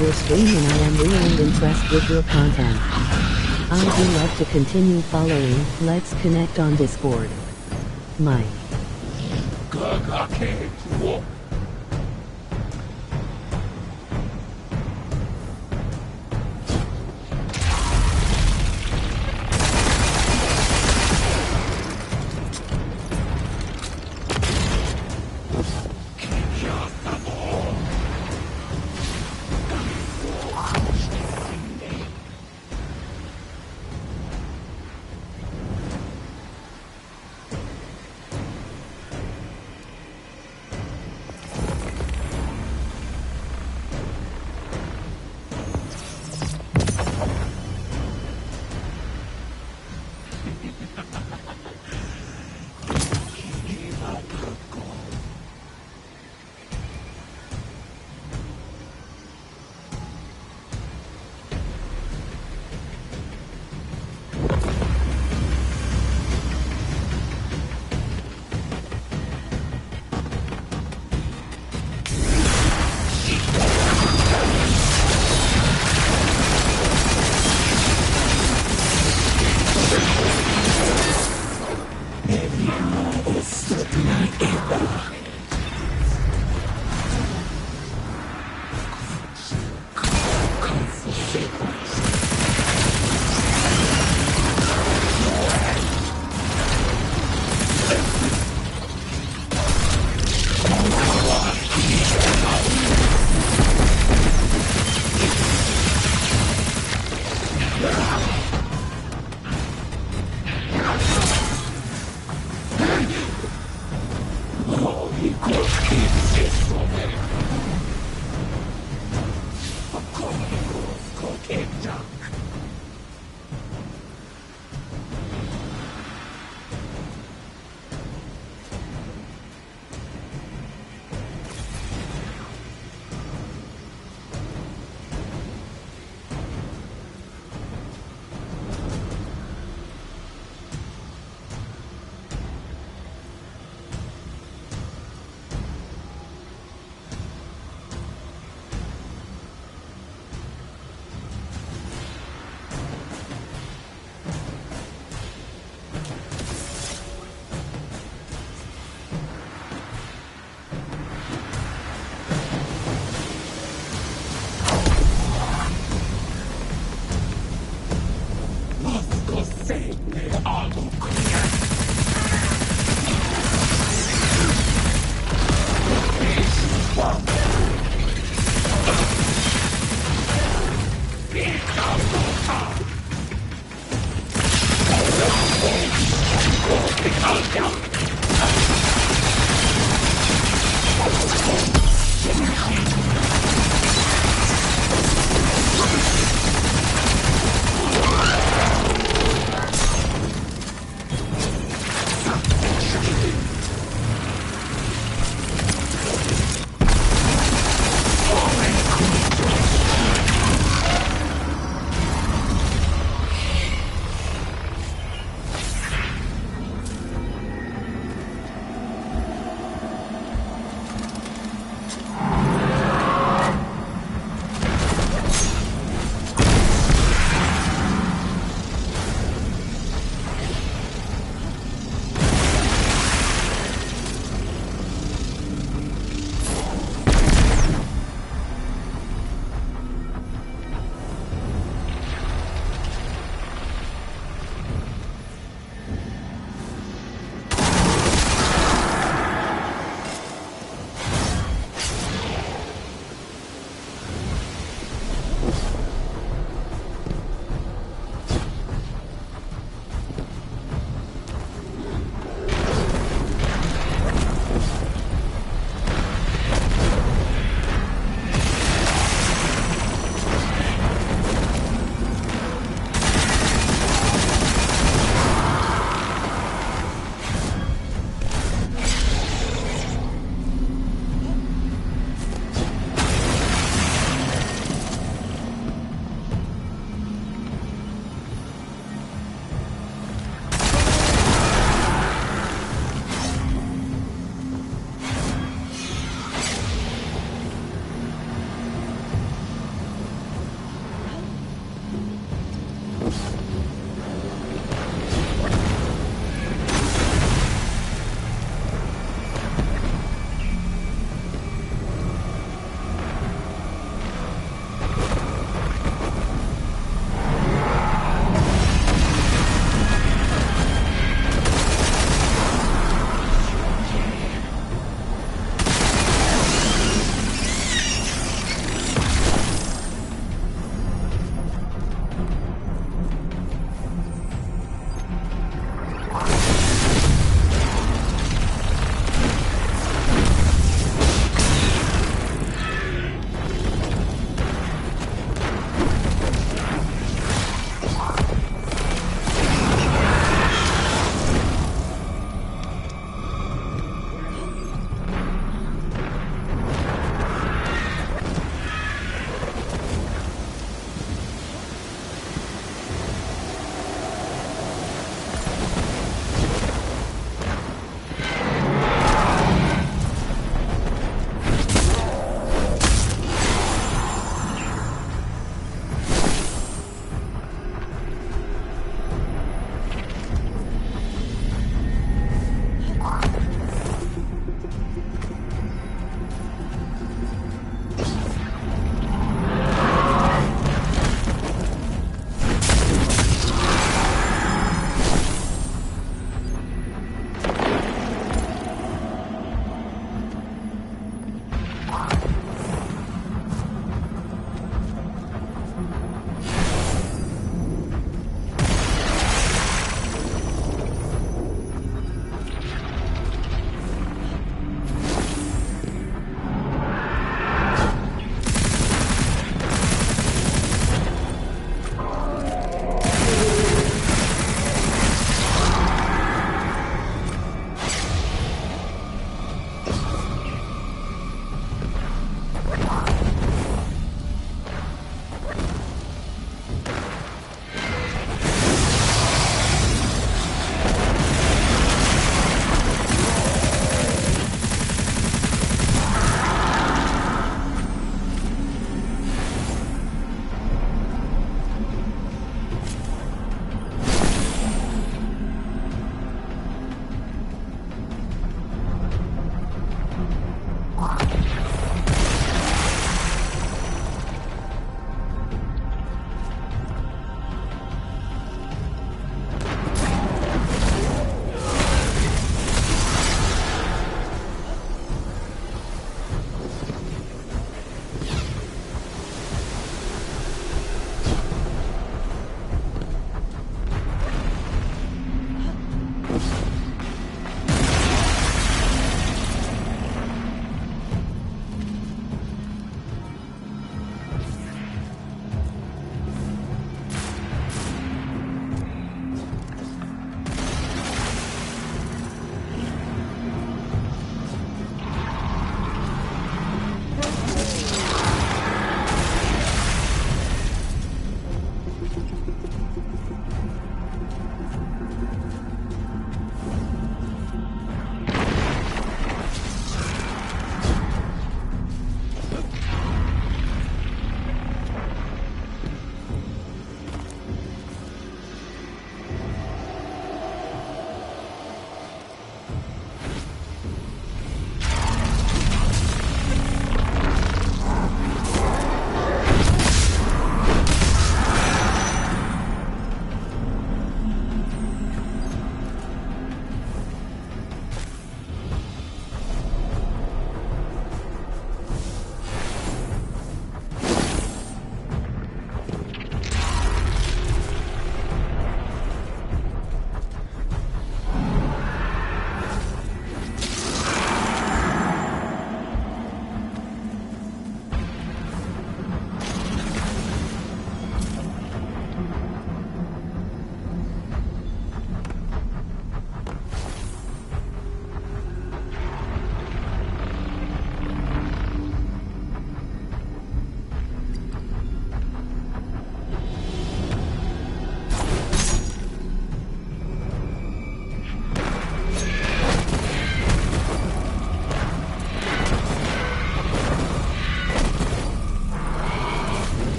Your stream and I am really impressed with your content. I do love to continue following. Let's connect on Discord. Mike.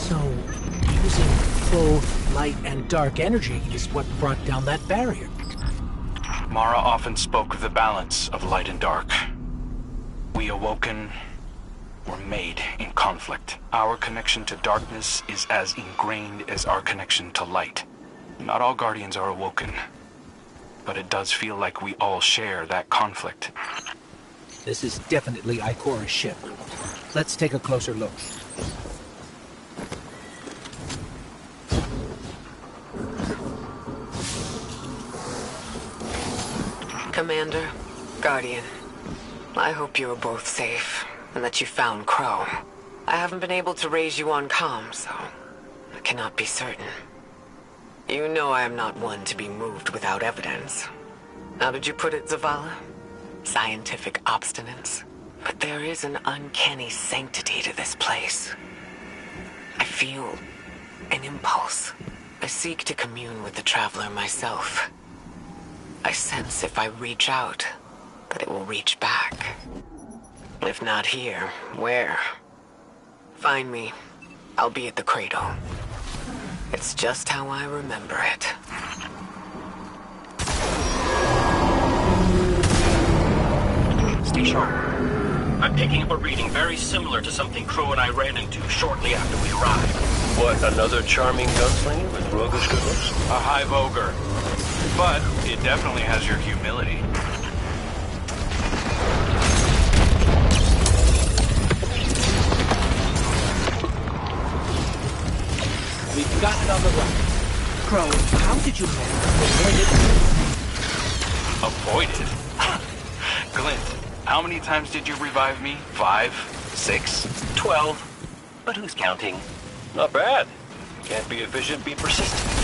So, using both light and dark energy is what brought down that barrier. Mara often spoke of the balance of light and dark. We awoken were made in conflict. Our connection to darkness is as ingrained as our connection to light. Not all Guardians are awoken, but it does feel like we all share that conflict. This is definitely Ikora's ship. Let's take a closer look. Commander, Guardian, I hope you are both safe, and that you found Crow. I haven't been able to raise you on comm, so I cannot be certain. You know I am not one to be moved without evidence. How did you put it, Zavala? Scientific obstinance? But there is an uncanny sanctity to this place. I feel an impulse. I seek to commune with the Traveler myself. I sense if I reach out, that it will reach back. If not here, where? Find me. I'll be at the cradle. It's just how I remember it. Stay sharp. I'm picking up a reading very similar to something Crow and I ran into shortly after we arrived. What, another charming gunslinger with roguish good looks? A hive ogre. But it definitely has your humility. We've got it on the run. Crow, how did you manage to avoid it? Avoided? Glint, how many times did you revive me? 5? 6? 12. But who's counting? Not bad. Can't be efficient, be persistent.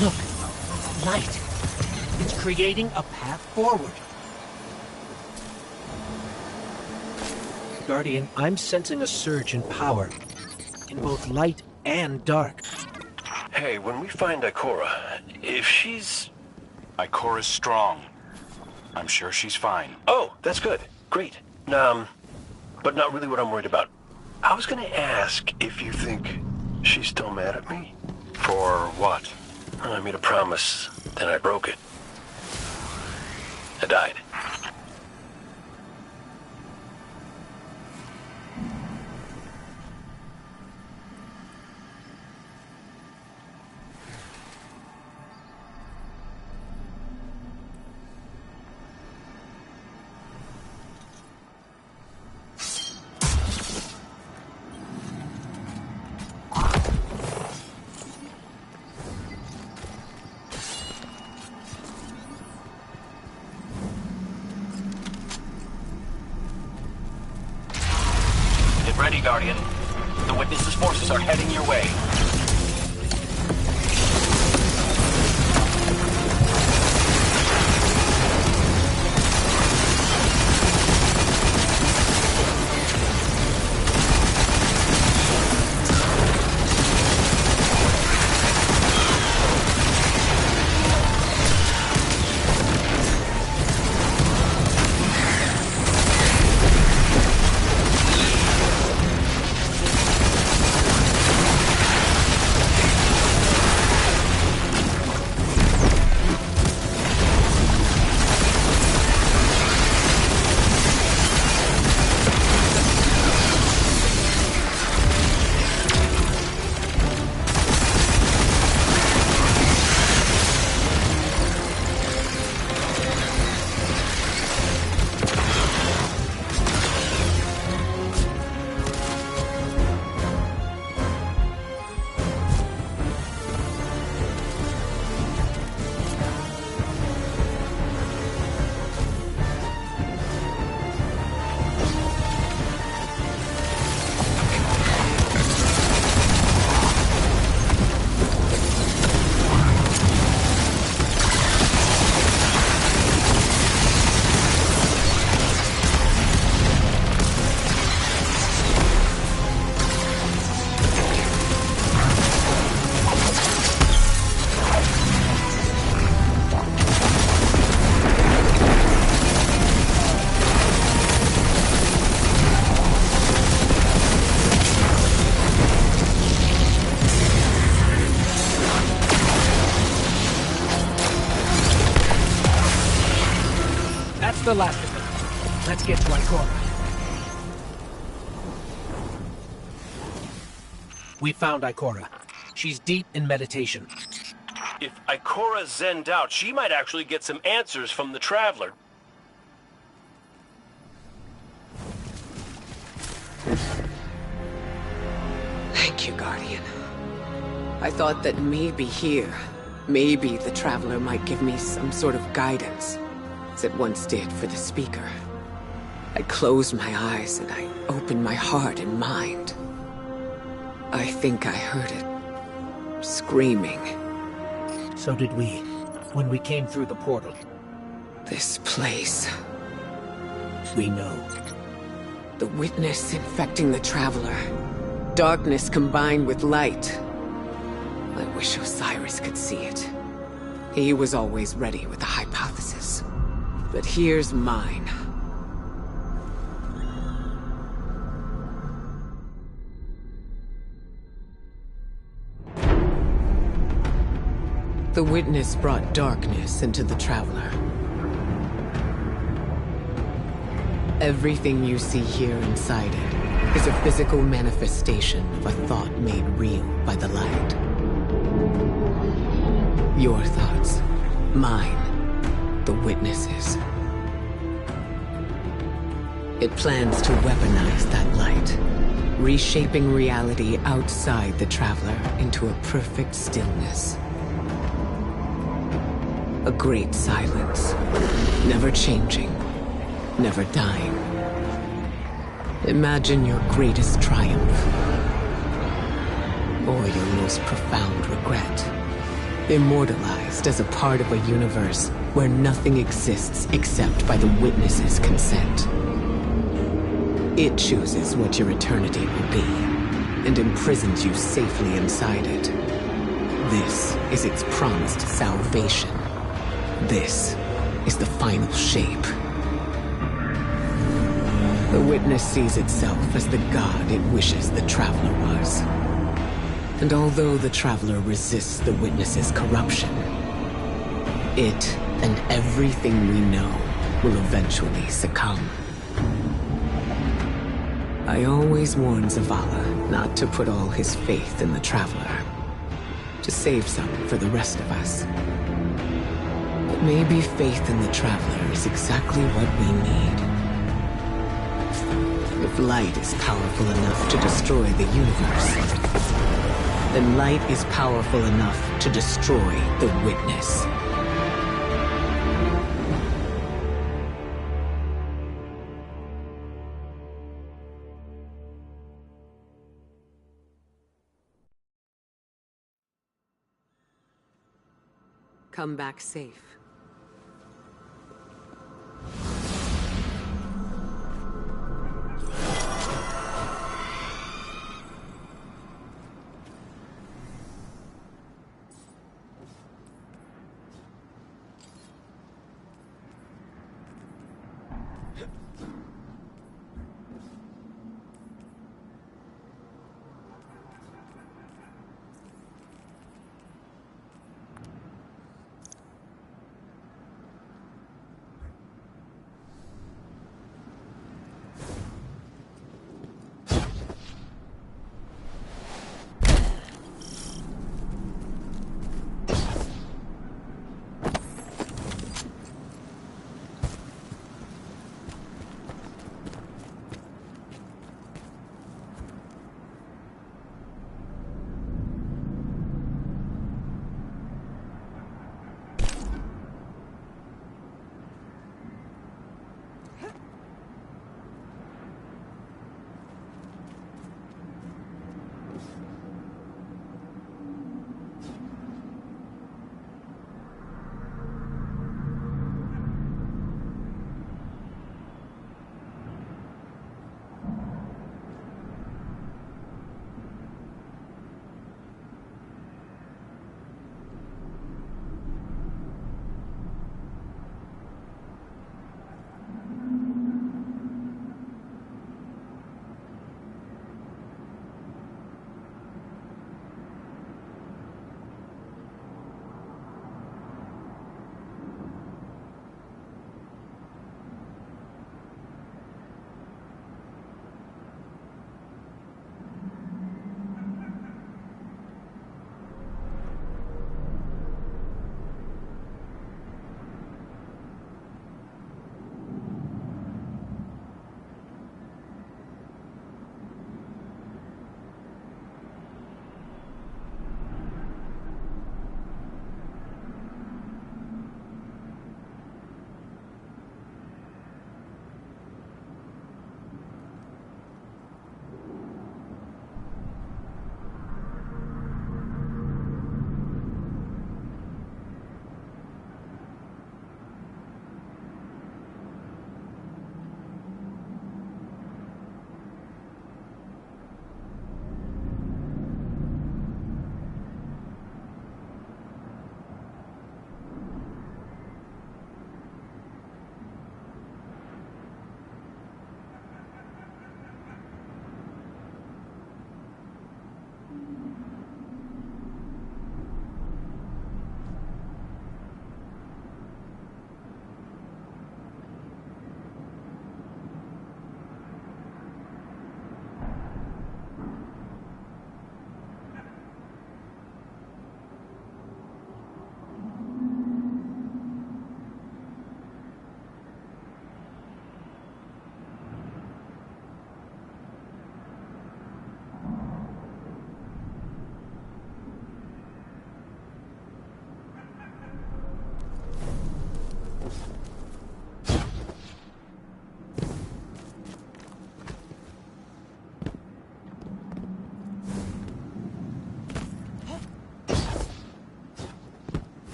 Look, light. It's creating a path forward. Guardian, I'm sensing a surge in power, in both light and dark. Hey, when we find Ikora, if she's... Ikora's strong. I'm sure she's fine. Oh, that's good. Great. But not really what I'm worried about. I was gonna ask if you think she's still mad at me. For what? I made a promise, then I broke it. I died. Get ready, Guardian. The Witness's forces are heading your way. The last of them. Let's get to Ikora. We found Ikora. She's deep in meditation. If Ikora zenned out, she might actually get some answers from the Traveler. Thank you, Guardian. I thought that maybe here, maybe the Traveler might give me some sort of guidance, as it once did for the Speaker. I closed my eyes and I opened my heart and mind. I think I heard it screaming. So did we, when we came through the portal. This place. We know. The Witness infecting the Traveler. Darkness combined with light. I wish Osiris could see it. He was always ready with a hypothesis. But here's mine. The Witness brought darkness into the Traveler. Everything you see here inside it is a physical manifestation of a thought made real by the light. Your thoughts, mine, the Witness's. It plans to weaponize that light, reshaping reality outside the Traveler into a perfect stillness. A great silence, never changing, never dying. Imagine your greatest triumph, or your most profound regret. Immortalized as a part of a universe where nothing exists except by the witness's consent. It chooses what your eternity will be, and imprisons you safely inside it. This is its promised salvation. This is the final shape. The witness sees itself as the god it wishes the Traveler was. And although the Traveler resists the witness's corruption, it and everything we know will eventually succumb. I always warn Zavala not to put all his faith in the Traveler, to save some for the rest of us. But maybe faith in the Traveler is exactly what we need. If light is powerful enough to destroy the universe, then light is powerful enough to destroy the witness. Come back safe.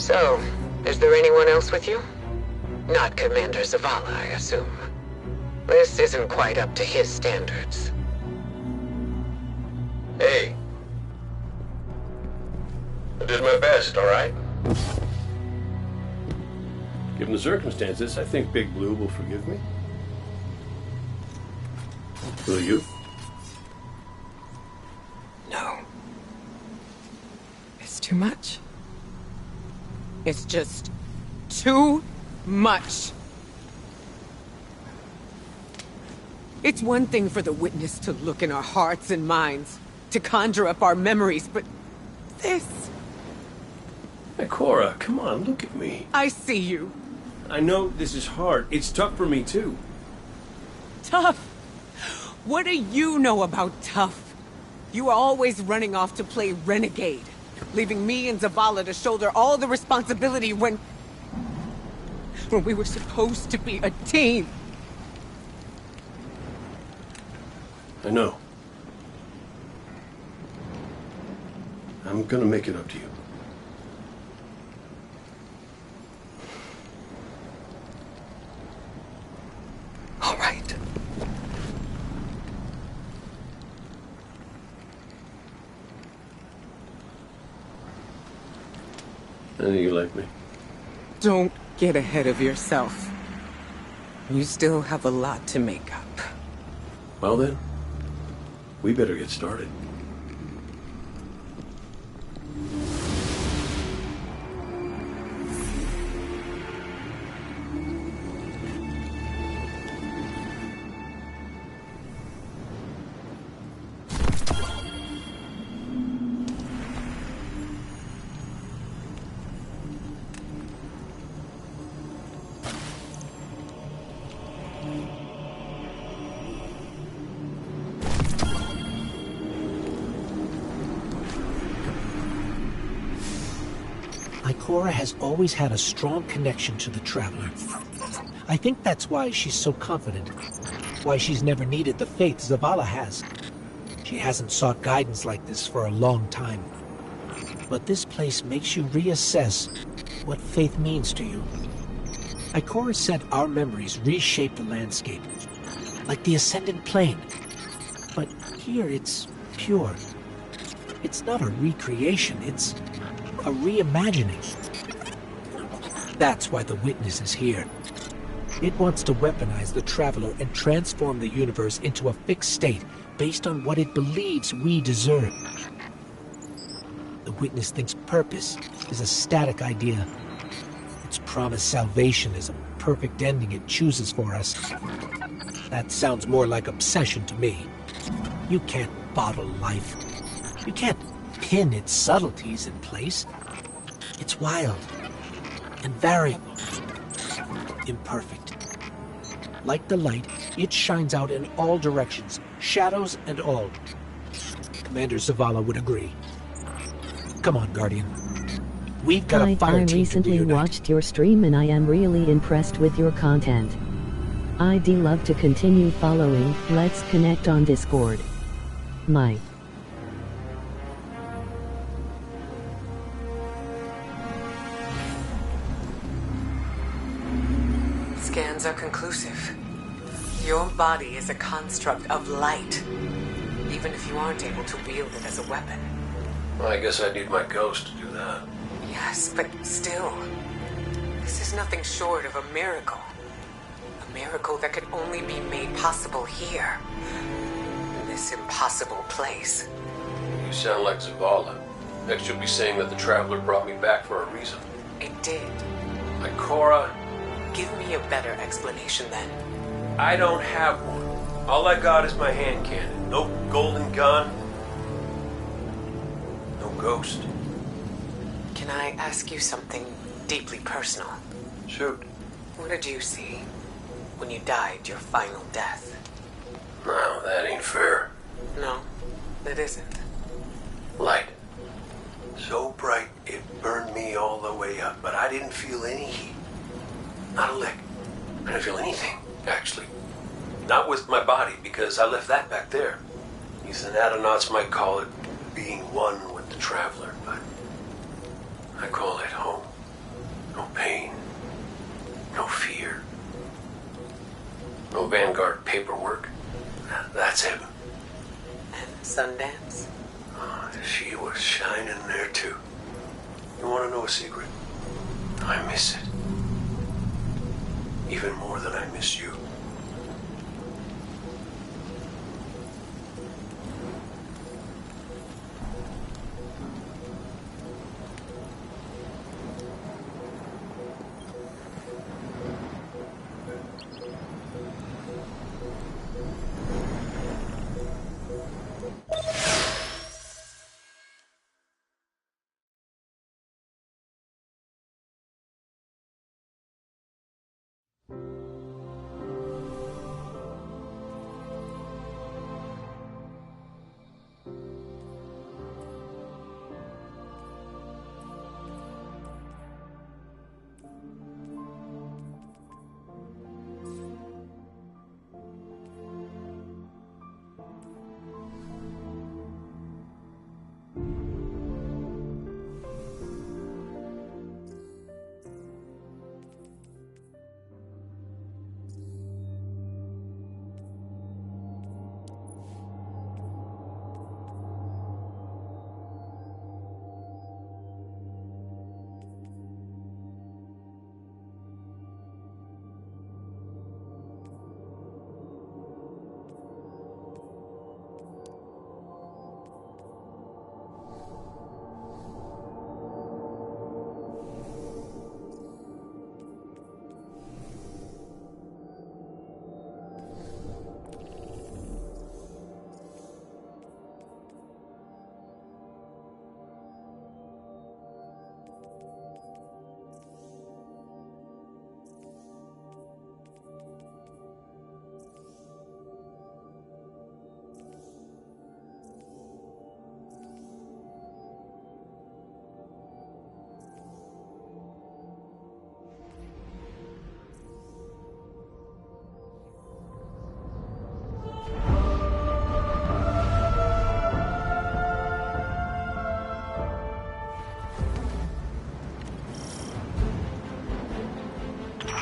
So, is there anyone else with you? Not Commander Zavala, I assume. This isn't quite up to his standards. Hey. I did my best, all right? Given the circumstances, I think Big Blue will forgive me. Will you? No. It's too much. It's just too much. It's one thing for the witness to look in our hearts and minds, to conjure up our memories, but this... Hey, Cora, come on, look at me. I see you. I know this is hard. It's tough for me, too. Tough? What do you know about tough? You are always running off to play renegade, leaving me and Zavala to shoulder all the responsibility when we were supposed to be a team. I know. I'm gonna make it up to you. All right. I know you like me. Don't get ahead of yourself. You still have a lot to make up. Well then, we better get started. Ikora has always had a strong connection to the Traveler. I think that's why she's so confident. Why she's never needed the faith Zavala has. She hasn't sought guidance like this for a long time. But this place makes you reassess what faith means to you. Ikora said our memories reshape the landscape, like the Ascendant Plane. But here it's pure. It's not a recreation, it's a reimagining. That's why the Witness is here. It wants to weaponize the Traveler and transform the universe into a fixed state based on what it believes we deserve. The Witness thinks purpose is a static idea. Its promised salvation is a perfect ending it chooses for us. That sounds more like obsession to me. You can't bottle life. You can't pin its subtleties in place. It's wild and variable, imperfect. Like the light, it shines out in all directions, shadows and all. Commander Zavala would agree. Come on, Guardian. We've got a fire I team recently to reunite. watched your stream and I am really impressed with your content. I'd love to continue following. Let's connect on Discord. Mike. Scans are conclusive. Your body is a construct of light, even if you aren't able to wield it as a weapon. Well, I guess I need my ghost to do that. Yes, but still, this is nothing short of a miracle. A miracle that could only be made possible here, in this impossible place. You sound like Zavala. Next you'll be saying that the Traveler brought me back for a reason. It did. Like Cora, Give me a better explanation then. I don't have one. All I got is my hand cannon. No golden gun. No ghost. Can I ask you something deeply personal? Shoot. What did you see when you died your final death? No, that ain't fair. No, it isn't. Light. So bright it burned me all the way up, but I didn't feel any heat. Not a lick. I didn't feel anything, actually. Not with my body, because I left that back there. You Thanatonauts might call it being one with the Traveler, but I call it home. No pain. No fear. No Vanguard paperwork. That's heaven. And Sundance? Oh, she was shining there too. You want to know a secret? I miss it. Even more than I miss you.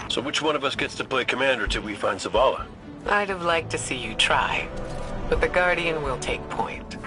So which one of us gets to play commander till we find Zavala? I'd have liked to see you try, but the Guardian will take point.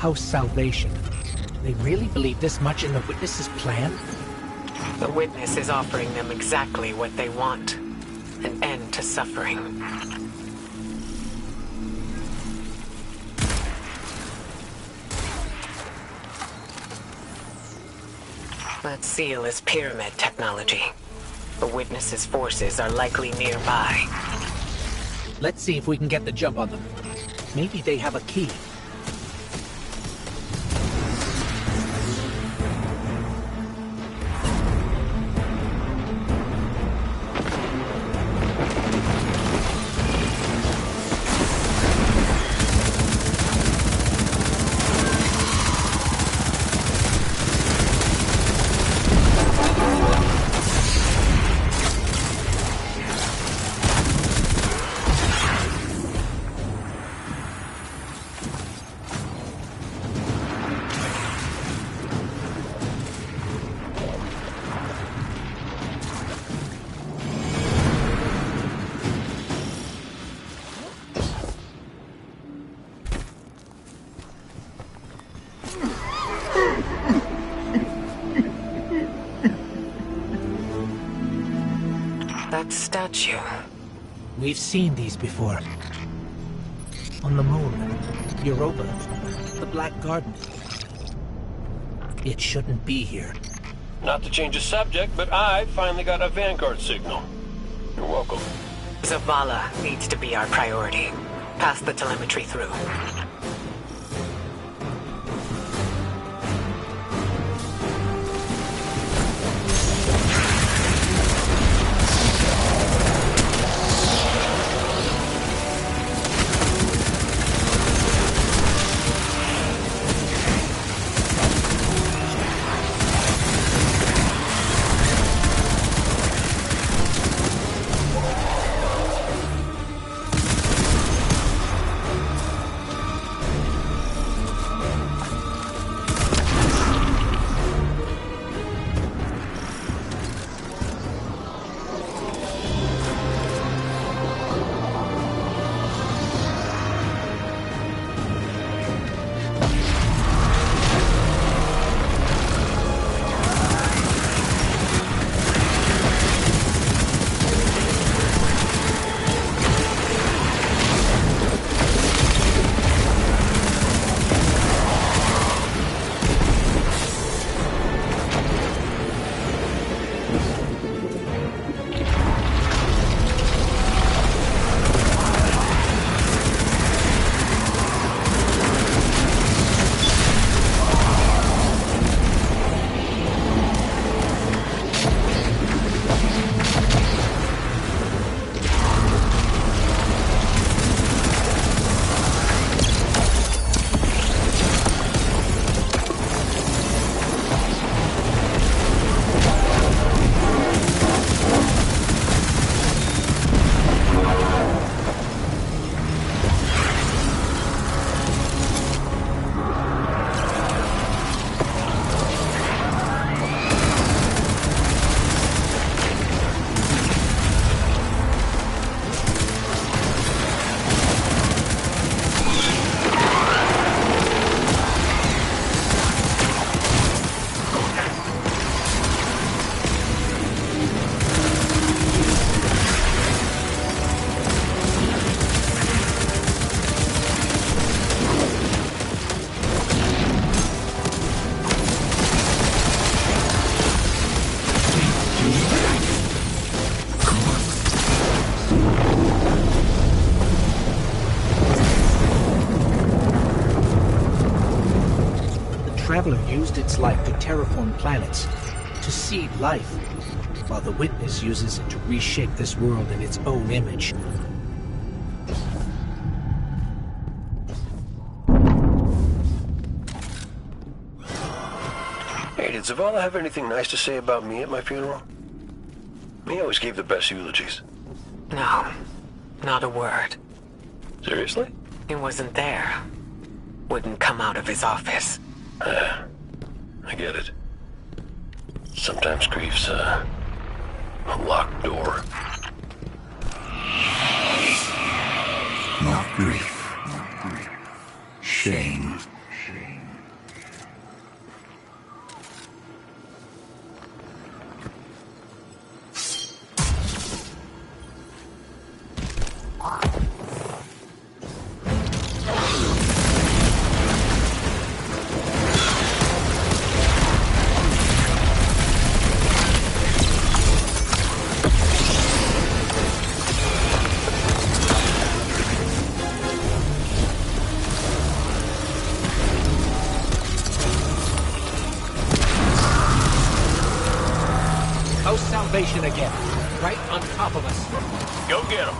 House Salvation. They really believe this much in the Witness's plan? The Witness is offering them exactly what they want. An end to suffering. That seal is pyramid technology. The Witness's forces are likely nearby. Let's see if we can get the jump on them. Maybe they have a key. That statue. We've seen these before. On the moon, Europa. The Black Garden. It shouldn't be here. Not to change the subject, but I finally got a Vanguard signal. You're welcome. Zavala needs to be our priority. Pass the telemetry through. Traveler used its life to terraform planets, to seed life, while the Witness uses it to reshape this world in its own image. Hey, did Zavala have anything nice to say about me at my funeral? He always gave the best eulogies. No, not a word. Seriously? He wasn't there. Wouldn't come out of his office. I get it. Sometimes grief's a locked door. Not grief. Shame. Salvation again, right on top of us. Go get him.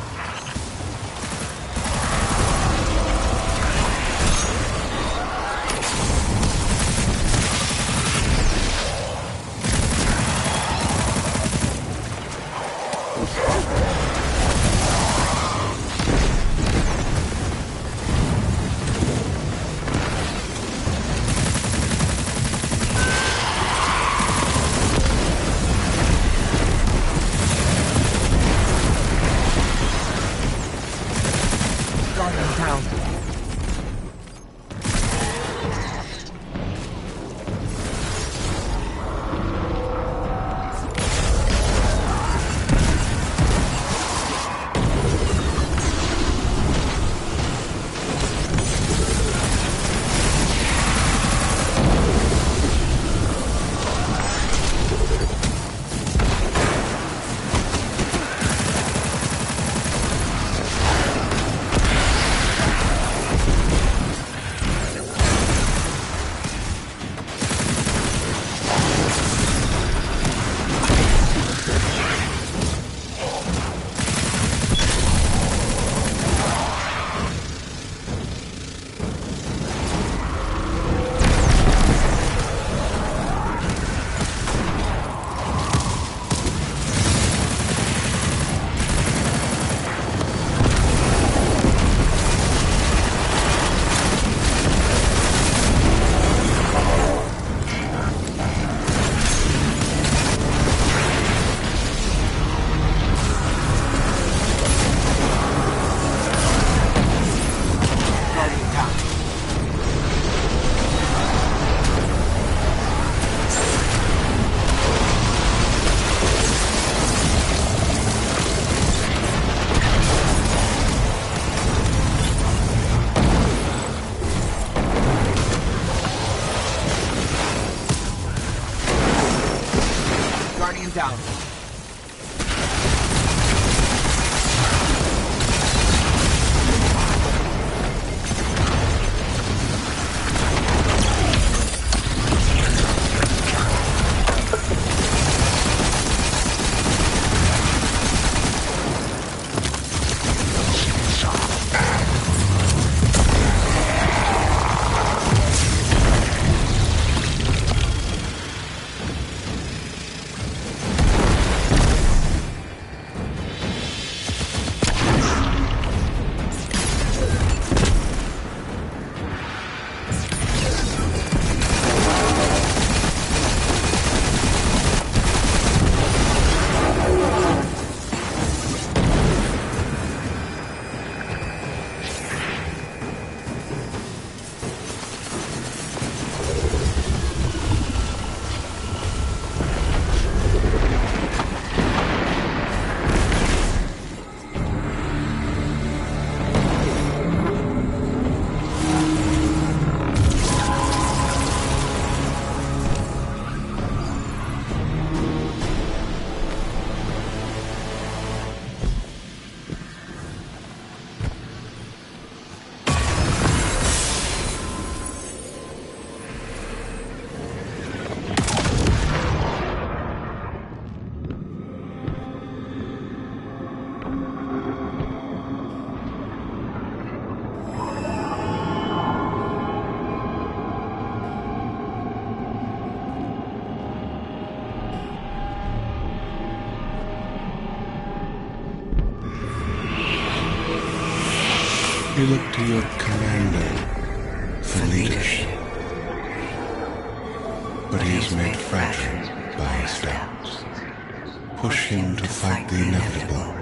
You look to your commander for leadership. But he is made fragile by his doubts. Push him to fight the inevitable,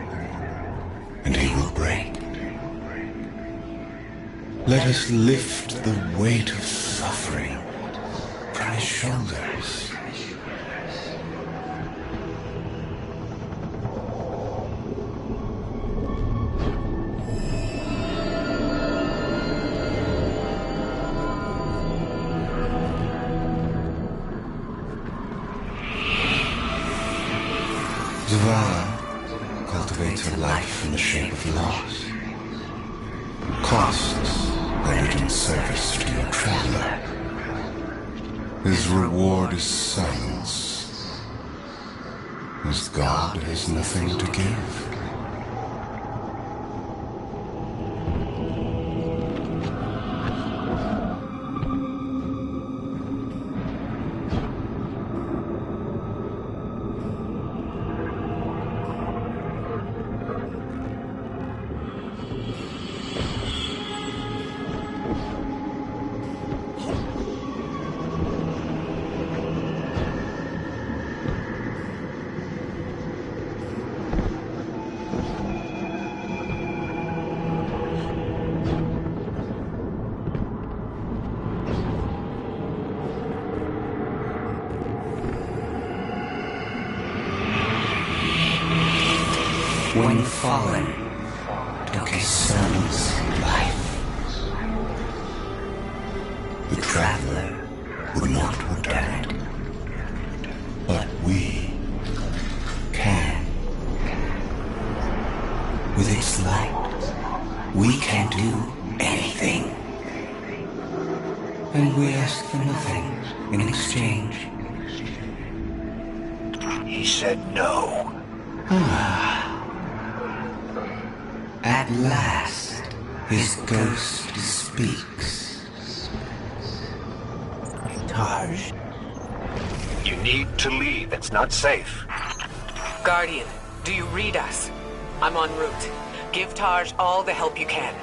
and he will break. Let us lift the weight of suffering from his shoulders. Zavala cultivates a life in the shape of loss. Costs by little service to your traveler. His reward is silence. His God has nothing to give. When the fallen took his son's life, the traveler would not return it. But we can. With its light, we can do anything. And we ask for nothing in exchange. He said no. At last, his ghost speaks. Taj. You need to leave. It's not safe. Guardian, do you read us? I'm en route. Give Taj all the help you can.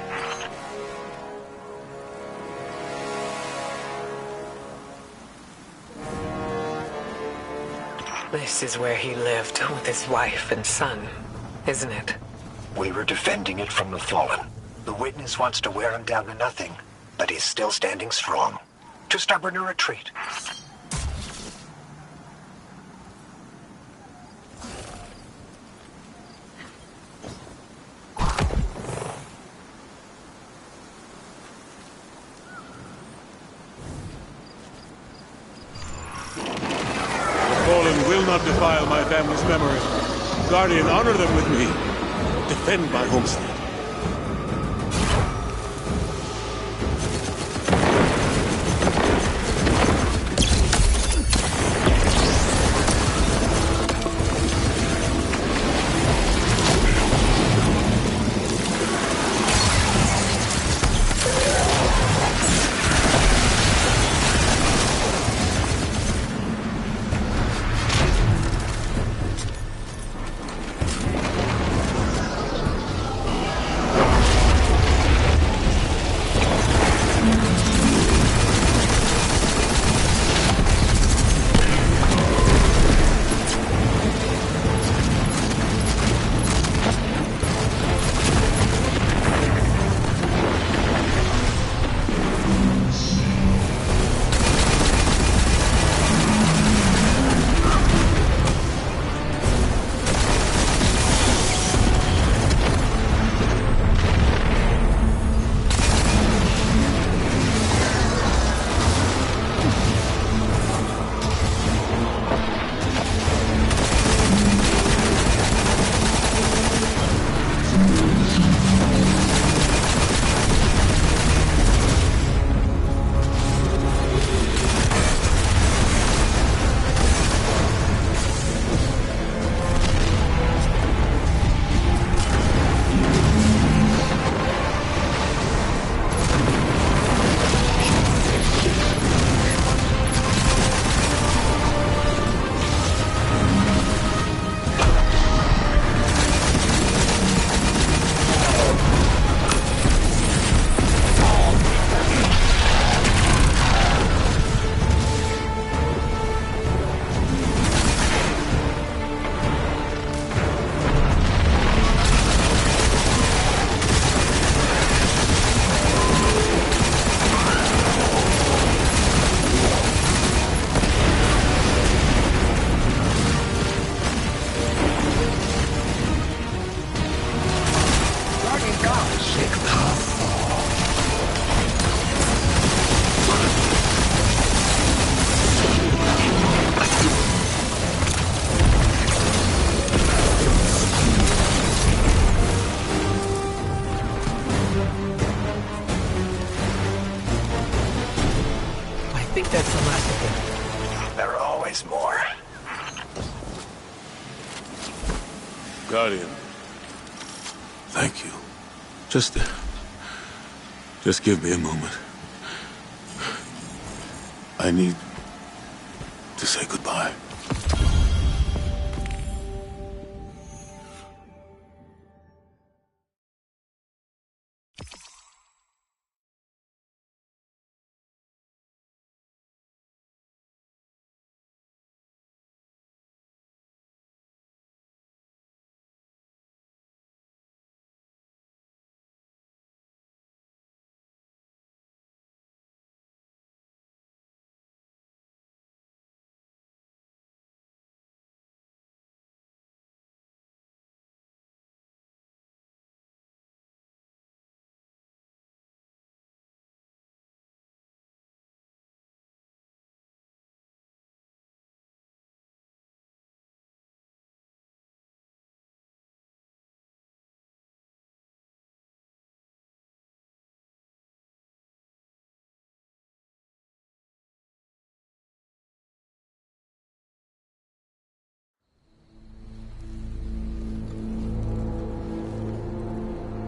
This is where he lived with his wife and son, isn't it? We were defending it from the fallen. The witness wants to wear him down to nothing, but he's still standing strong. Too stubborn to retreat. The fallen will not defile my family's memory. Guardian, honor them with me. Defend my homestead. Guardian. Thank you. Just give me a moment. I need to say goodbye.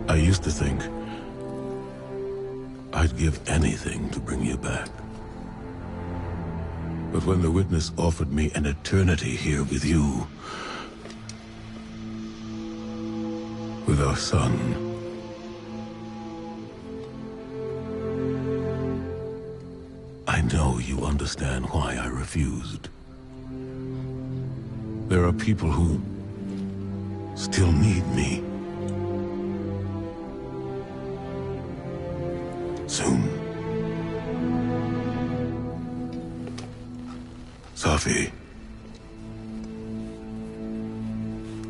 I used to think I'd give anything to bring you back. But when the Witness offered me an eternity here with you, with our son, I know you understand why I refused. There are people who still need me. Soon. Safi.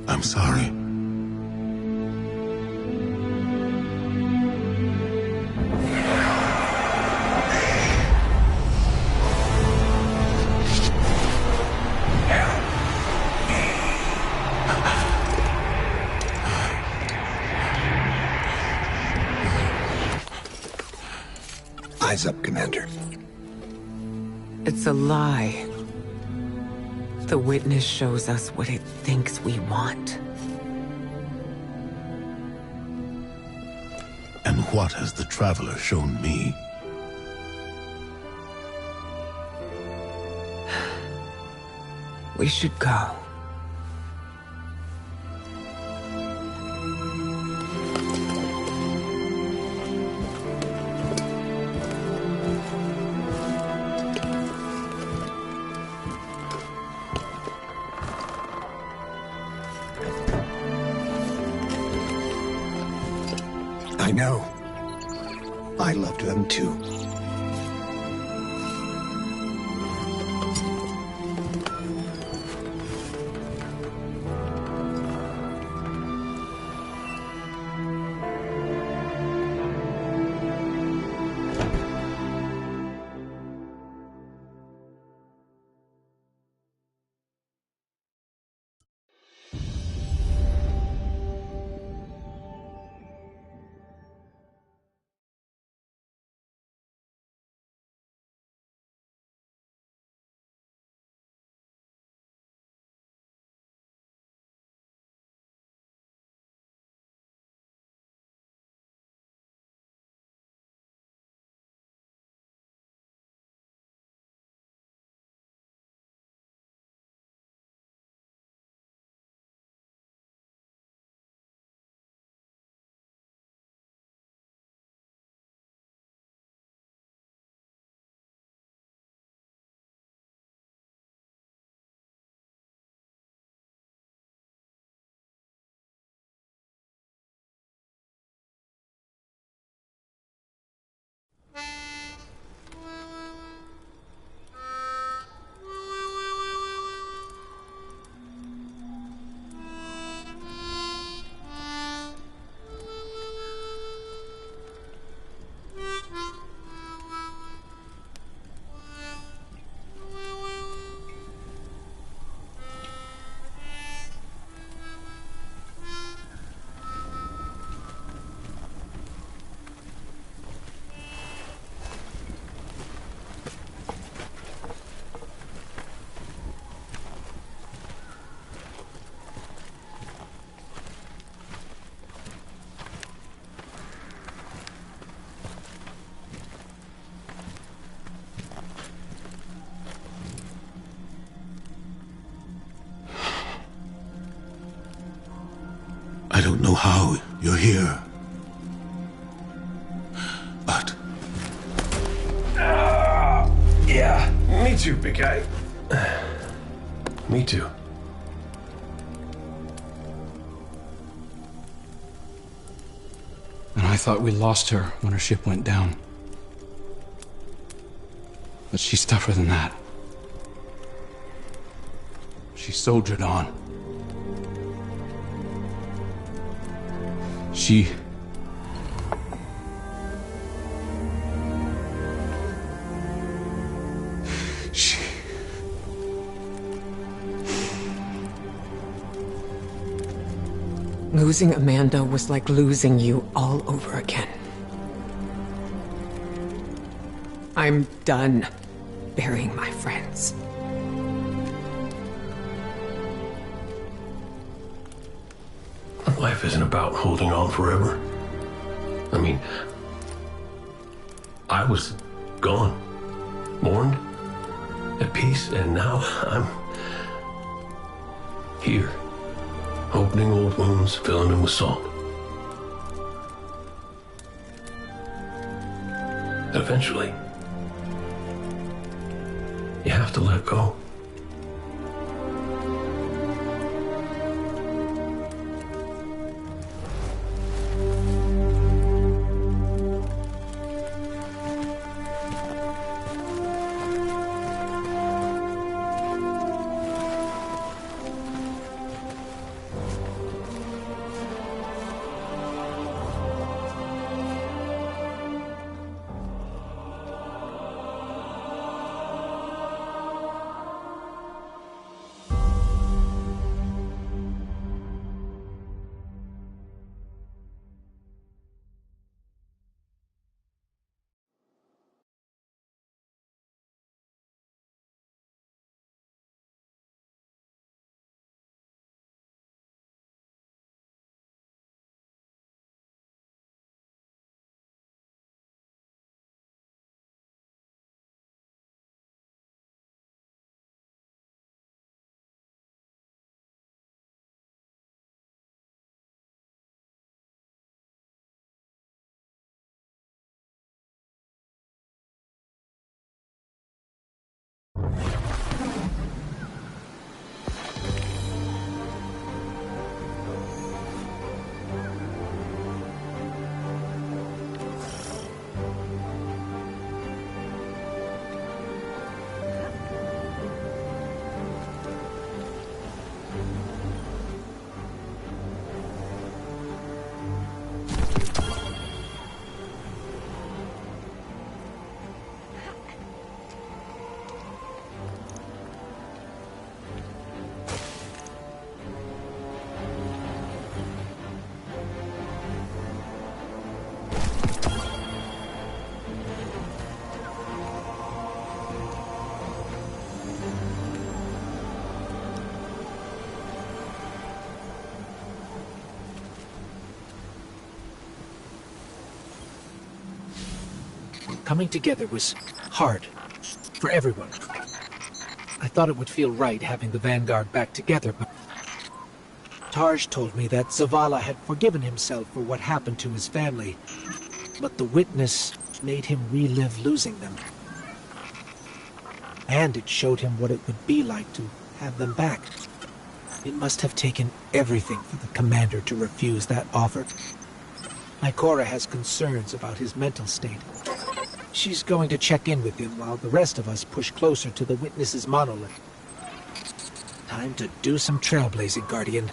I'm sorry. Eyes up, Commander. It's a lie. The Witness shows us what it thinks we want. And what has the Traveler shown me? We should go. I know. I loved them too. I don't know how you're here. But... Yeah, me too, big guy. Me too. And I thought we lost her when her ship went down. But she's tougher than that. She soldiered on. She... Losing Amanda was like losing you all over again. I'm done burying my friends. Life isn't about holding on forever. I mean, I was gone, mourned, at peace, and now I'm here, opening old wounds, filling them with salt. Eventually, you have to let go. Coming together was hard for everyone. I thought it would feel right having the Vanguard back together, but Tarj told me that Zavala had forgiven himself for what happened to his family, but the witness made him relive losing them. And it showed him what it would be like to have them back. It must have taken everything for the commander to refuse that offer. Ikora has concerns about his mental state. She's going to check in with him while the rest of us push closer to the witness's monolith. Time to do some trailblazing, Guardian.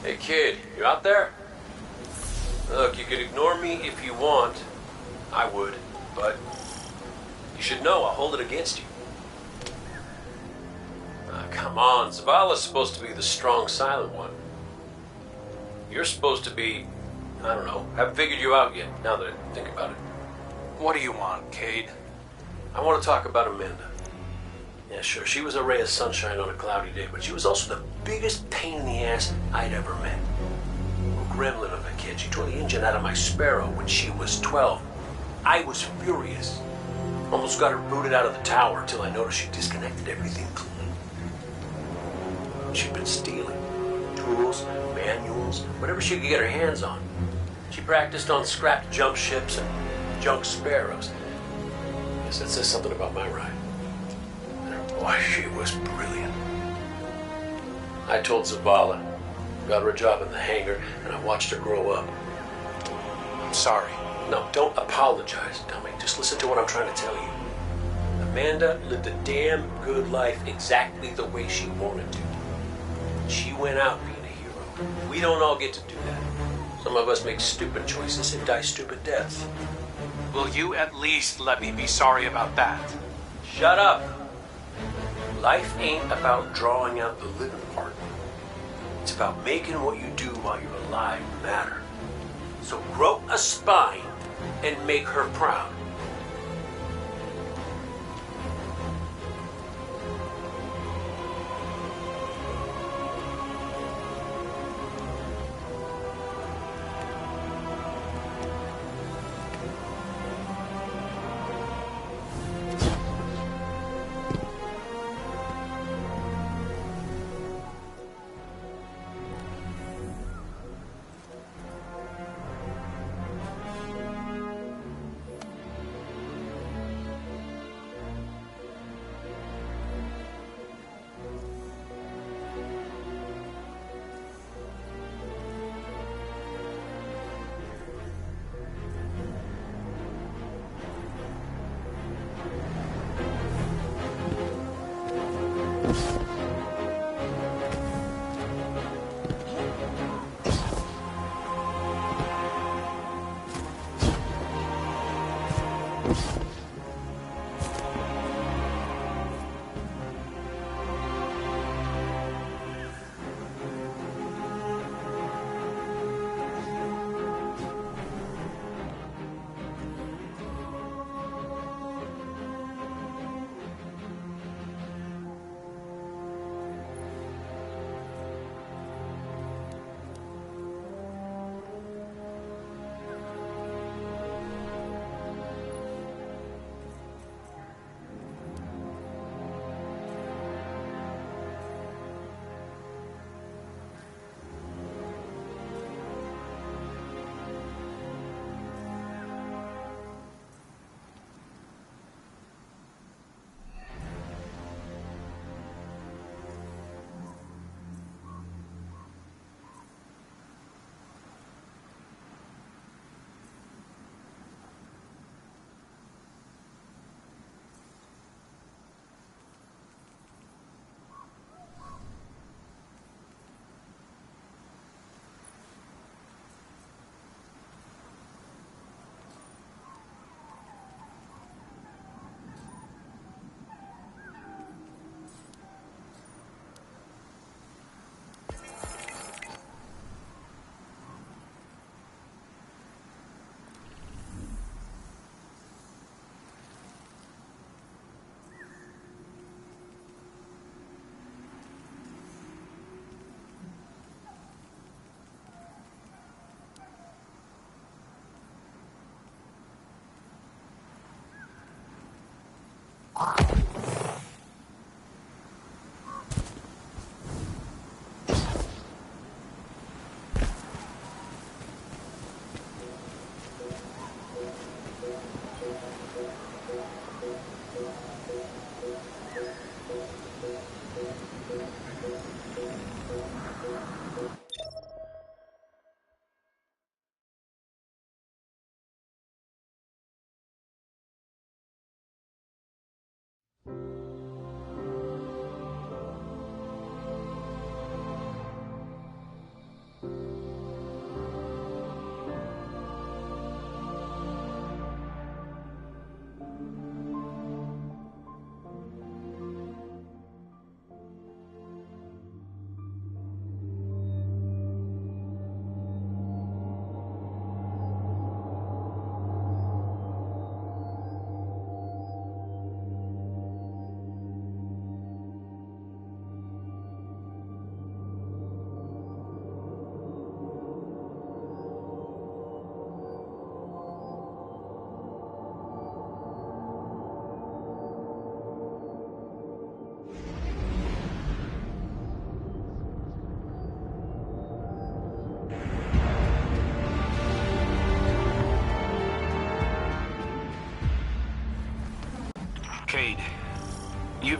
Hey kid, you out there? Look, you could ignore me if you want. I would, but you should know I'll hold it against you. Come on, Zavala's supposed to be the strong, silent one. You're supposed to be, I don't know, haven't figured you out yet, now that I think about it. What do you want, Cade? I want to talk about Amanda. Yeah, sure, she was a ray of sunshine on a cloudy day, but she was also the biggest pain in the ass I'd ever met. A gremlin of a kid. She tore the engine out of my Sparrow when she was 12. I was furious. Almost got her booted out of the tower until I noticed she disconnected everything clean. She'd been stealing. Tools, manuals, whatever she could get her hands on. She practiced on scrapped jump ships and junk Sparrows. Guess that says something about my ride. Boy, she was brilliant. I told Zavala, got her a job in the hangar, and I watched her grow up. I'm sorry. No, don't apologize, dummy. Just listen to what I'm trying to tell you. Amanda lived a damn good life exactly the way she wanted to. She went out being a hero. We don't all get to do that. Some of us make stupid choices and die stupid deaths. Will you at least let me be sorry about that? Shut up! Life ain't about drawing out the living part. It's about making what you do while you're alive matter. So grow a spine and make her proud.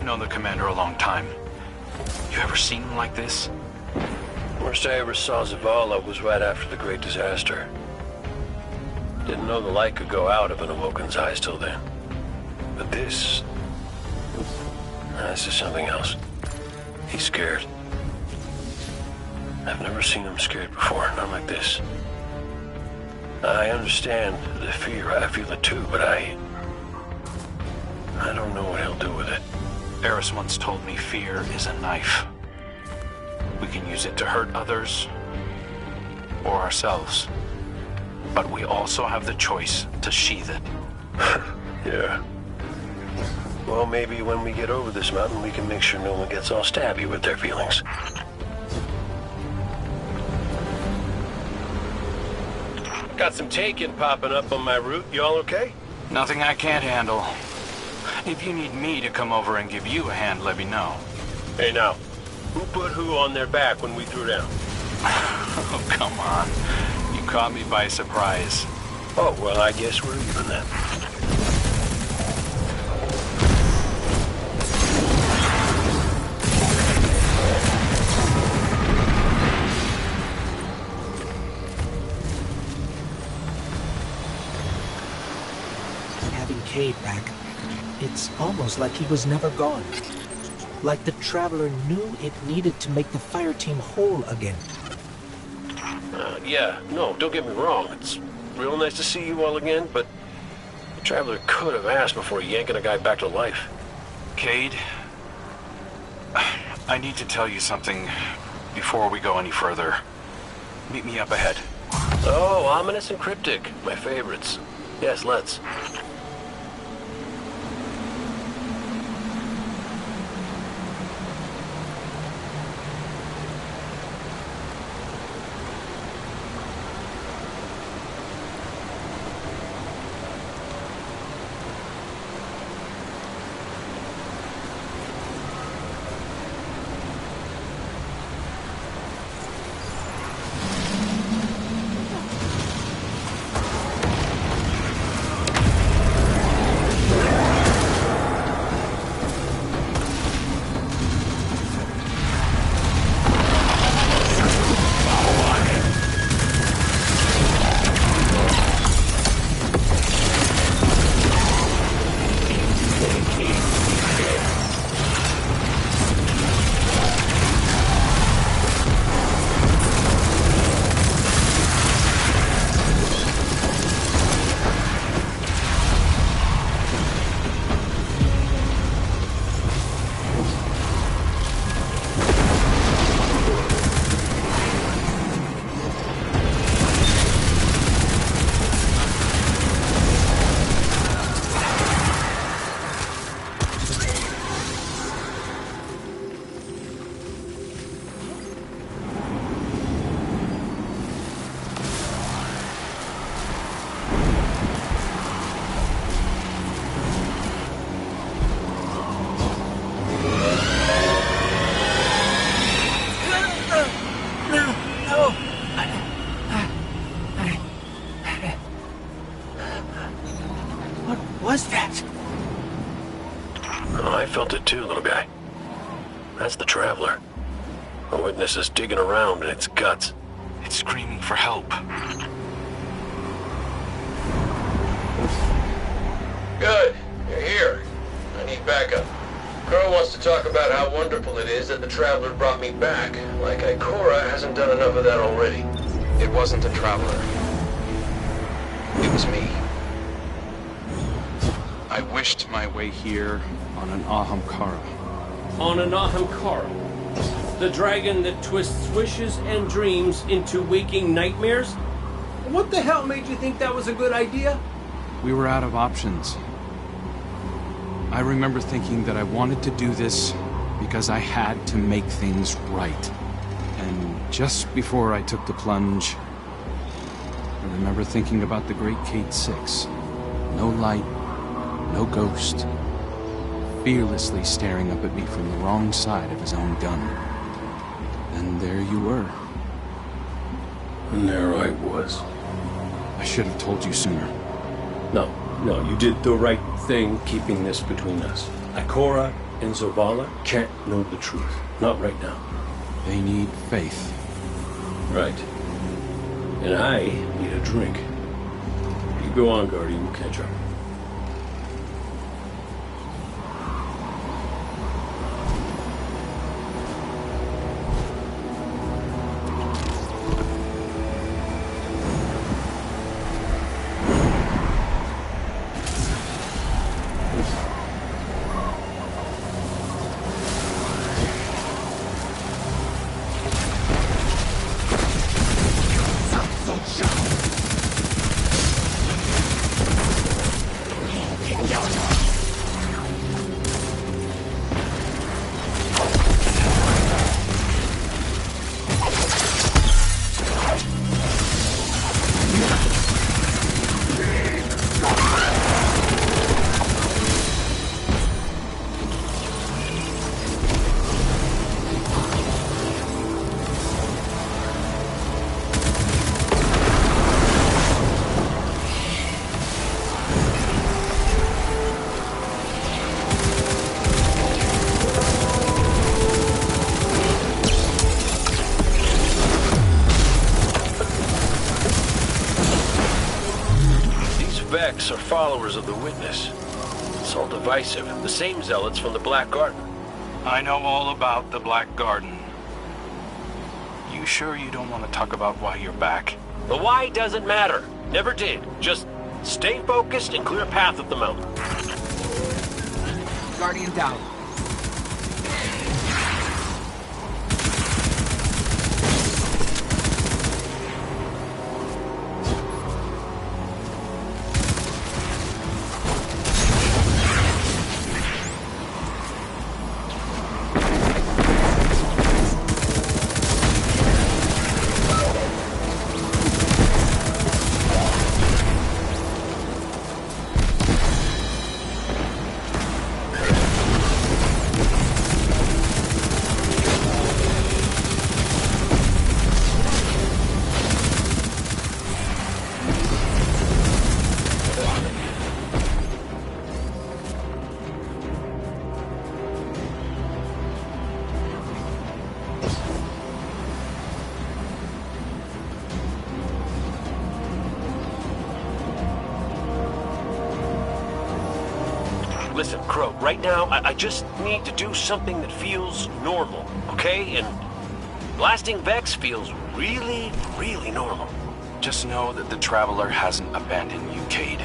known the commander a long time. You ever seen him like this? Worst I ever saw Zavala was right after the Great Disaster. Didn't know the light could go out of an Awoken's eyes till then. But this is something else. He's scared. I've never seen him scared before, not like this. I understand the fear, I feel it too, but I don't know what he'll do with it. Eris once told me fear is a knife. We can use it to hurt others or ourselves. But we also have the choice to sheath it. Yeah. Well, maybe when we get over this mountain, we can make sure no one gets all stabby with their feelings. Got some taken popping up on my route. You all okay? Nothing I can't handle. If you need me to come over and give you a hand, let me know. Hey now, who put who on their back when we threw down? Oh, come on. You caught me by surprise. Oh, well, I guess we're even then. Having Cade back, it's almost like he was never gone. Like the Traveler knew it needed to make the fire team whole again. Yeah, no, don't get me wrong. It's real nice to see you all again, but the Traveler could have asked before yanking a guy back to life. Cade, I need to tell you something before we go any further. Meet me up ahead. Oh, ominous and cryptic. My favorites. Yes, let's. Felt it too, little guy. That's the Traveler. The witness is digging around in its guts. It's screaming for help. Good. You're here. I need backup. Crow wants to talk about how wonderful it is that the Traveler brought me back. Like Ikora hasn't done enough of that already. It wasn't a Traveler. It was me. I wished my way here on an Ahamkara. On an Ahamkara? The dragon that twists wishes and dreams into waking nightmares? What the hell made you think that was a good idea? We were out of options. I remember thinking that I wanted to do this because I had to make things right. And just before I took the plunge, I remember thinking about the great Cade 6. No light, no ghost, fearlessly staring up at me from the wrong side of his own gun. And there you were. And there I was. I should have told you sooner. No, you did the right thing keeping this between us. Ikora and Zavala can't know the truth. Not right now. They need faith. Right. And I need a drink. You go on, Guardian. We'll catch up. Vex are followers of the Witness. It's all divisive. The same zealots from the Black Garden. I know all about the Black Garden. You sure you don't want to talk about why you're back? The why doesn't matter. Never did. Just stay focused and clear a path up the mountain. Guardian down. Listen, Crow, right now, I just need to do something that feels normal, okay? And blasting Vex feels really, really normal. Just know that the Traveler hasn't abandoned you, Cade.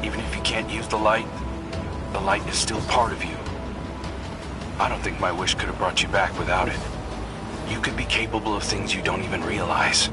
Even if you can't use the light is still part of you. I don't think my wish could have brought you back without it. You could be capable of things you don't even realize.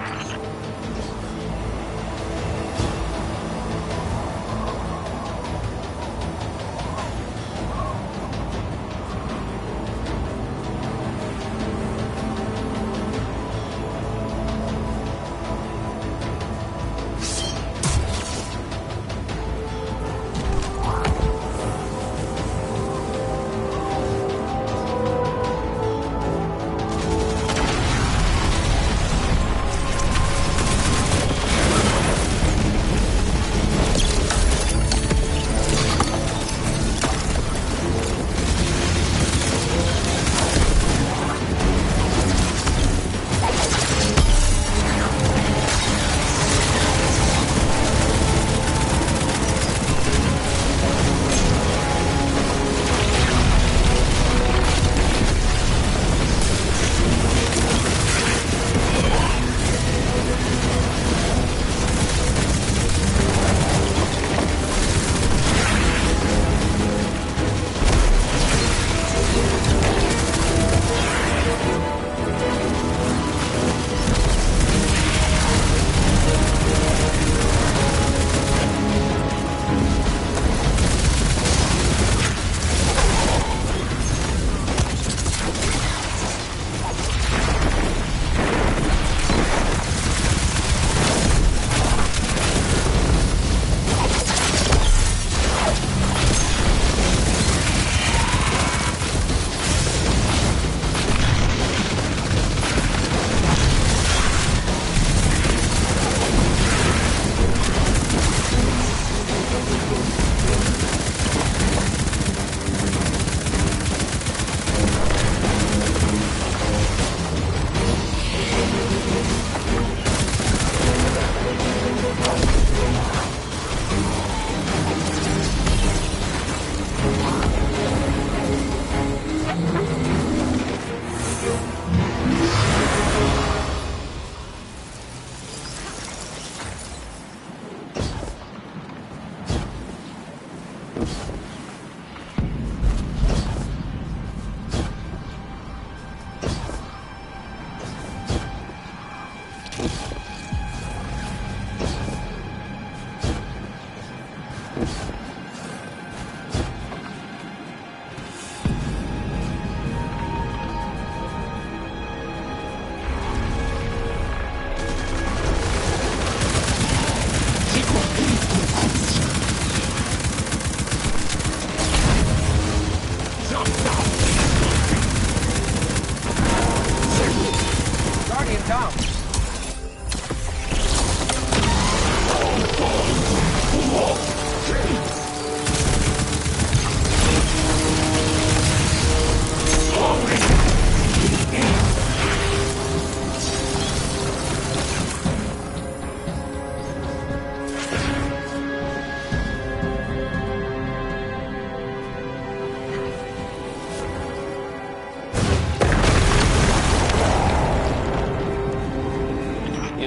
down.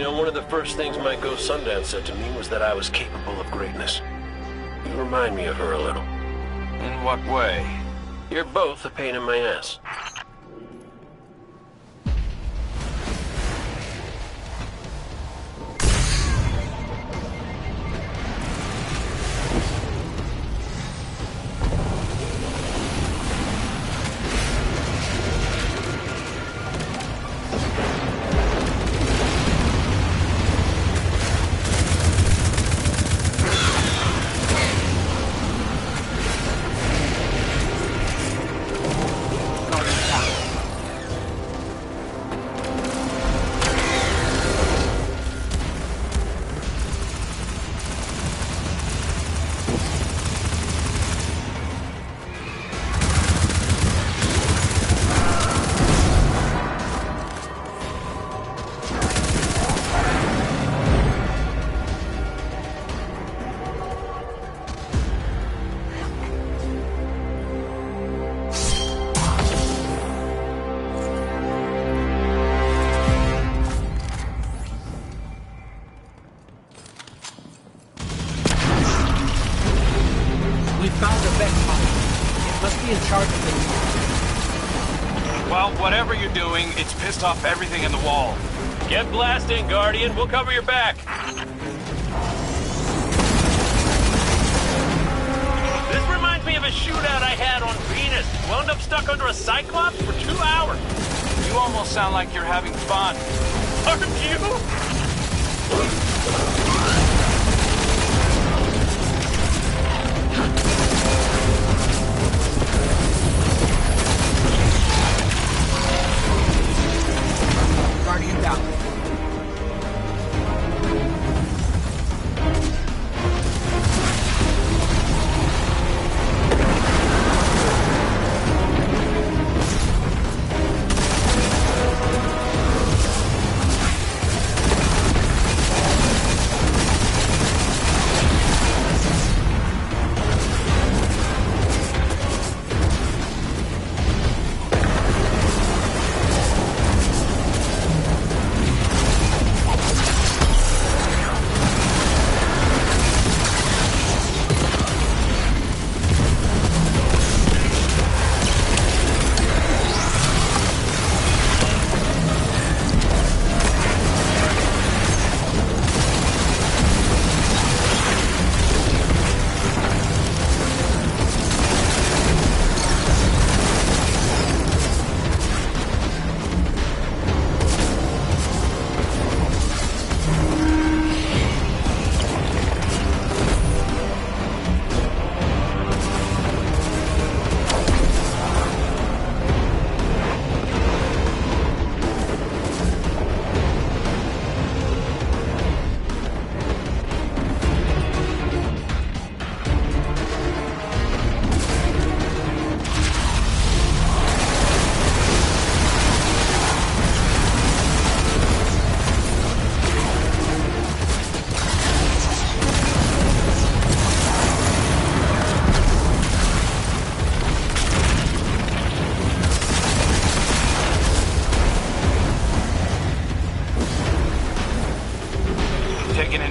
One of the first things my ghost Sundance said to me was that I was capable of greatness. You remind me of her a little. In what way? You're both a pain in my ass. Whatever you're doing, it's pissed off everything in the wall. Get blasting, Guardian. We'll cover your back. This reminds me of a shootout I had on Venus. Wound up stuck under a Cyclops for 2 hours. You almost sound like you're having fun. Aren't you? Guardian down.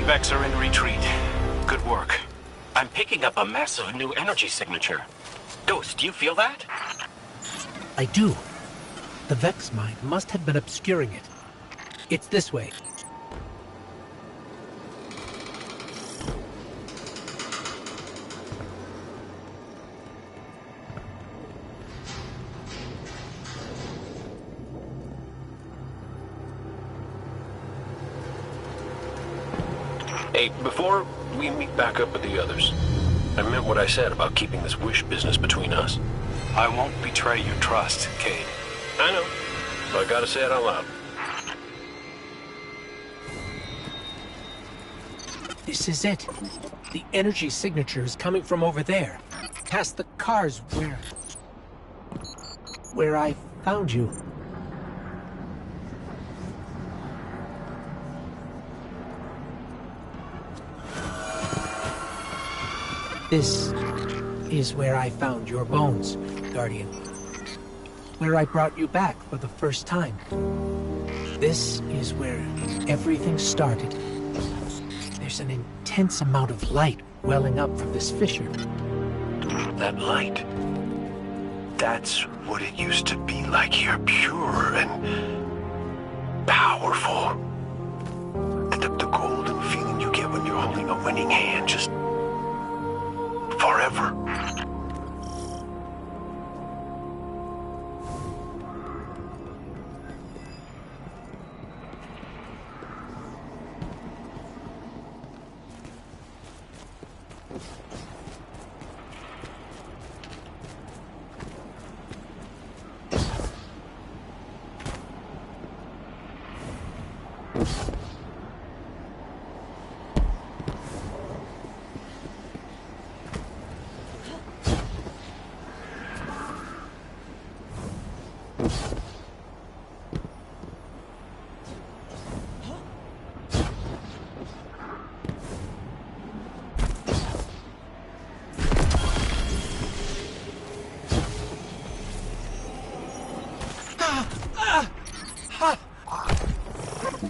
Vex are in retreat. Good work. I'm picking up a massive new energy signature. Ghost, do you feel that? I do. The Vex mine must have been obscuring it. It's this way. Hey, before we meet back up with the others, I meant what I said about keeping this wish business between us. I won't betray your trust, Cade. I know, but I gotta say it out loud. This is it. The energy signature is coming from over there. Past the cars where I found you. This is where I found your bones, Guardian. Where I brought you back for the first time. This is where everything started. There's an intense amount of light welling up from this fissure. That light. That's what it used to be like here. Pure and powerful. The golden feeling you get when you're holding a winning hand. Just forever.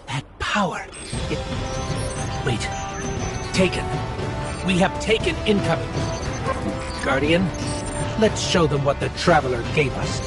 That power. Wait. Taken. We have taken incoming. Guardian, let's show them what the Traveler gave us.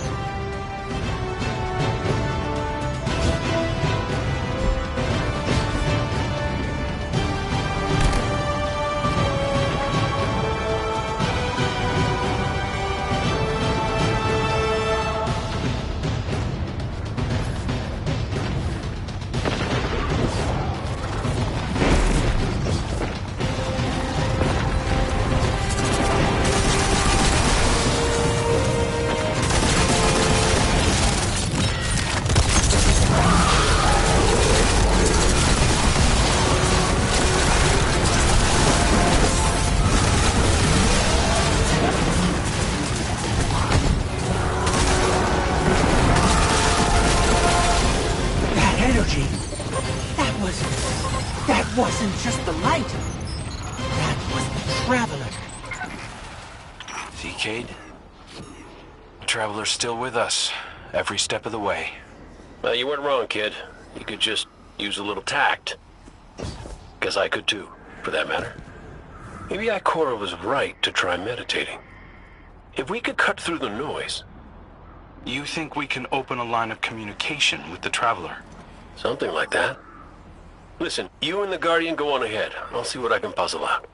That wasn't just the light. That was the Traveler. See, Cade? The Traveler's still with us, every step of the way. Well, you weren't wrong, kid. You could just use a little tact. Guess I could too, for that matter. Maybe Ikora was right to try meditating. If we could cut through the noise... You think we can open a line of communication with the Traveler? Something like that. Listen, you and the Guardian go on ahead. I'll see what I can puzzle out.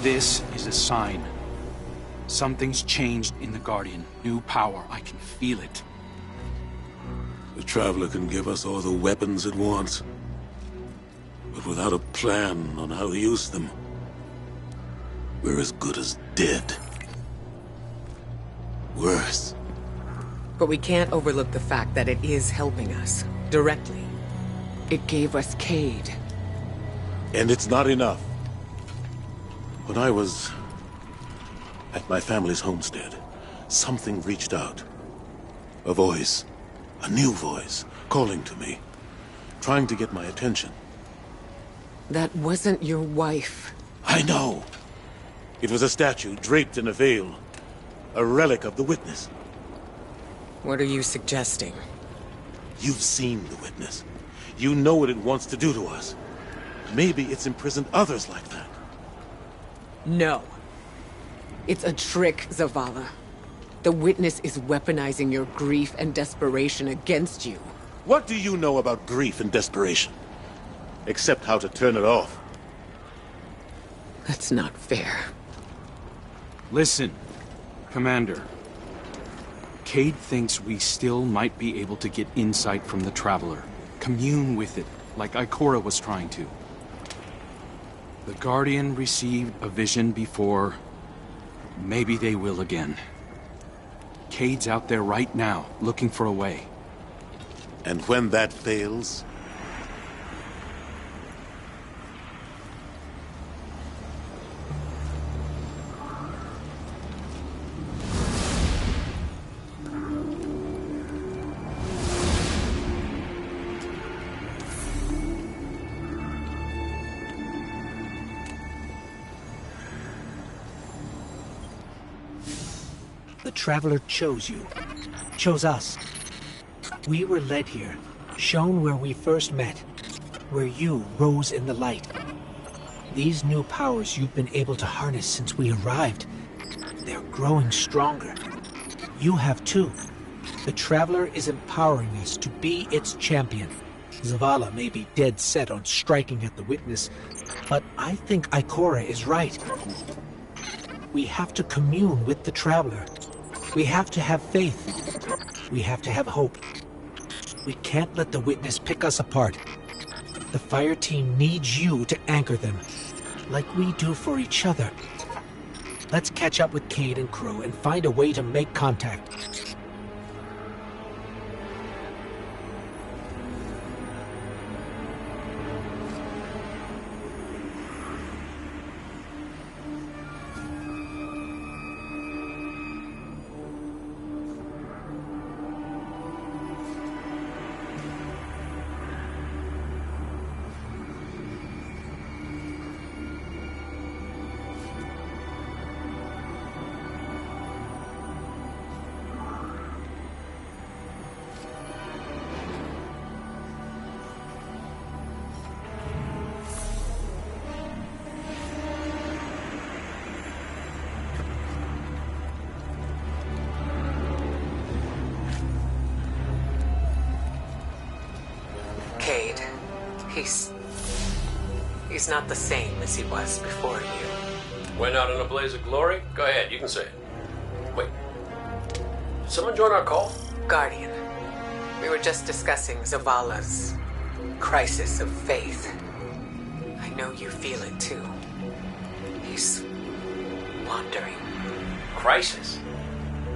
This is a sign. Something's changed in the Guardian. New power. I can feel it. The Traveler can give us all the weapons it wants. But without a plan on how to use them, we're as good as dead. Worse. But we can't overlook the fact that it is helping us, directly. It gave us Cade. And it's not enough. When I was at my family's homestead, something reached out. A voice. A new voice. Calling to me. Trying to get my attention. That wasn't your wife. I know. It was a statue draped in a veil. A relic of the witness. What are you suggesting? You've seen the witness. You know what it wants to do to us. Maybe it's imprisoned others like that. No. It's a trick, Zavala. The witness is weaponizing your grief and desperation against you. What do you know about grief and desperation? Except how to turn it off. That's not fair. Listen, Commander. Cade thinks we still might be able to get insight from the Traveler. Commune with it, like Ikora was trying to. The Guardian received a vision before. Maybe they will again. Cade's out there right now, looking for a way. And when that fails... The Traveler chose you. Chose us. We were led here, shown where we first met, where you rose in the light. These new powers you've been able to harness since we arrived, they're growing stronger. You have too. The Traveler is empowering us to be its champion. Zavala may be dead set on striking at the witness, but I think Ikora is right. We have to commune with the Traveler. We have to have faith. We have to have hope. We can't let the witness pick us apart. The fire team needs you to anchor them, like we do for each other. Let's catch up with Cade and Crow and find a way to make contact. Cade, he's not the same as he was before you. Went out in a blaze of glory? Go ahead, you can say it. Wait. Did someone join our call? Guardian, we were just discussing Zavala's crisis of faith. I know you feel it too. He's wandering. Crisis?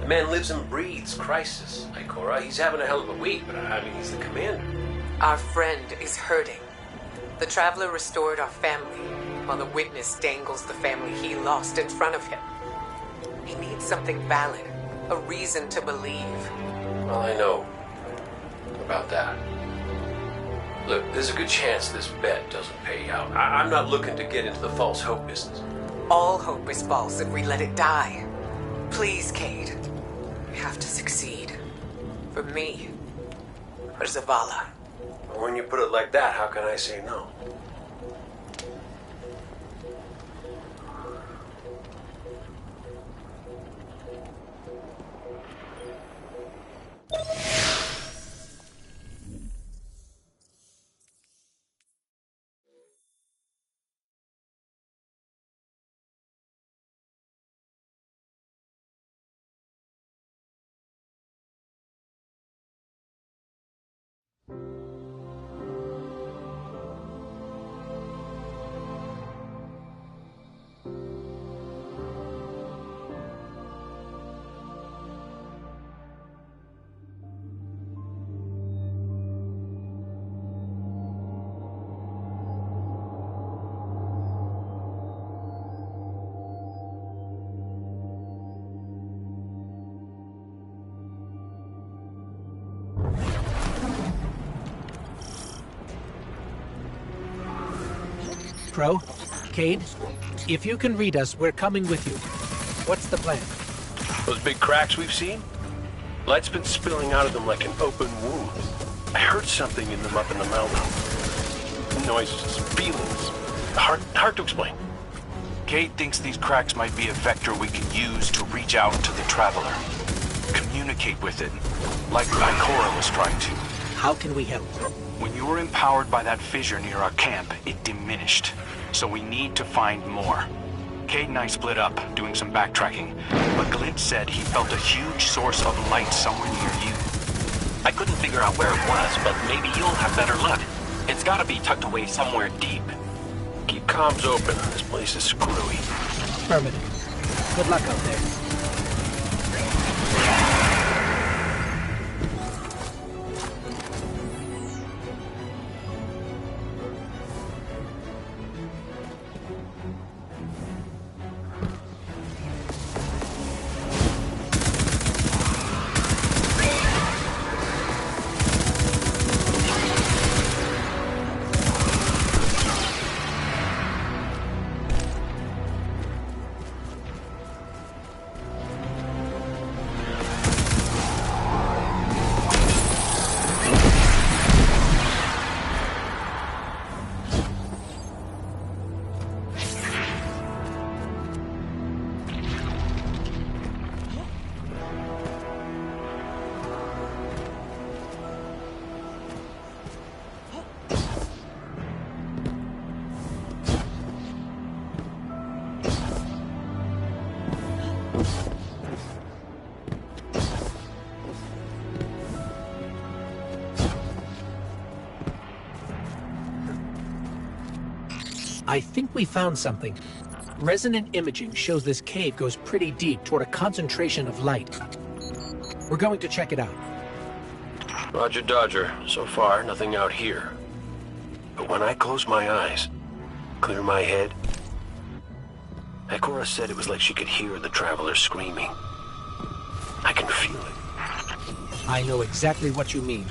The man lives and breathes crisis, Ikora. He's having a hell of a week, but I mean, he's the commander. Our friend is hurting. The Traveler restored our family, while the witness dangles the family he lost in front of him. He needs something valid, a reason to believe. Well, I know about that. Look, there's a good chance this bet doesn't pay out. I'm not looking to get into the false hope business. All hope is false if we let it die. Please, Cade. We have to succeed. For me. For Zavala. When you put it like that, how can I say no? Crow. Cade, if you can read us, we're coming with you. What's the plan? Those big cracks we've seen? Light's been spilling out of them like an open wound. I heard something in them up in the mountain. Noises, feelings. Hard to explain. Cade thinks these cracks might be a vector we can use to reach out to the Traveler. Communicate with it, like Ikora was trying to. How can we help? When you were empowered by that fissure near our camp, it diminished. So we need to find more. Cade and I split up, doing some backtracking, but Glint said he felt a huge source of light somewhere near you. I couldn't figure out where it was, but maybe you'll have better luck. It's gotta be tucked away somewhere deep. Keep comms open. This place is screwy. Affirmative. Good luck out there. I think we found something. Resonant imaging shows this cave goes pretty deep toward a concentration of light. We're going to check it out. Roger Dodger. So far, nothing out here. But when I close my eyes, clear my head, Ikora said it was like she could hear the Traveler screaming. I can feel it. I know exactly what you mean.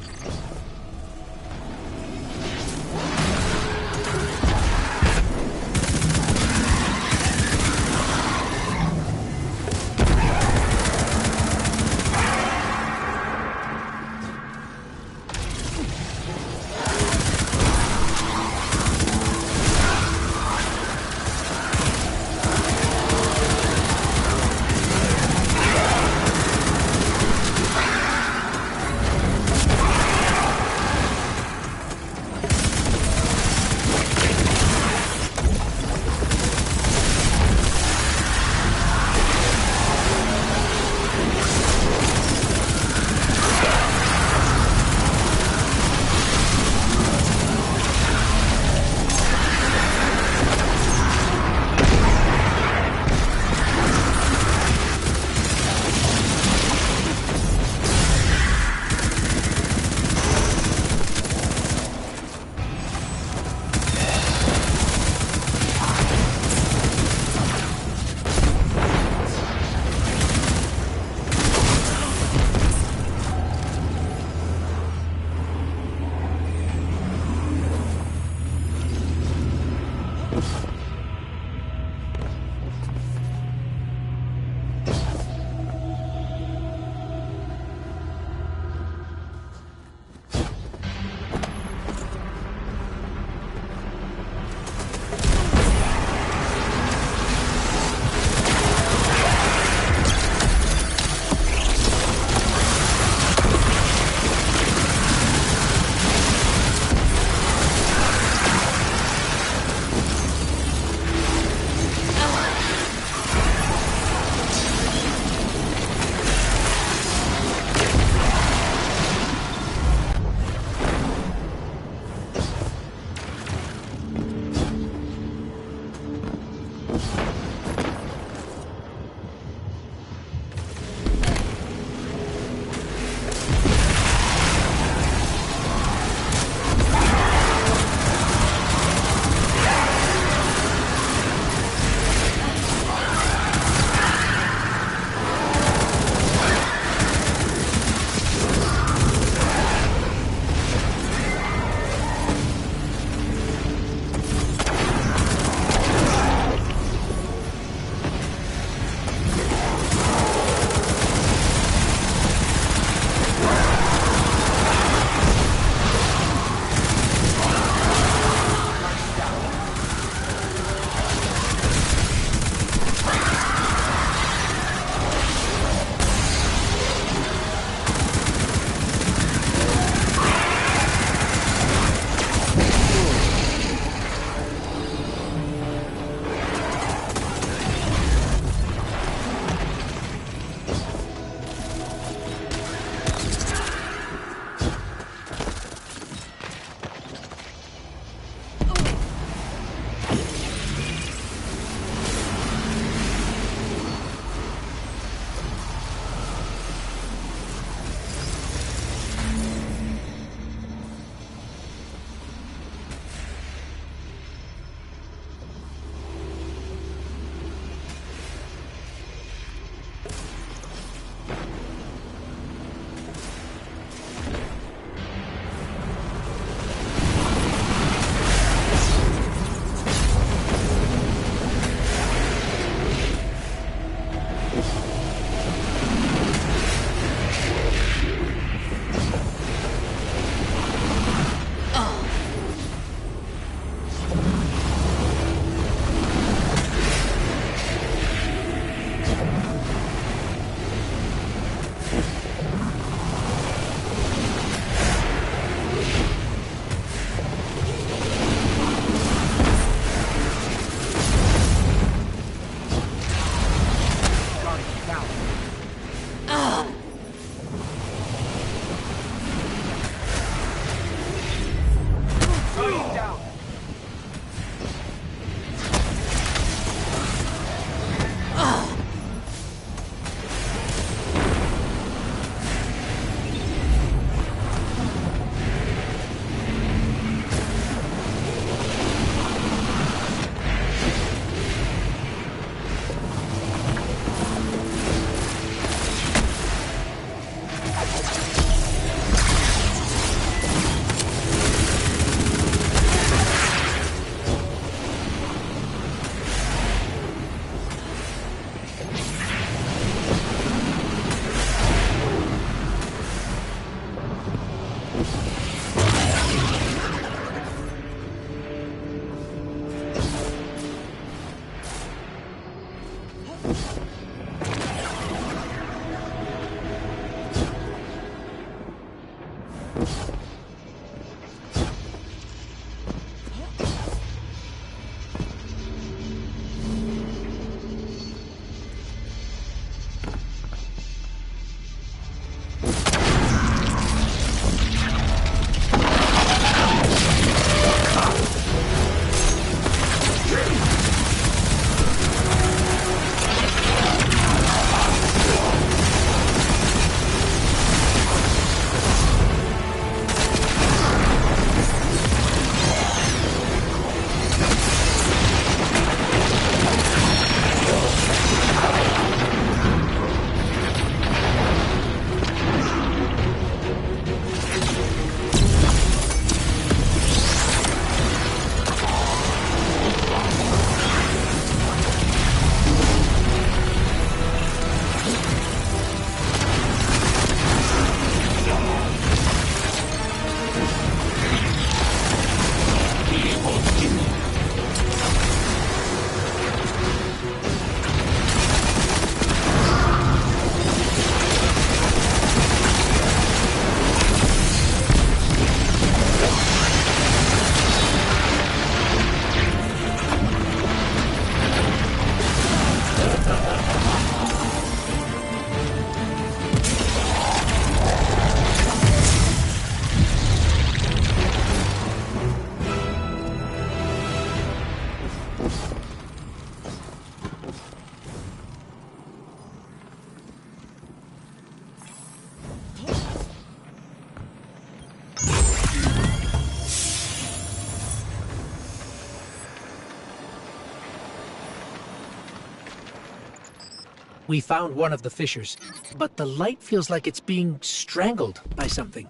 We found one of the fissures, but the light feels like it's being strangled by something.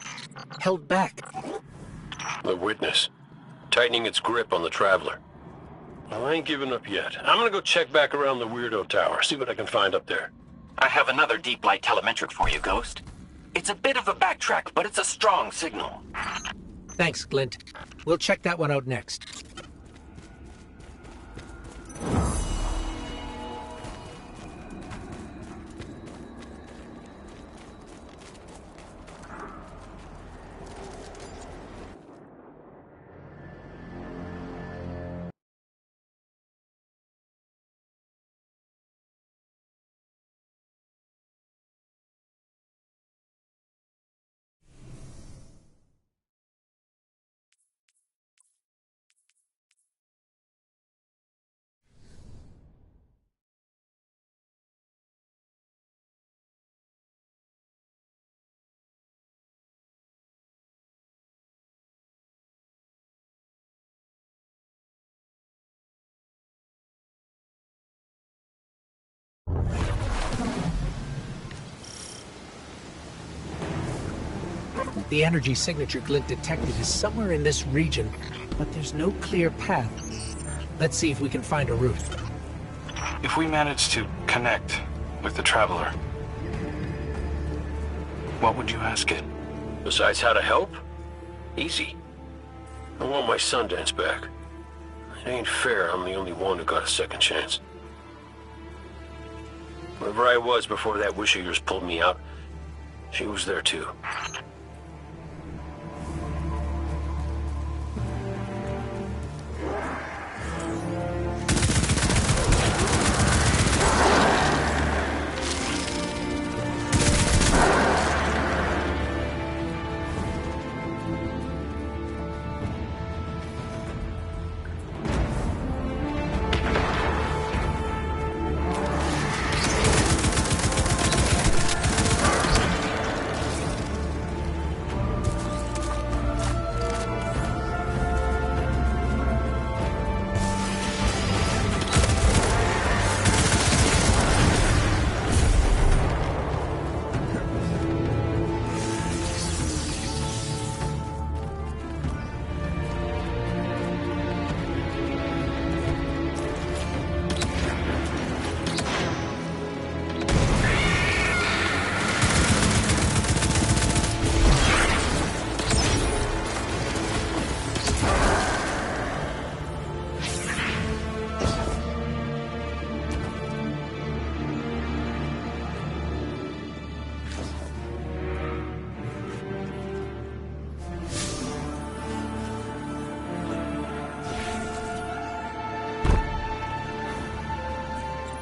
Held back. The witness. Tightening its grip on the Traveler. Well, I ain't giving up yet. I'm gonna go check back around the Weirdo Tower, see what I can find up there. I have another deep light telemetric for you, Ghost. It's a bit of a backtrack, but it's a strong signal. Thanks, Glint. We'll check that one out next. The energy signature Glint detected is somewhere in this region, but there's no clear path. Let's see if we can find a route. If we manage to connect with the Traveler, what would you ask it? Besides how to help? Easy. I want my Sundance back. It ain't fair I'm the only one who got a second chance. Wherever I was before that wish of yours pulled me out, she was there too.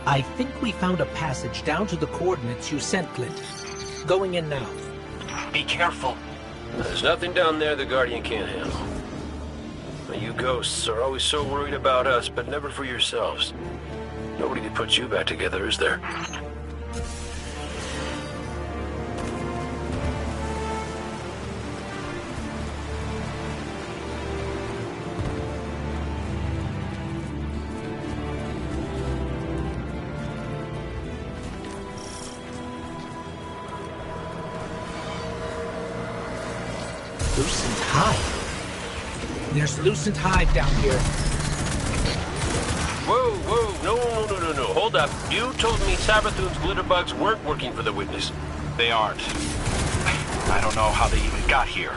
I think we found a passage down to the coordinates you sent, Clint. Going in now. Be careful. There's nothing down there the Guardian can't handle. Now, you ghosts are always so worried about us, but never for yourselves. Nobody to put you back together, is there? Lucent Hive? There's Lucent Hive down here. Whoa, no, hold up. You told me Sabathun's glitterbugs weren't working for the Witness. They aren't. I don't know how they even got here.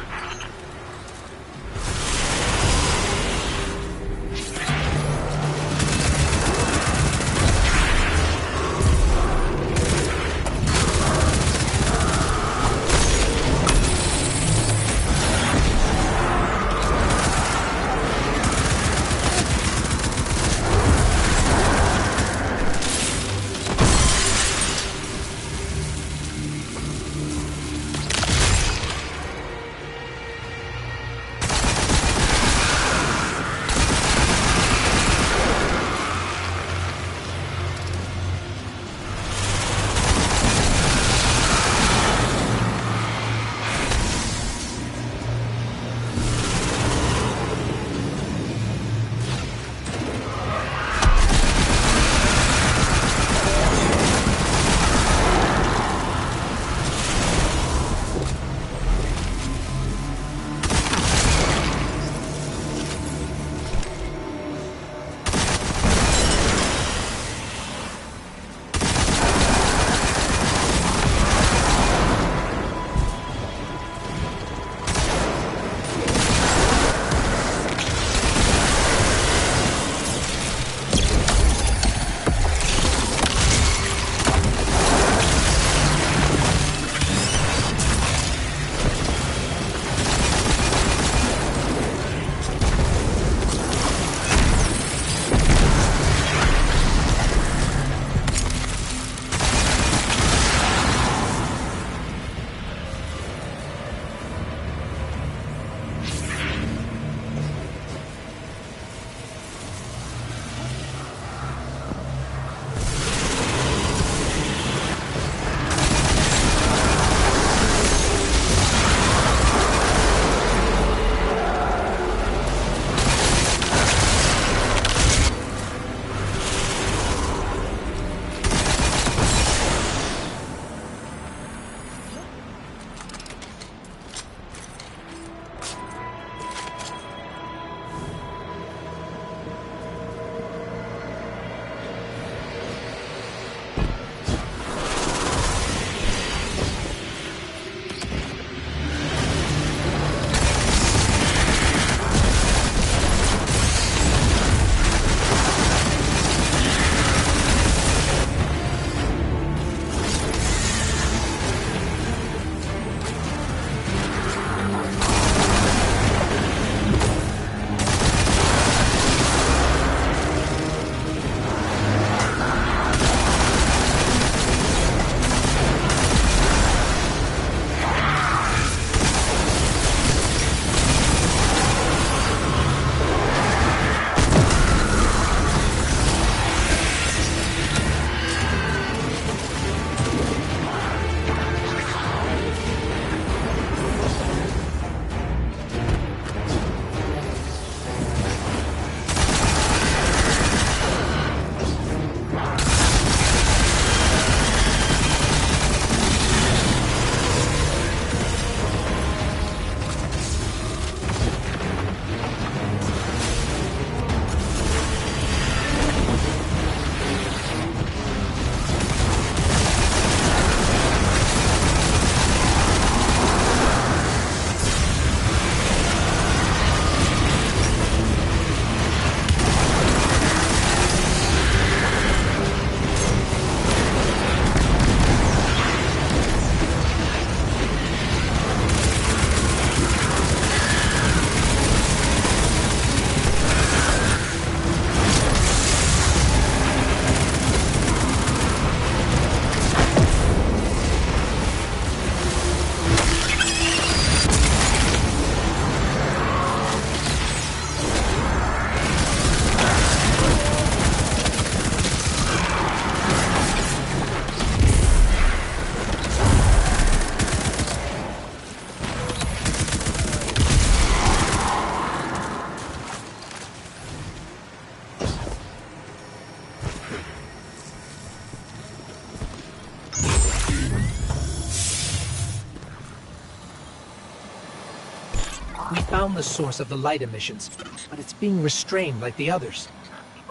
found the source of the light emissions, but it's being restrained like the others.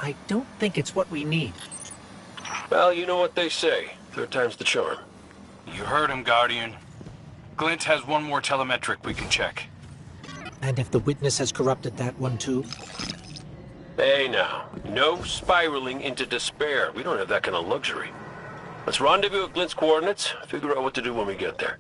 I don't think it's what we need. Well, you know what they say. Third time's the charm. You heard him, Guardian. Glint has one more telemetric we can check. And if the witness has corrupted that one too? Hey now, no spiraling into despair. We don't have that kind of luxury. Let's rendezvous at Glint's coordinates, figure out what to do when we get there.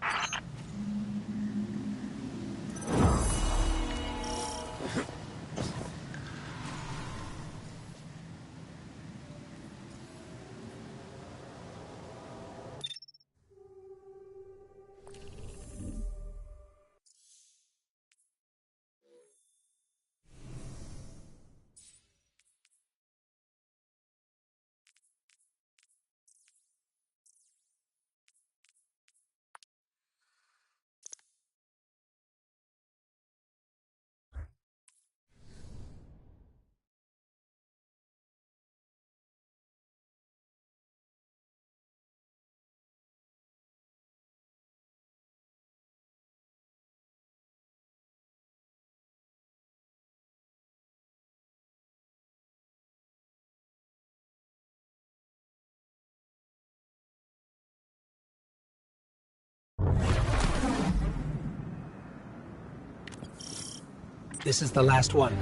This is the last one.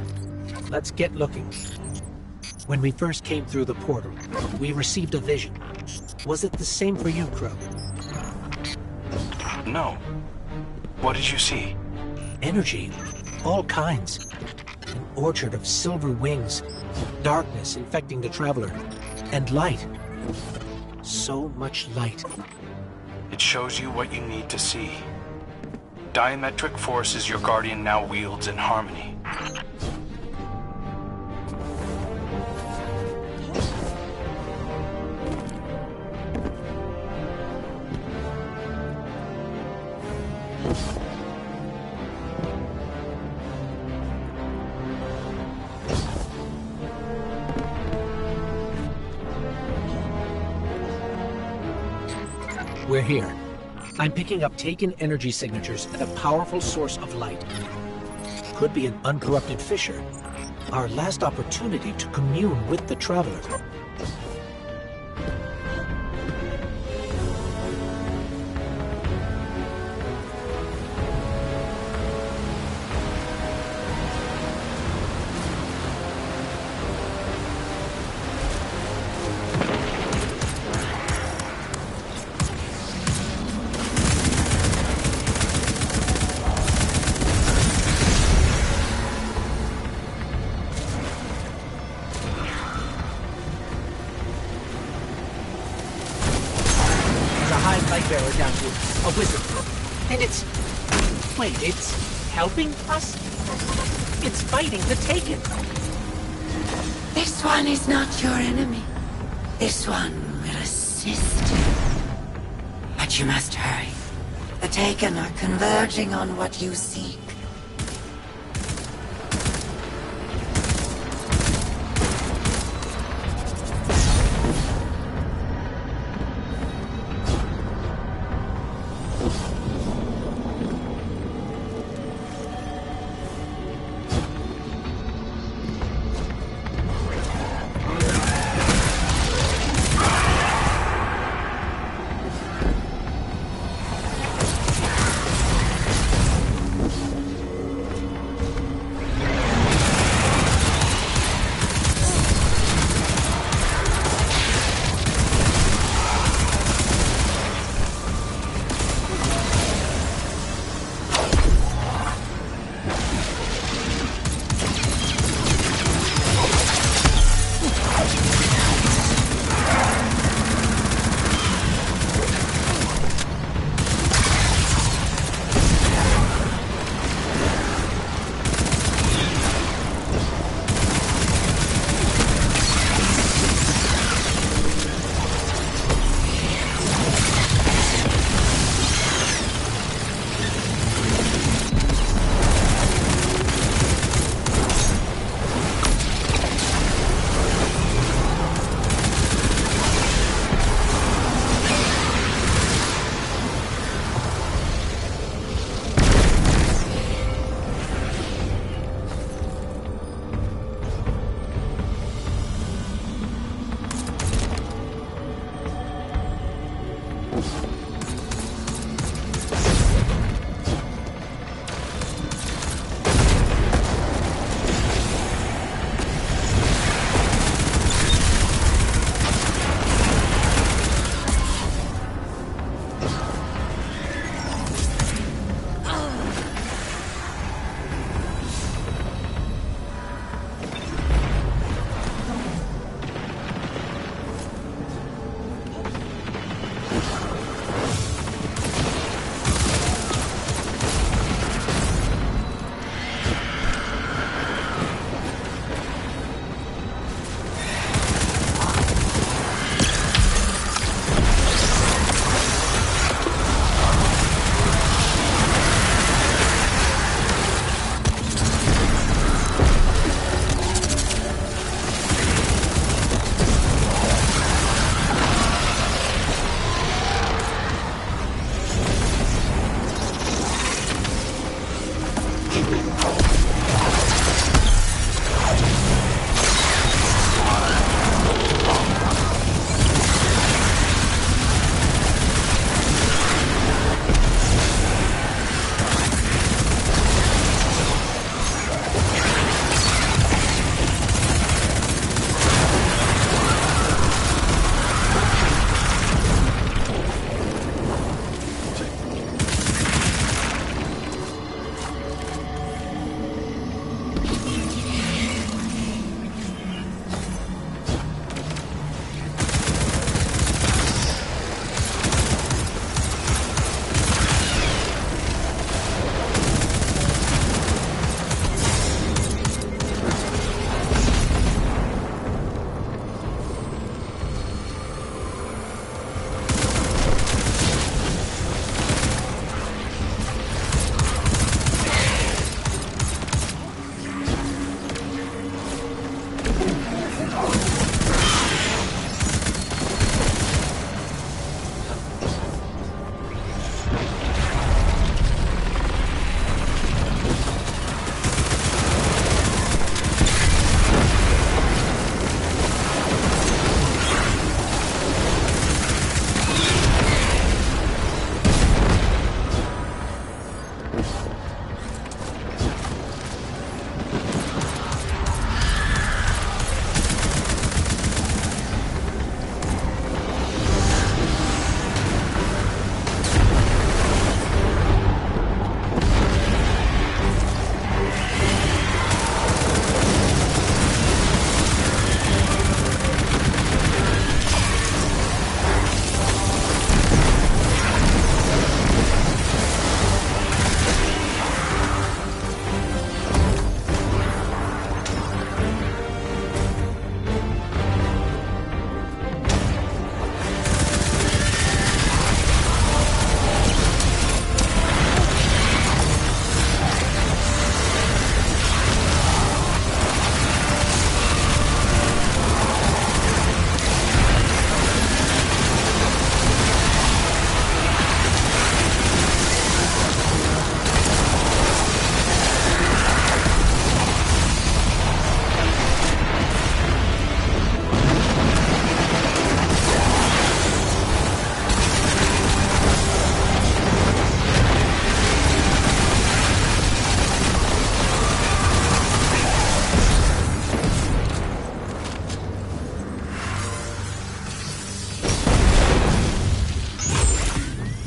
Let's get looking. When we first came through the portal, we received a vision. Was it the same for you, Crow? No. What did you see? Energy. All kinds. An orchard of silver wings. Darkness infecting the traveler. And light. So much light. It shows you what you need to see. Diametric forces your Guardian now wields in harmony. We're here. I'm picking up taken energy signatures and a powerful source of light. Could be an uncorrupted fissure. Our last opportunity to commune with the Traveler. Bearer down here, a wizard. And it's... Wait, it's helping us? It's fighting the Taken. This one is not your enemy. This one will assist you. But you must hurry. The Taken are converging on what you seek.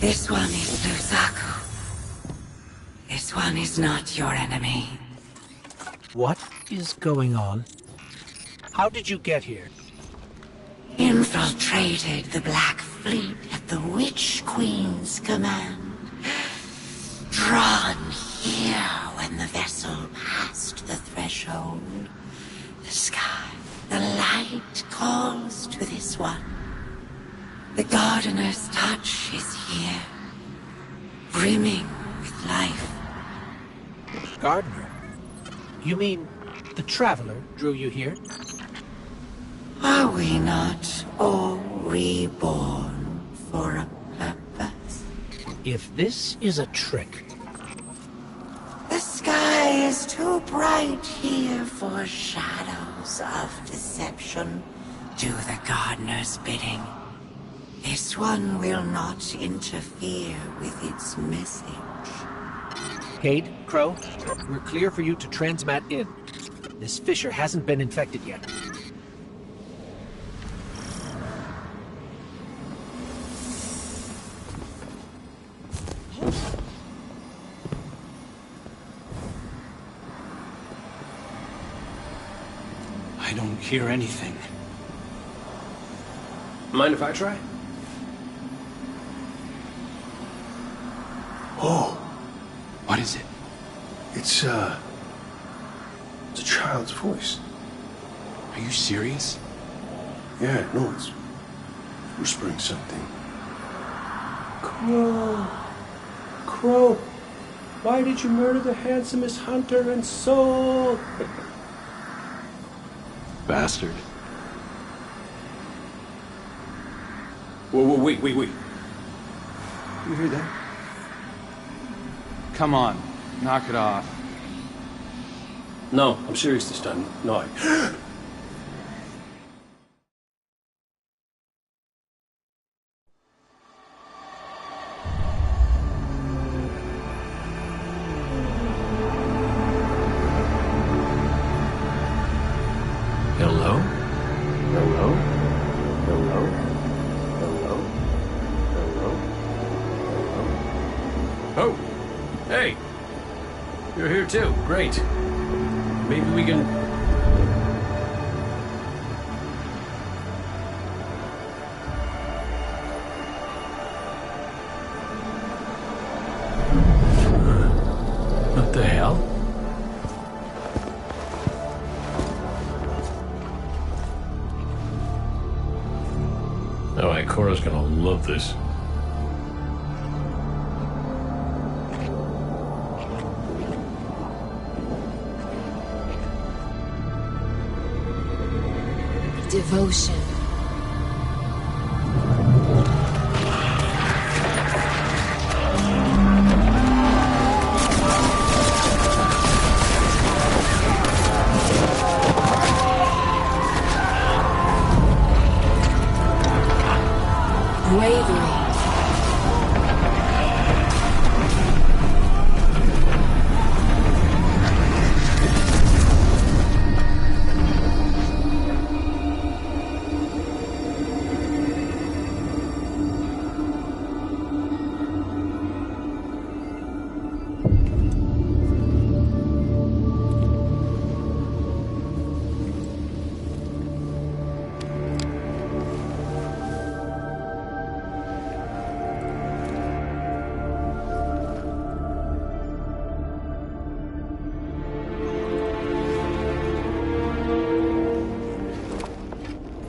This one is Lusaku. This one is not your enemy. What is going on? How did you get here? Infiltrated the Black Fleet at the Witch Queen's command. Drawn here when the vessel passed the threshold. The sky, the light calls to this one. The gardener's touch is here, brimming with life. Gardener? You mean the Traveler drew you here? Are we not all reborn for a purpose? If this is a trick... The sky is too bright here for shadows of deception. Do the gardener's bidding. This one will not interfere with its message. Cade, Crow, we're clear for you to transmat in. This fissure hasn't been infected yet. I don't hear anything. Mind if I try? Oh, What is it? it's a child's voice. Are you serious? Yeah, no, it's whispering something. Crow. Crow. Why did you murder the handsomest hunter in Seoul? Bastard. Whoa, wait. You hear that? Come on, knock it off. No, I'm serious this time. No, I... Hello? Hello? Hello? Hello? Hello? Hello? Oh! Hey! You're here too. Great. Maybe we can... What the hell? Oh, Ikora's gonna love this. Devotion. Bravery.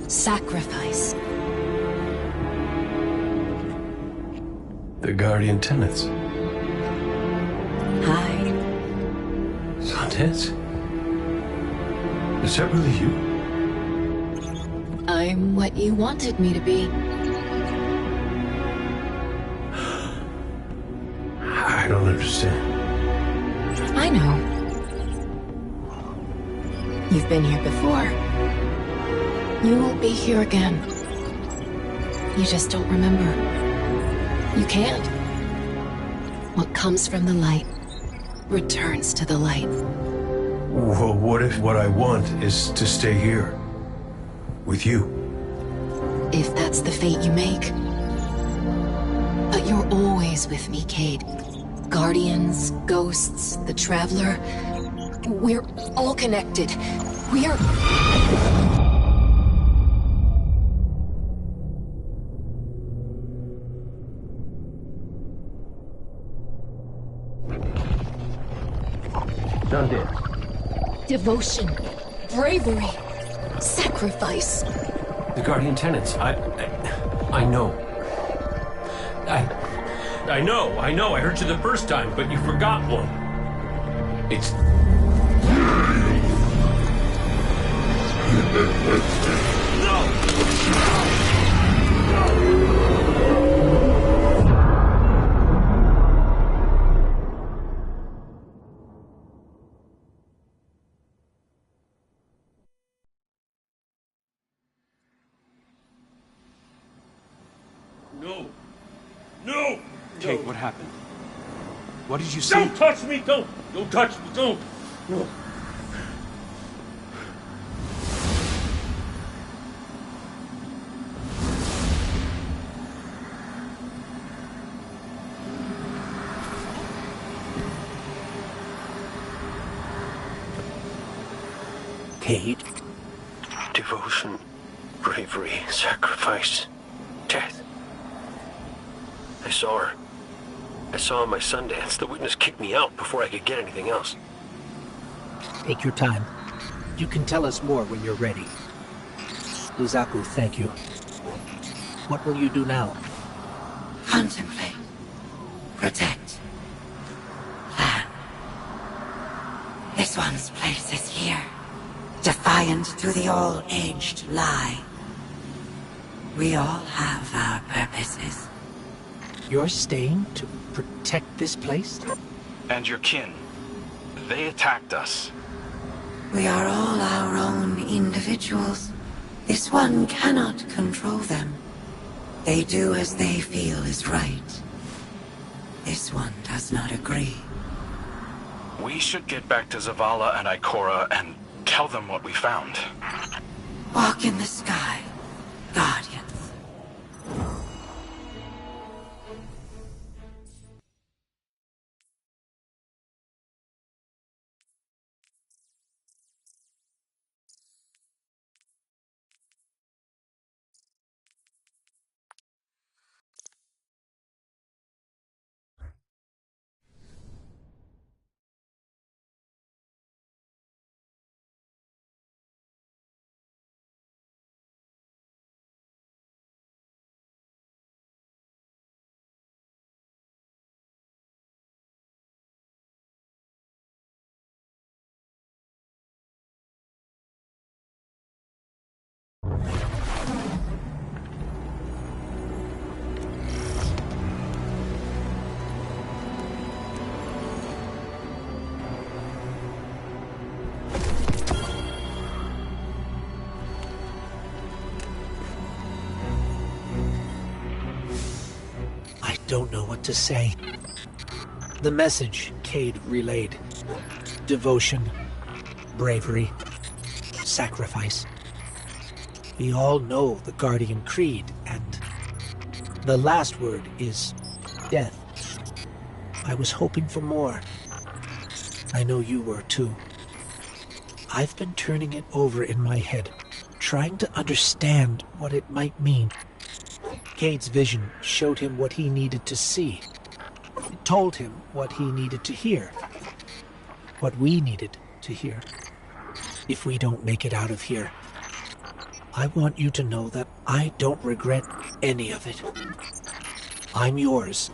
Sacrifice. The Guardian Tenants. Hi. Sundance? Is that really you? I'm what you wanted me to be. I don't understand. I know. You've been here before. You will be here again. You just don't remember. You can't. What comes from the light returns to the light. Well, what if what I want is to stay here? With you? If that's the fate you make, But you're always with me, Cade. Guardians, ghosts, the Traveler. We're all connected. We're... Done deal. Devotion, bravery, sacrifice. The Guardian tenants. I know. I know. I heard you the first time, but you forgot one. It's... No! Kate, what happened? What did you see? Don't touch me! Don't touch me! Don't! No. Cade? Devotion, bravery, sacrifice, death. I saw her. I saw her in my Sundance. The witness kicked me out before I could get anything else. Take your time. You can tell us more when you're ready. Luzaku, thank you. What will you do now? Contemplate. Protect. Plan. This one's place is here. Defiant to the all-aged lie. We all have our purposes. You're staying to protect this place? And your kin. They attacked us. We are all our own individuals. This one cannot control them. They do as they feel is right. This one does not agree. We should get back to Zavala and Ikora and tell them what we found. Walk in the sky, Guardians. I don't know what to say. The message Cade relayed. Devotion, bravery, sacrifice. We all know the Guardian Creed, and the last word is death. I was hoping for more. I know you were too. I've been turning it over in my head, trying to understand what it might mean. Cade's vision showed him what he needed to see. It told him what he needed to hear. What we needed to hear. If we don't make it out of here, I want you to know that I don't regret any of it. I'm yours,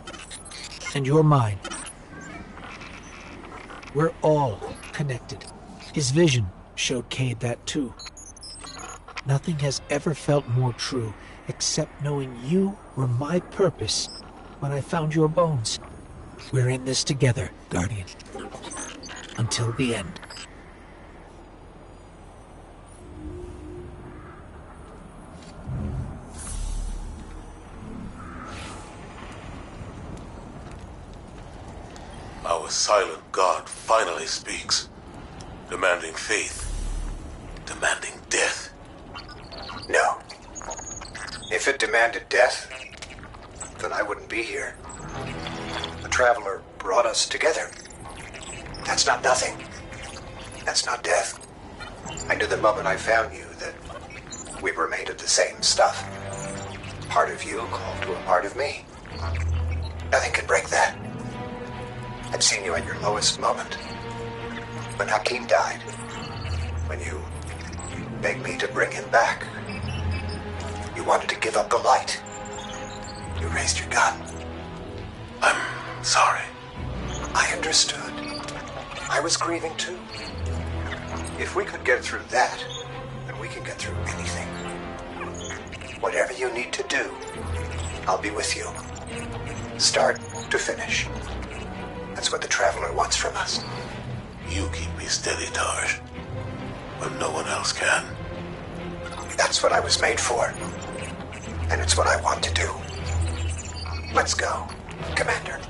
and you're mine. We're all connected. His vision showed Cade that too. Nothing has ever felt more true, except knowing you were my purpose when I found your bones. We're in this together, Guardian. Until the end. Our silent god finally speaks, demanding faith, demanding death. No. If it demanded death, then I wouldn't be here. The Traveler brought us together. That's not nothing. That's not death. I knew the moment I found you that we were made of the same stuff. Part of you called to a part of me. Nothing can break that. I'd seen you at your lowest moment. When Hakim died. When you begged me to bring him back. You wanted to give up the light. You raised your gun. I'm sorry. I understood. I was grieving too. If we could get through that, then we can get through anything. Whatever you need to do, I'll be with you. Start to finish. That's what the Traveler wants from us. You keep me steady, Tarsh, when no one else can. That's what I was made for. And it's what I want to do. Let's go, Commander.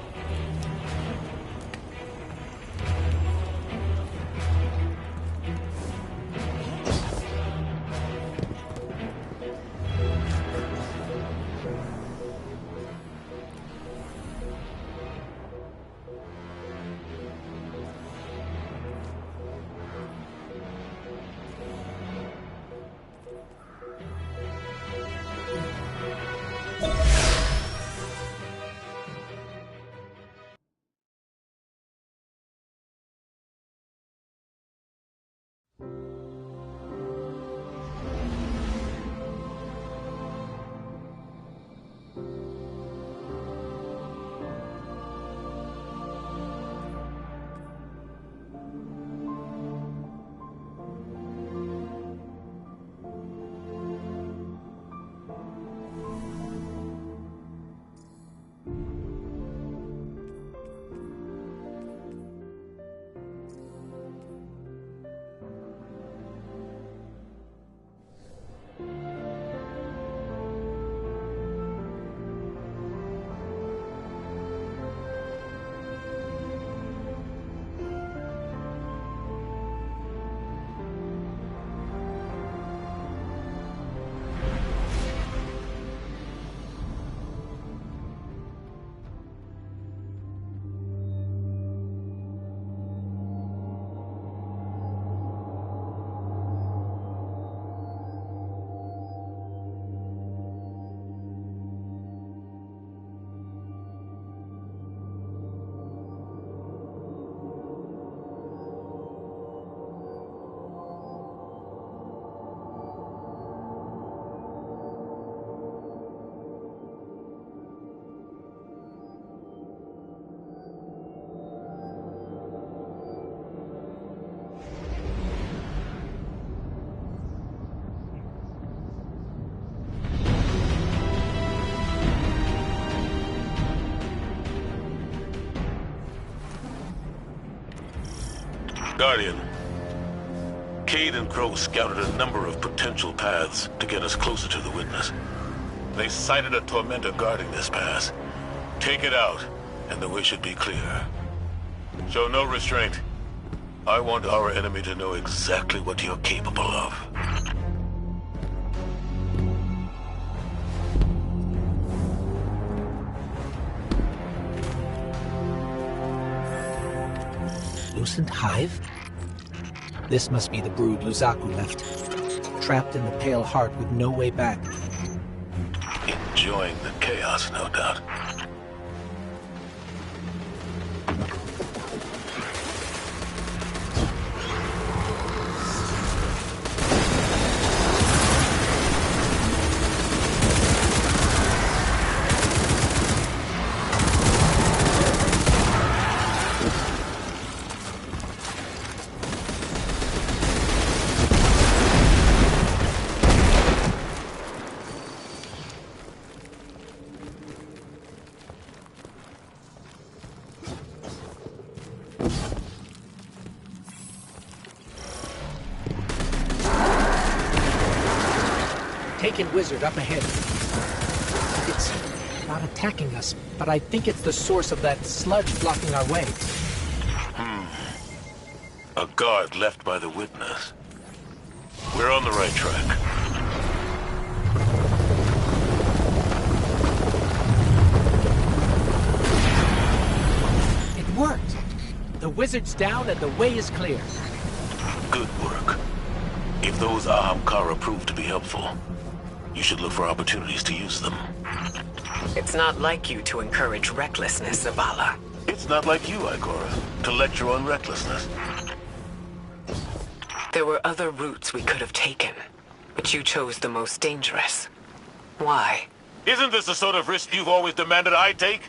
Guardian, Cade and Crow scouted a number of potential paths to get us closer to the Witness. They sighted a Tormentor guarding this pass. Take it out, and the way should be clear. Show no restraint. I want our enemy to know exactly what you're capable of. Lucent Hive? This must be the brood Luzaku left. Trapped in the Pale Heart with no way back. Enjoying the chaos, no doubt. Taken wizard up ahead. It's not attacking us, but I think it's the source of that sludge blocking our way. A guard left by the Witness. We're on the right track. wizard's down and the way is clear. Good work. If those Ahamkara prove to be helpful, you should look for opportunities to use them. It's not like you to encourage recklessness, Zavala. It's not like you, Ikora, to lecture on recklessness. There were other routes we could have taken, but you chose the most dangerous. Why? Isn't this the sort of risk you've always demanded I take?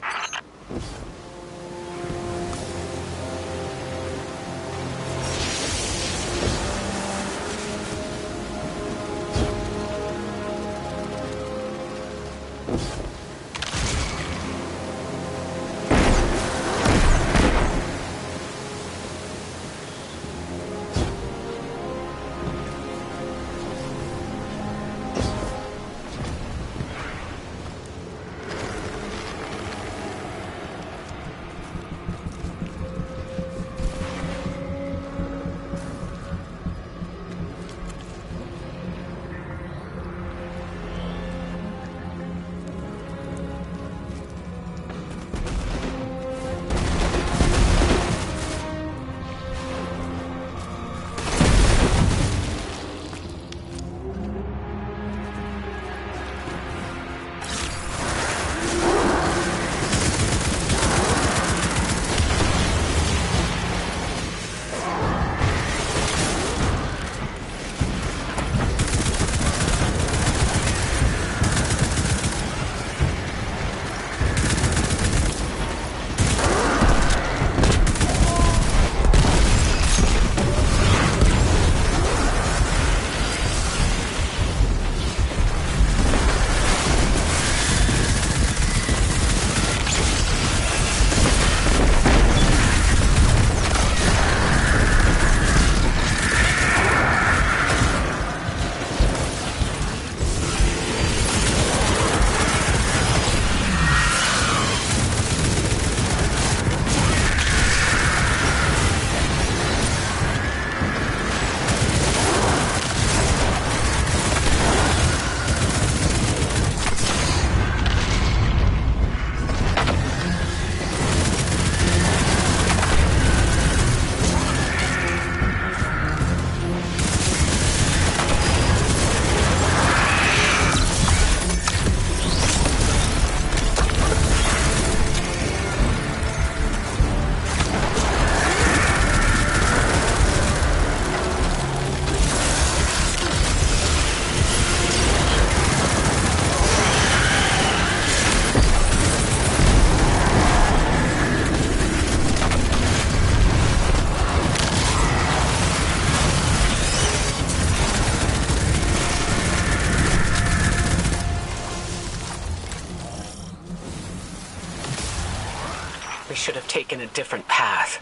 We should have taken a different path.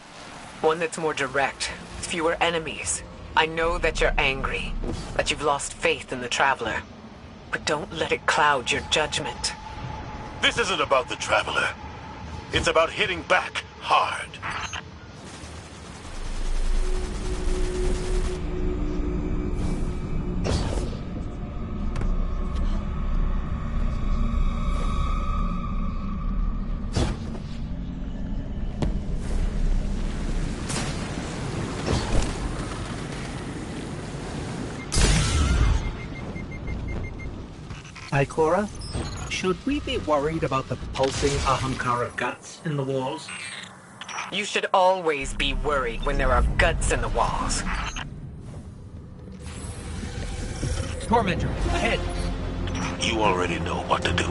One that's more direct, with fewer enemies. I know that you're angry, that you've lost faith in the Traveler. But don't let it cloud your judgment. This isn't about the Traveler. It's about hitting back hard. Ikora, should we be worried about the pulsing Ahamkara guts in the walls? You should always be worried when there are guts in the walls. Tormentor, ahead! You already know what to do.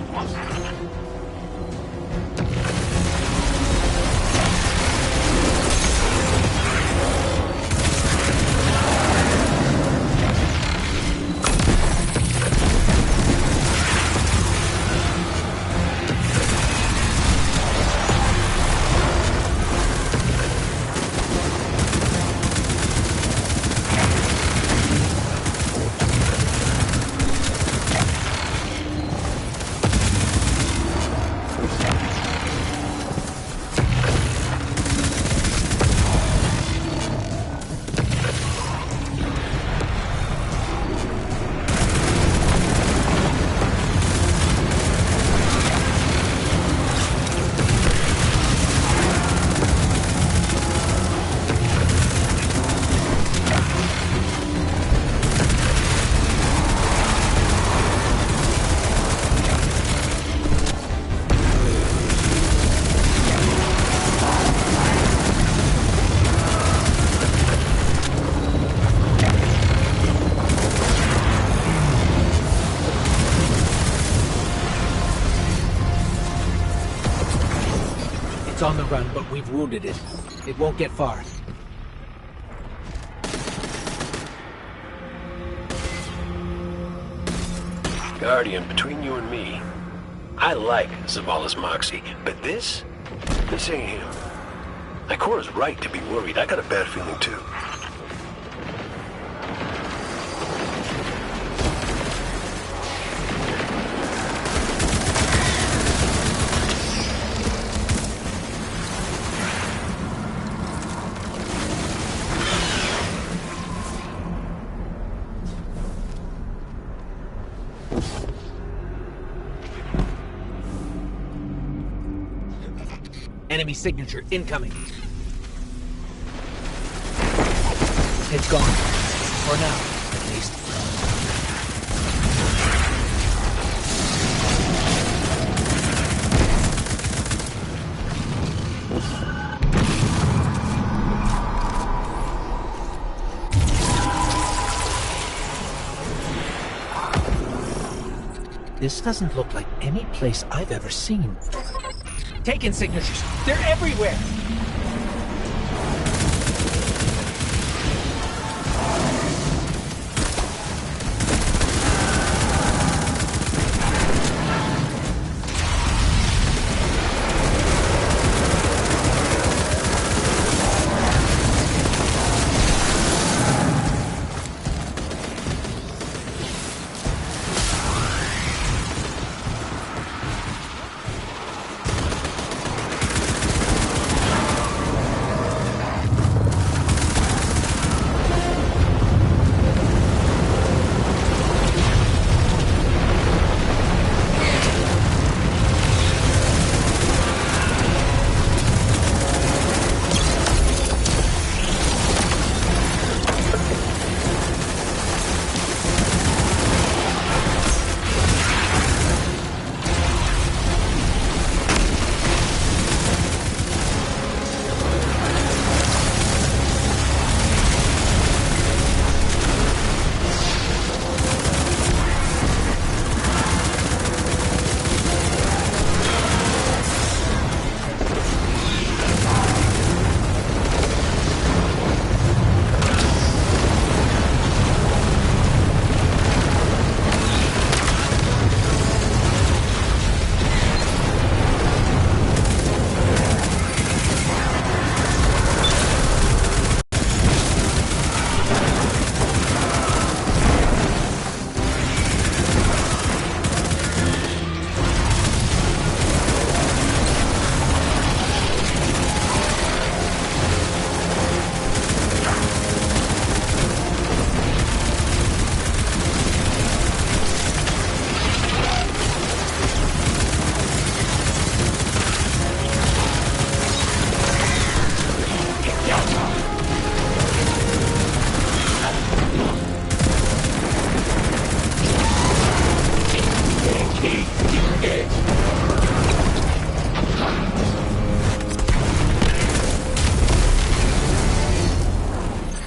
It's on the run, but we've wounded it. It won't get far. Guardian, between you and me, I like Zavala's moxie, but this ain't him. Ikora's right to be worried. I got a bad feeling too. Enemy signature incoming. It's gone. For now, at least. This doesn't look like any place I've ever seen. Taken signatures. They're everywhere.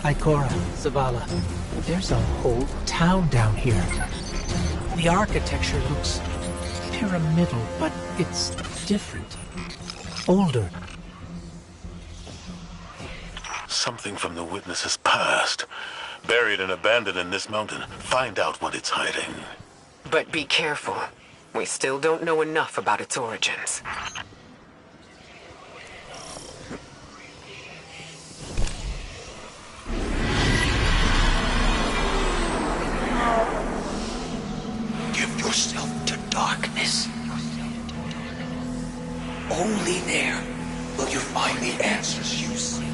Ikora, Zavala, there's a whole town down here. The architecture looks pyramidal, but it's different. Older. Something from the witness's past. Buried and abandoned in this mountain. Find out what it's hiding. But be careful. We still don't know enough about its origins. Give yourself to darkness. Only there will you find the answers you seek.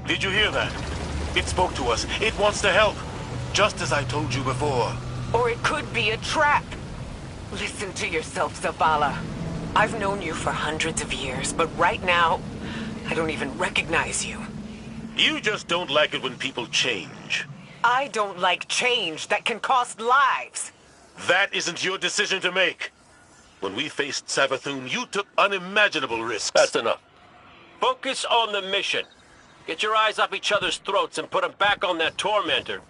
Did you hear that? It spoke to us. It wants to help. Just as I told you before. Or it could be a trap. Listen to yourself, Zavala. I've known you for hundreds of years, but right now, I don't even recognize you. You just don't like it when people change. I don't like change that can cost lives. That isn't your decision to make. When we faced Savathun, you took unimaginable risks. That's enough. Focus on the mission. Get your eyes off each other's throats and put them back on that tormentor.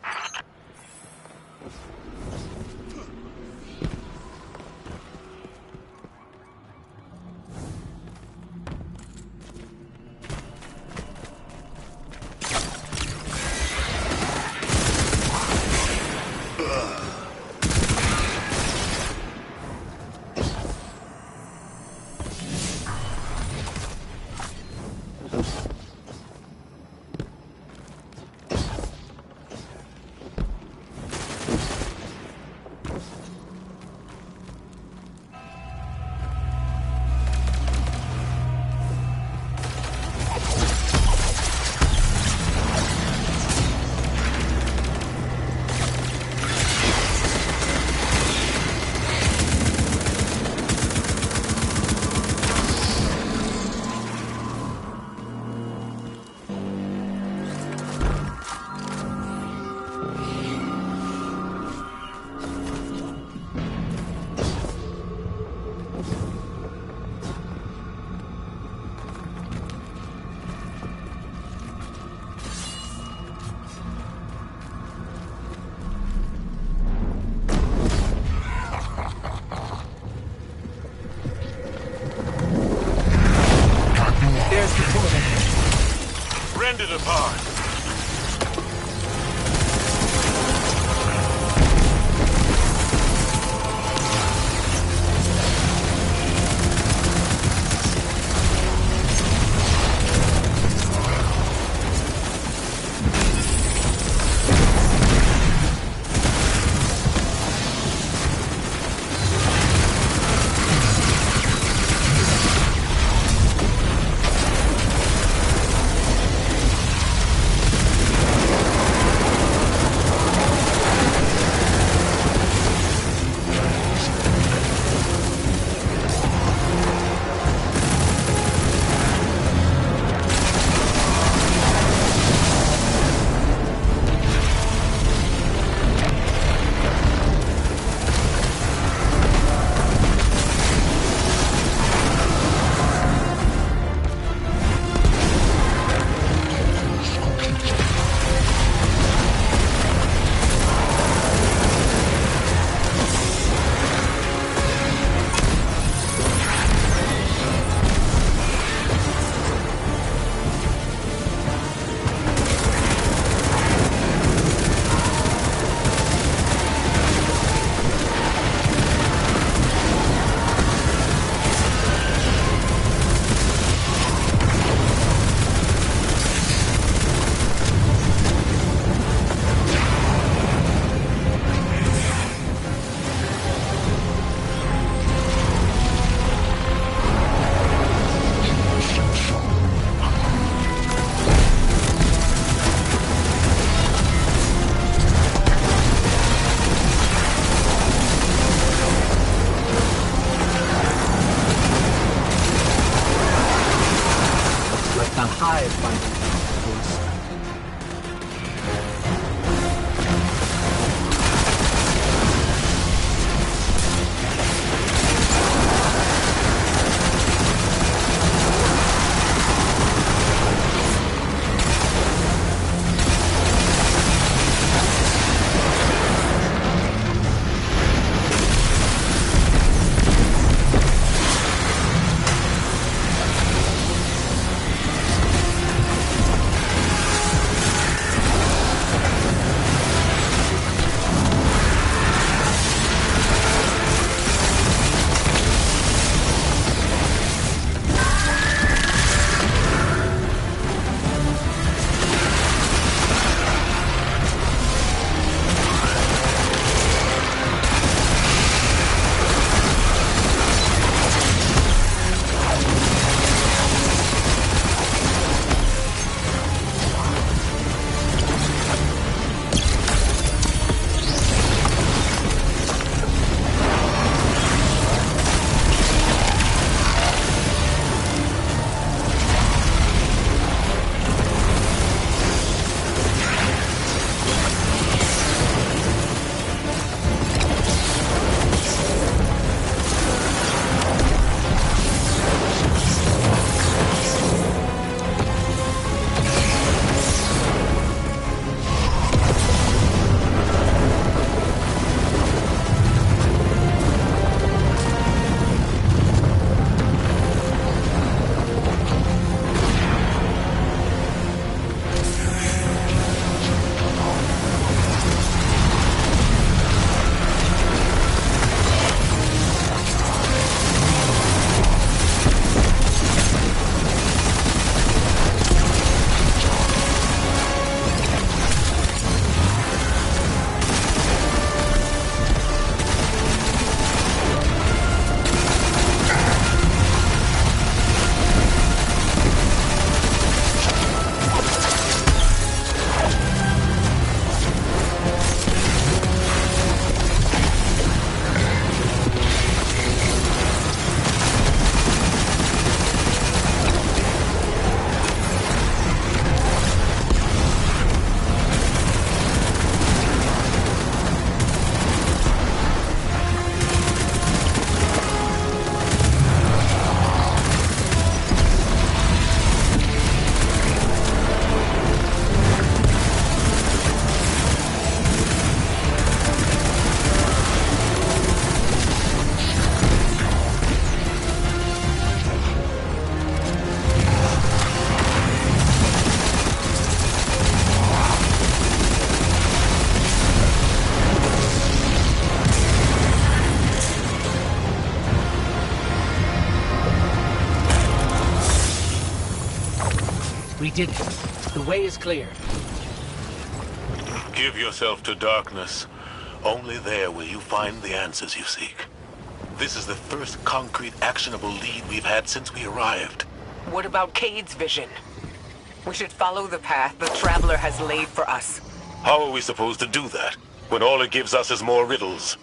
Rend it apart. We did it. The way is clear. Give yourself to darkness. Only there will you find the answers you seek. This is the first concrete, actionable lead we've had since we arrived. What about Cade's vision? We should follow the path the Traveler has laid for us. How are we supposed to do that, when all it gives us is more riddles?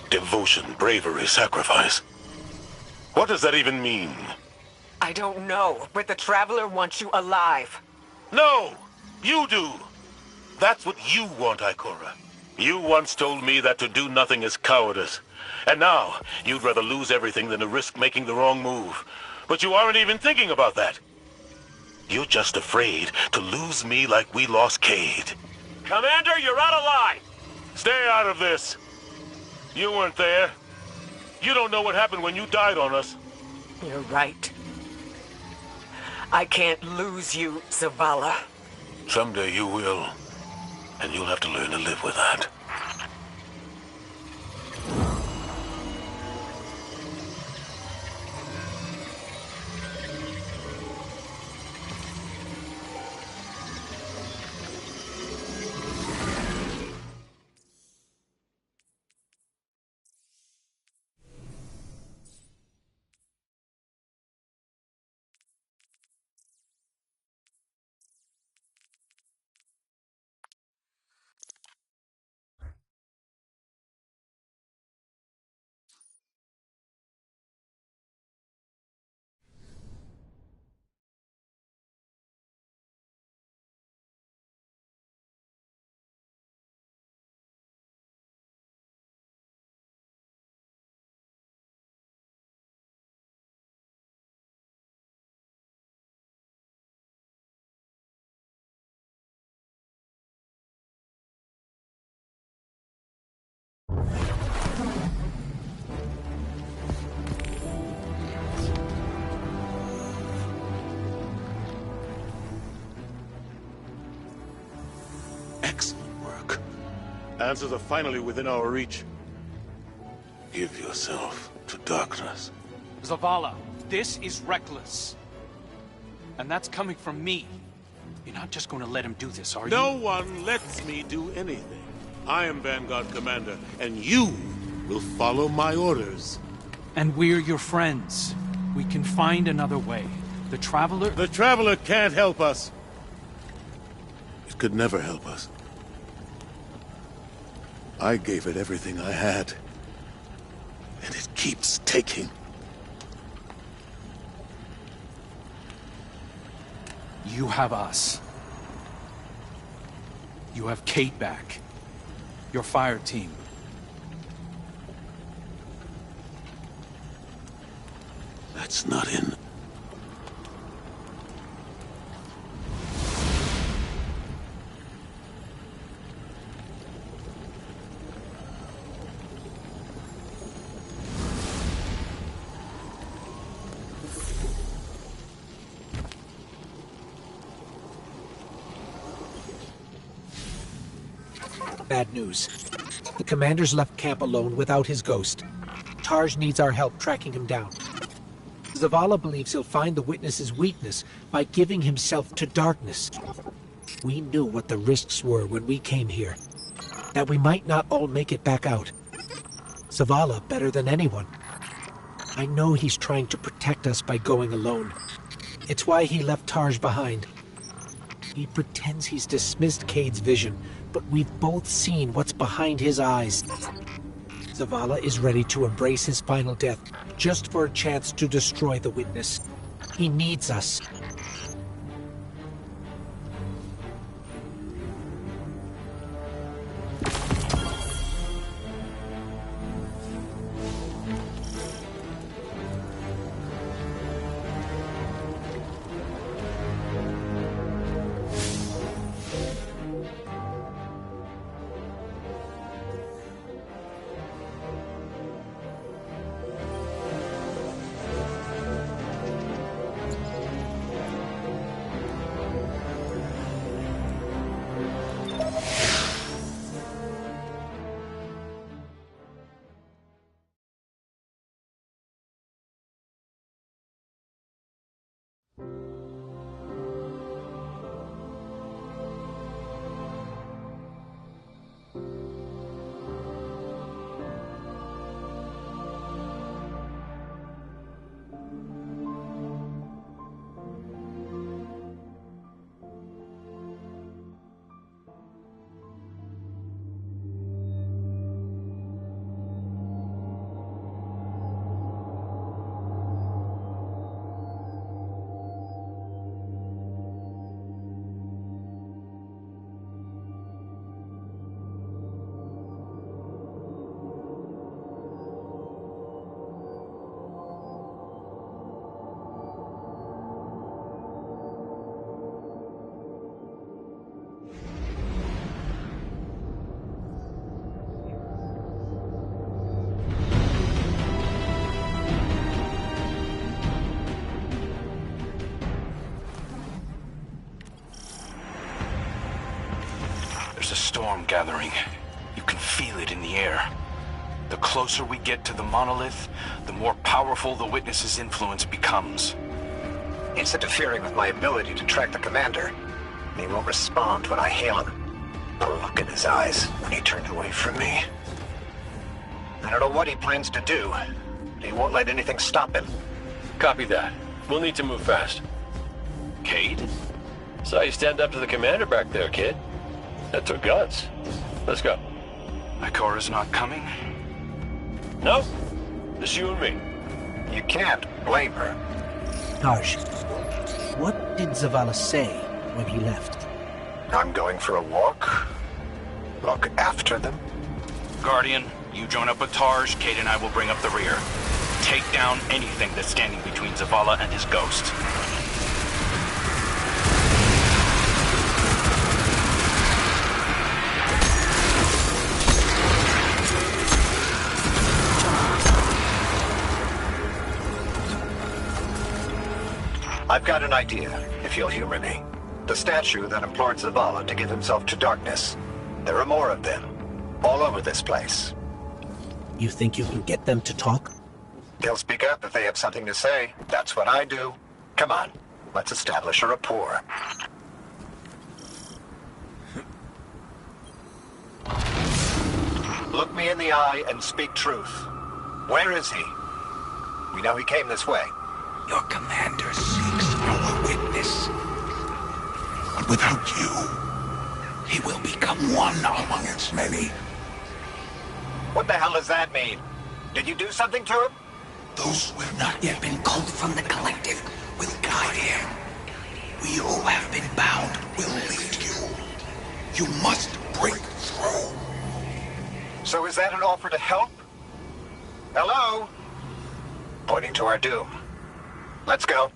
Devotion, bravery, sacrifice. What does that even mean? I don't know, but the Traveler wants you alive. No! You do! That's what you want, Ikora. You once told me that to do nothing is cowardice. And now, you'd rather lose everything than to risk making the wrong move. But you aren't even thinking about that. You're just afraid to lose me like we lost Cade. Commander, you're out of line! Stay out of this. You weren't there. You don't know what happened when you died on us. You're right. I can't lose you, Zavala. Someday you will. And you'll have to learn to live with that. Excellent work. Answers are finally within our reach. Give yourself to darkness. Zavala, this is reckless. And that's coming from me. You're not just going to let him do this, are you? No one lets me do anything. I am Vanguard Commander, and you will follow my orders. And we're your friends. We can find another way. The Traveler... The Traveler can't help us. It could never help us. I gave it everything I had. And it keeps taking. You have us. You have Kate back. Your fire team. That's not in... Bad news. The commander's left camp alone without his ghost. Tarj needs our help tracking him down. Zavala believes he'll find the witness's weakness by giving himself to darkness. We knew what the risks were when we came here. That we might not all make it back out. Zavala better than anyone. I know he's trying to protect us by going alone. It's why he left Tarj behind. He pretends he's dismissed Cade's vision, but we've both seen what's behind his eyes. Zavala is ready to embrace his final death, just for a chance to destroy the witness. He needs us. There's a storm gathering. You can feel it in the air. The closer we get to the monolith, the more powerful the witness's influence becomes. It's interfering with my ability to track the commander. He won't respond when I hail him. The look in his eyes when he turned away from me. I don't know what he plans to do, but he won't let anything stop him. Copy that. We'll need to move fast. Cade? Saw you stand up to the commander back there, kid. That took guts. Let's go. Ikora's not coming? No. Just you and me. You can't blame her. Tarsh, what did Zavala say when he left? I'm going for a walk. Look after them. Guardian, you join up with Tarj, Cade and I will bring up the rear. Take down anything that's standing between Zavala and his ghost. I've got an idea, if you'll humor me. The statue that implored Zavala to give himself to darkness. There are more of them, all over this place. You think you can get them to talk? They'll speak up if they have something to say. That's what I do. Come on, let's establish a rapport. Look me in the eye and speak truth. Where is he? We know he came this way. Your commander seeks our witness. But without you, he will become one among its many. What the hell does that mean? Did you do something to him? Those who have not yet been called from the collective will guide him. We who have been bound will lead you. You must break through. So is that an offer to help? Hello? Pointing to our doom. Let's go.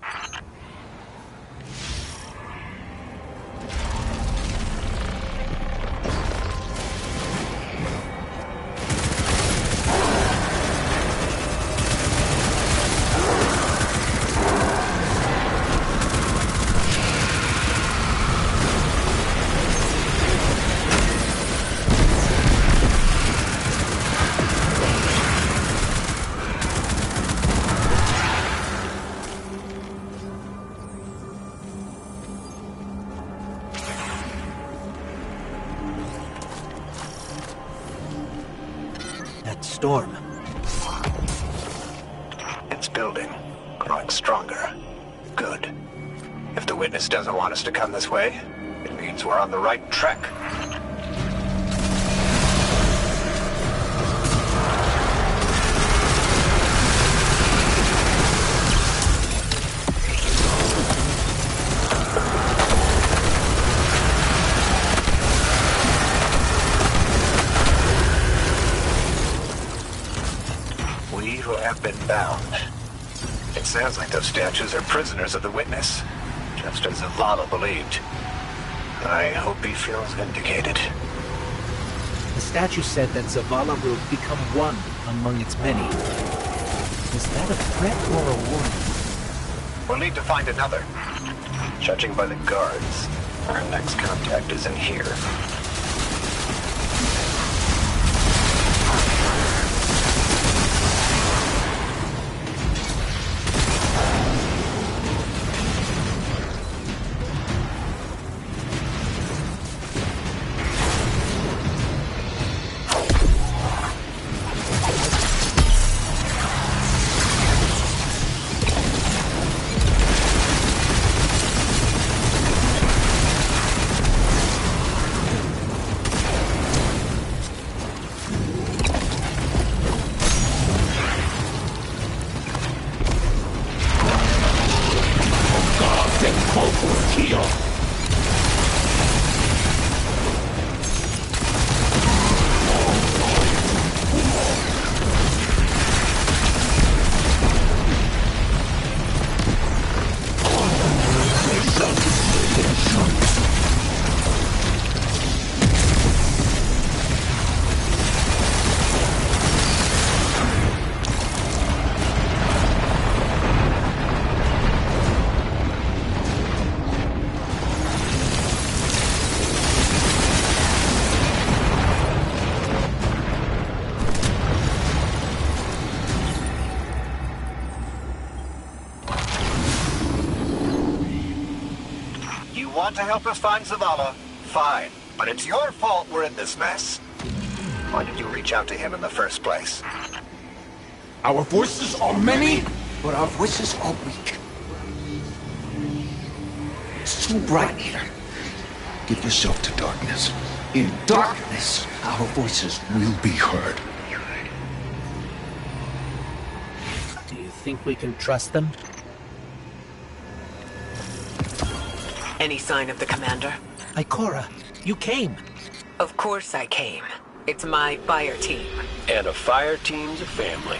Storm. It's building, growing stronger. Good. If the witness doesn't want us to come this way, it means we're on the right track. Been bound. It sounds like those statues are prisoners of the witness, just as Zavala believed. I hope he feels vindicated. The statue said that Zavala will become one among its many. Is that a threat or a warning? We'll need to find another. Judging by the guards, our next contact is in here. want to help us find Zavala, fine. But it's your fault we're in this mess. Why did you reach out to him in the first place? Our voices are many, but our voices are weak. It's too bright here. Give yourself to darkness. In darkness, our voices will be heard. Do you think we can trust them? Any sign of the commander? Ikora, you came. Of course I came. It's my fire team. And a fire team's a family.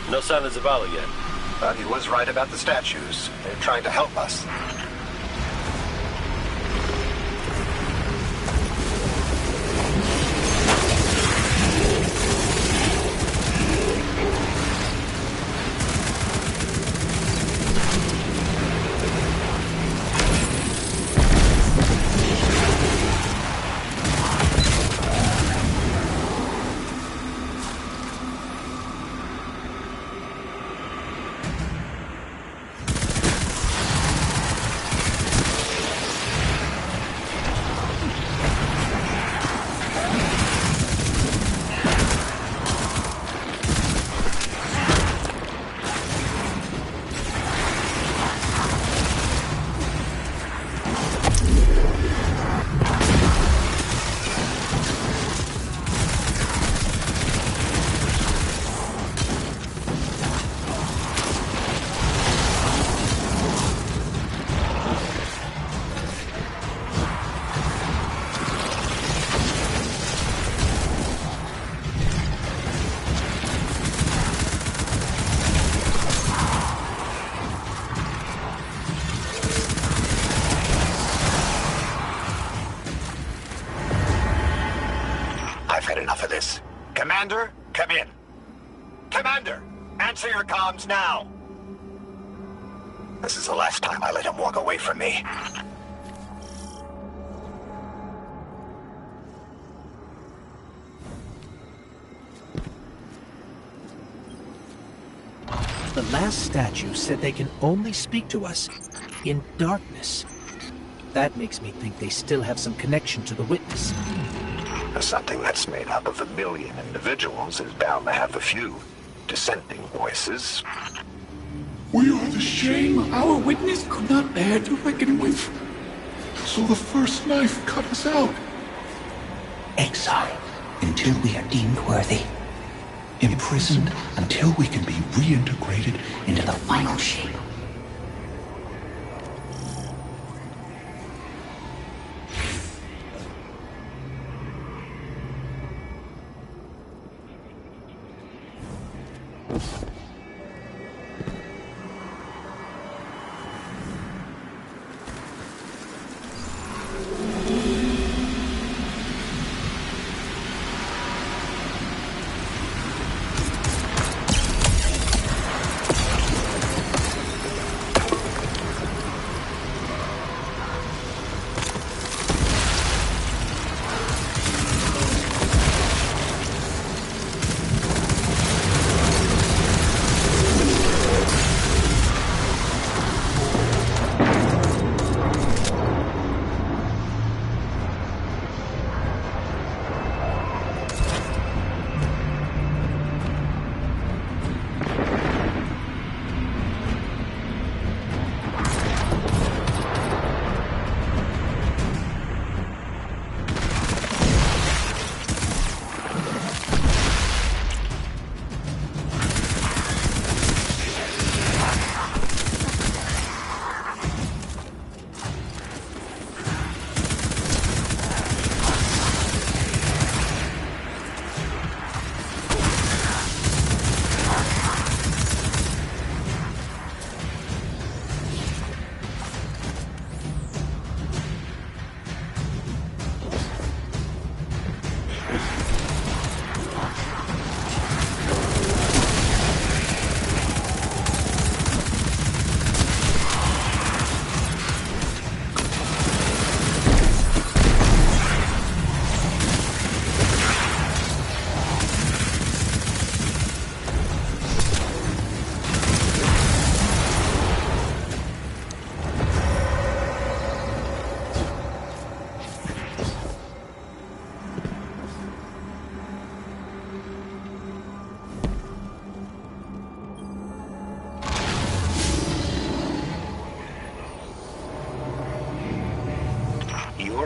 No sign of Zavala yet. But he was right about the statues. They're trying to help us. I've had enough of this. Commander, come in. Commander, answer your comms now. This is the last time I let him walk away from me. The last statue said they can only speak to us in darkness. That makes me think they still have some connection to the witness. Something that's made up of 1 million individuals is bound to have a few dissenting voices. We are the shame our witness could not bear to reckon with. So the first knife cut us out. Exile until we are deemed worthy. Imprisoned until we can be reintegrated into the final shape.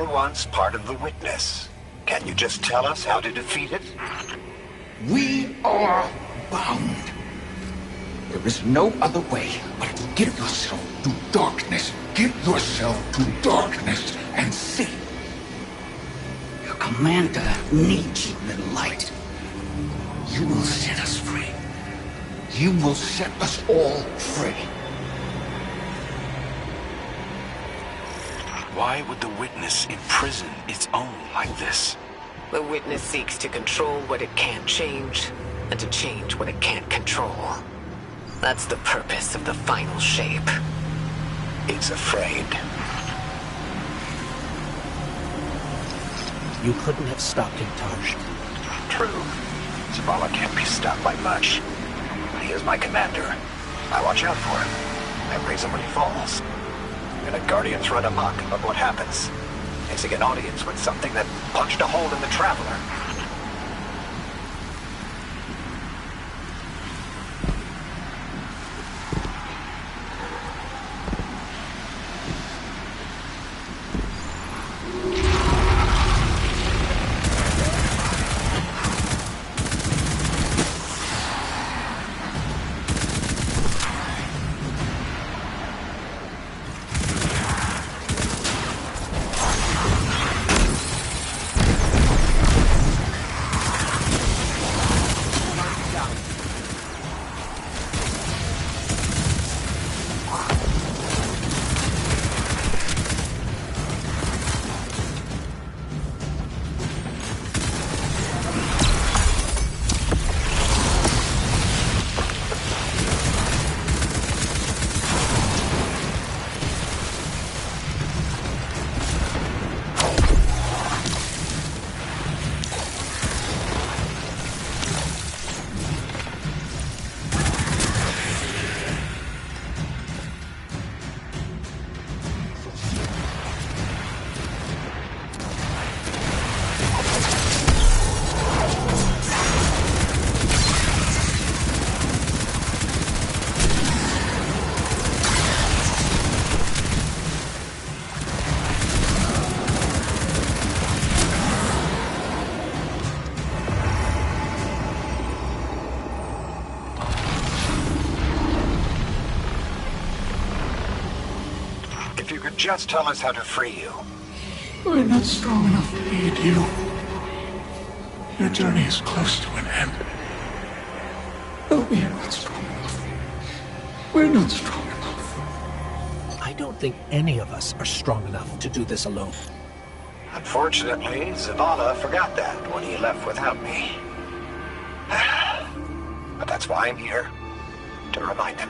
once part of the Witness. Can you just tell us how to defeat it? We are bound. There is no other way but to give yourself to darkness. Give yourself to darkness and see. Your commander needs you in light. You will set us free. You will set us all free. Why would the Witness imprison its own like this? The Witness seeks to control what it can't change, and to change what it can't control. That's the purpose of the final shape. It's afraid. You couldn't have stopped him, Taj. True. Zavala can't be stopped by much. But he is my commander. I watch out for him. I raise him when he falls. And the Guardians run amok, but what happens? It's an audience with something that punched a hole in the Traveler. If you could just tell us how to free you. We're not strong enough to aid you. Your journey is close to an end. But we are not strong enough. We're not strong enough. I don't think any of us are strong enough to do this alone. Unfortunately, Zavala forgot that when he left without me. But that's why I'm here. To remind him.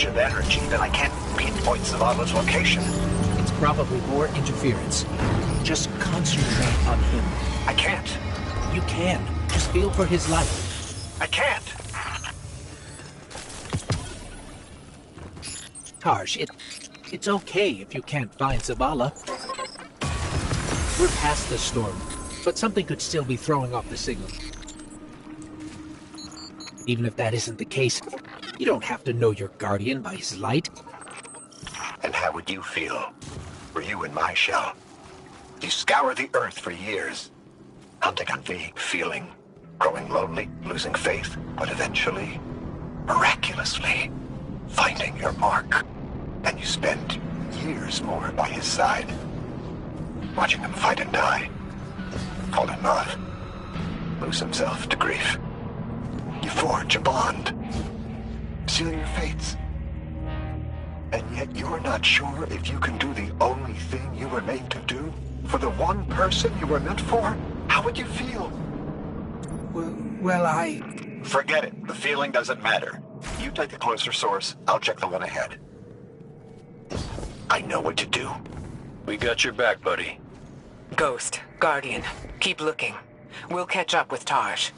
surge of energy that I can't pinpoint Zavala's location. It's probably more interference. Just concentrate on him. I can't. You can. Just feel for his light. I can't. Tarsh, it's okay if you can't find Zavala. We're past the storm, but something could still be throwing off the signal. Even if that isn't the case, you don't have to know your guardian by his light. And how would you feel? Were you in my shell? You scour the earth for years, hunting on V, feeling, growing lonely, losing faith, but eventually, miraculously, finding your mark. And you spend years more by his side, watching him fight and die, fall in love, lose himself to grief. You forge a bond, seal your fates. And yet you're not sure if you can do the only thing you were made to do for the one person you were meant for? How would you feel? Well, I... Forget it. The feeling doesn't matter. You take the closer source, I'll check the one ahead. I know what to do. We got your back, buddy. Ghost, Guardian, keep looking. We'll catch up with Taj.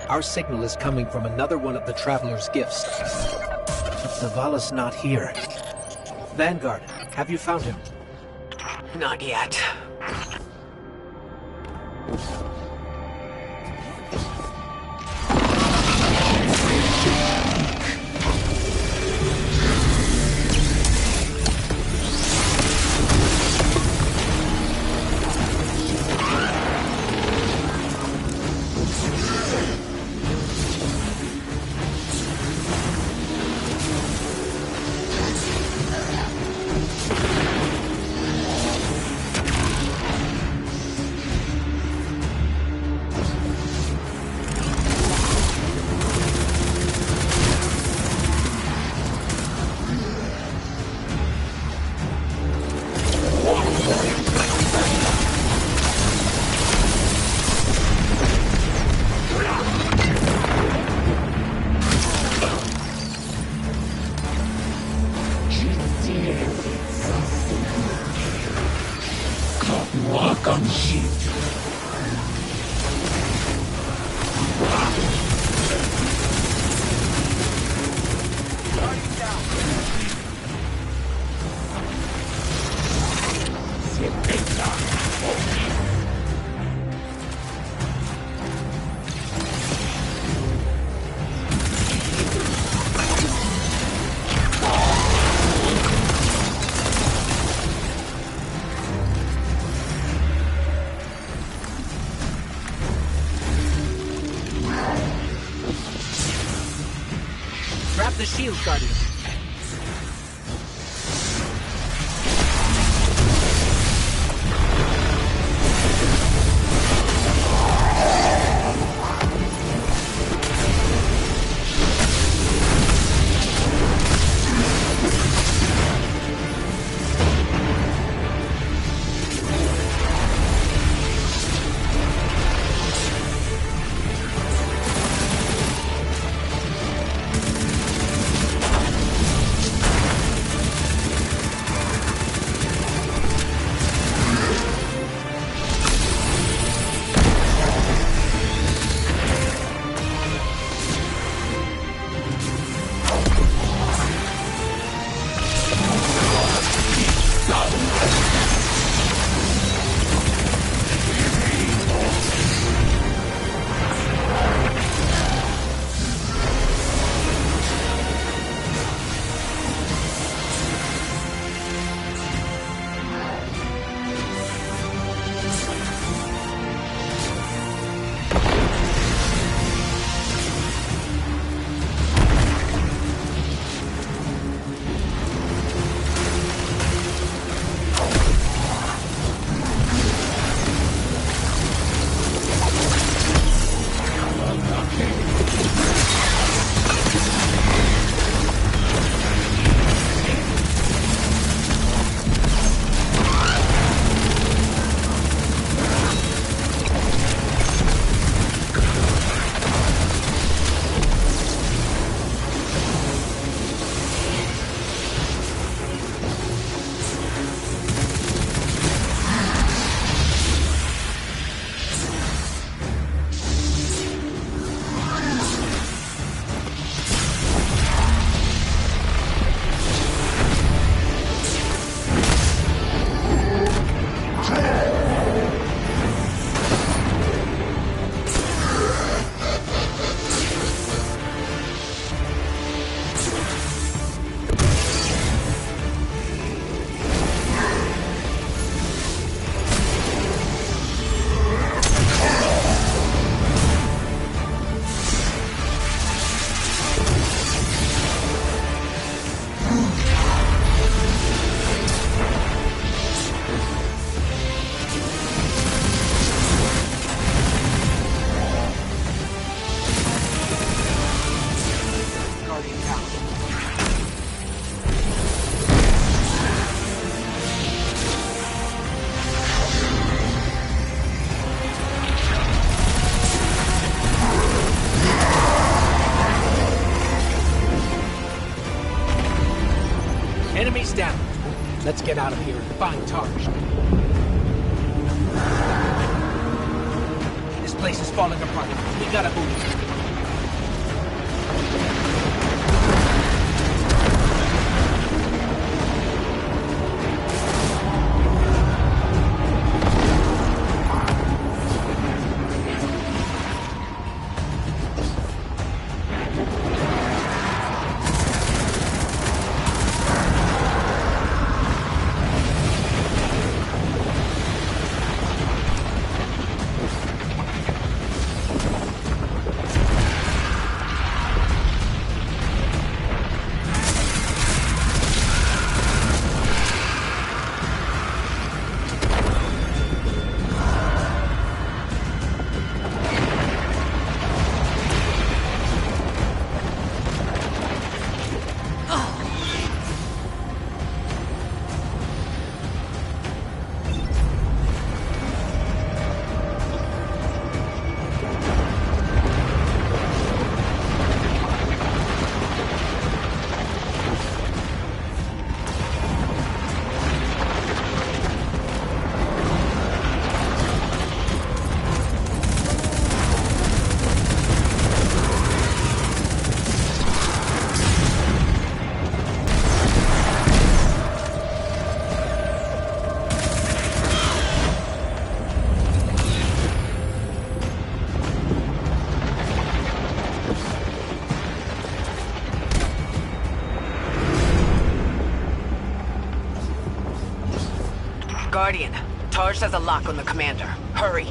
Our signal is coming from another one of the Traveler's gifts. But Zavala's not here. Vanguard, have you found him? Not yet. Walk unsheathed. Grab the shield, Guardian. Enemies down. Let's get out of here and find Tarsh. This place is falling apart. We gotta move. Guardian, Taj has a lock on the commander. Hurry.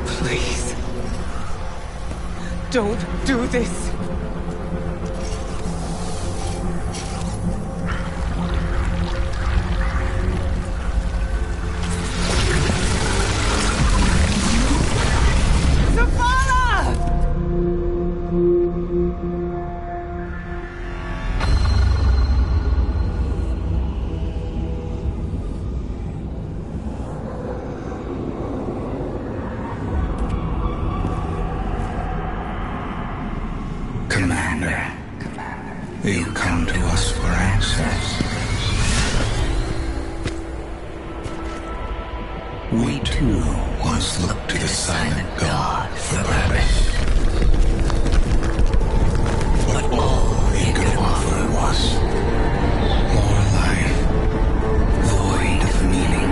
Please. Don't do this. Commander, you come to us for answers. We too once looked to the silent God for purpose. But all he could offer was more life, void of meaning.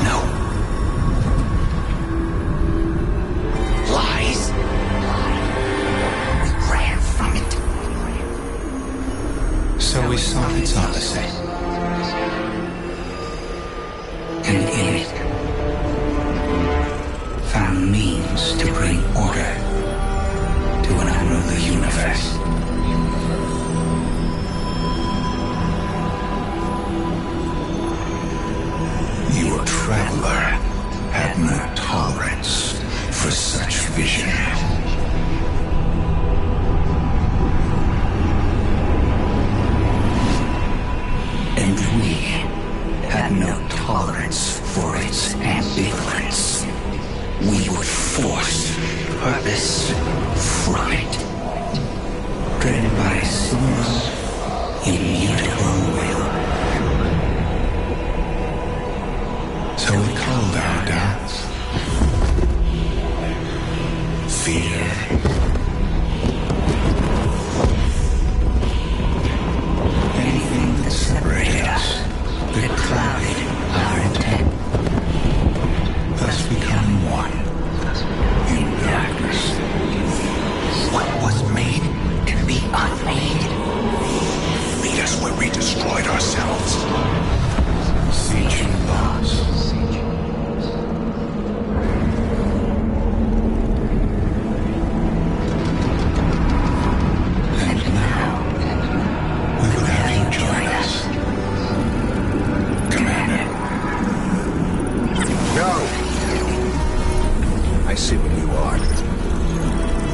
No. Lies. We ran from it. So we sought its opposite. And in it, found means to bring order to an unruly universe. Your traveler had no tolerance for such vision. And we had no tolerance for its ambivalence. We would force purpose from it, driven by a single, immutable will. So we called our doubts fear. Anything that separated us, that clouded our intent, thus becoming one in darkness. What was made to be unmade? Lead us where we destroyed ourselves. Sieging lost. And now, we will have you join us. Commander. No! I see what you are.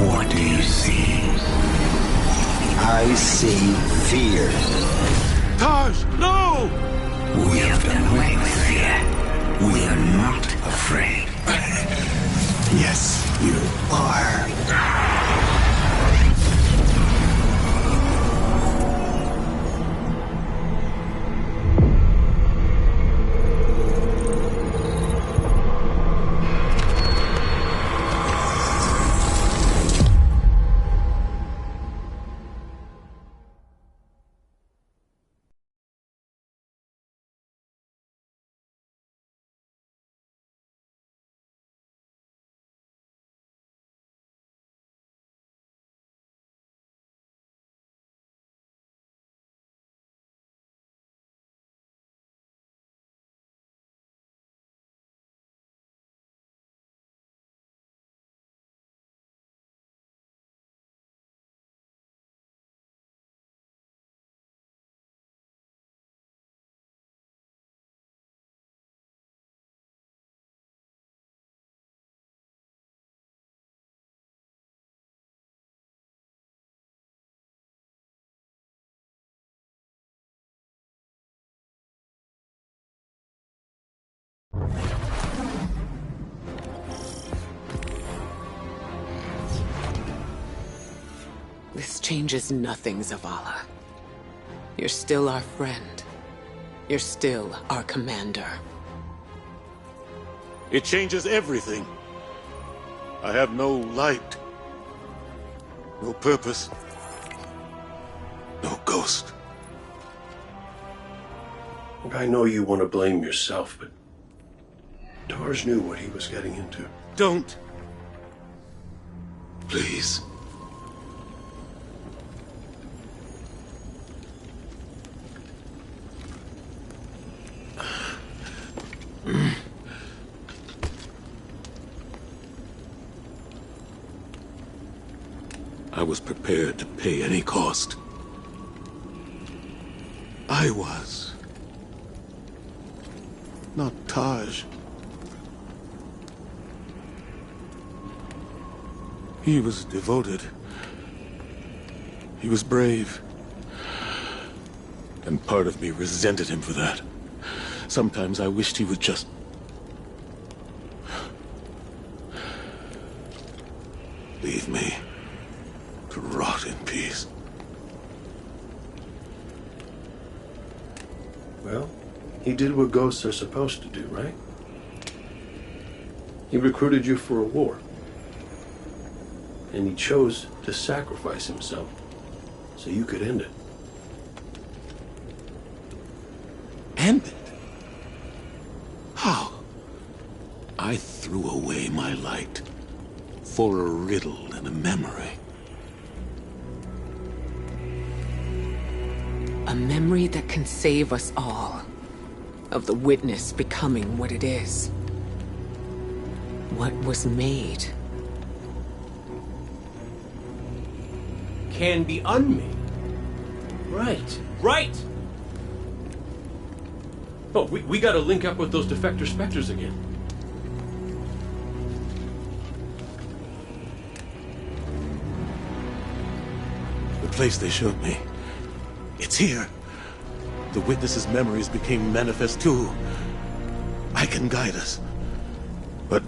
What do you see? I see fear. Taj, no! We have done away with fear. We are not afraid. Yes, you are. This changes nothing, Zavala. You're still our friend. You're still our commander. It changes everything. I have no light. No purpose. No ghost. I know you want to blame yourself, but Tarj knew what he was getting into. Don't. Please. I was prepared to pay any cost. I was. Not Taj. He was devoted. He was brave. And part of me resented him for that. Sometimes I wished he would just... leave me to rot in peace. Well, he did what ghosts are supposed to do, right? He recruited you for a war. And he chose to sacrifice himself so you could end it. End it? How? I threw away my light for a riddle and a memory. A memory that can save us all. Of the witness becoming what it is. What was made. Can be unmade. Right. Right! Oh, we gotta link up with those defector specters again. The place they showed me. It's here. The witness's memories became manifest too. I can guide us. But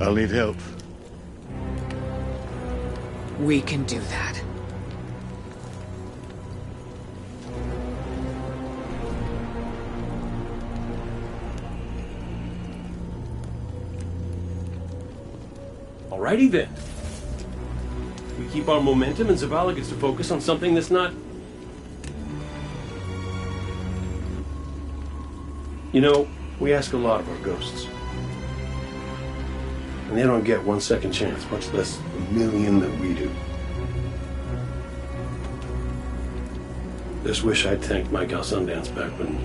I'll need help. We can do that. Alrighty then. We keep our momentum and Zavala gets to focus on something that's not... You know, we ask a lot of our ghosts. And they don't get 1 second chance, much less a million that we do. Just wish I'd tanked Mike out Sundance back when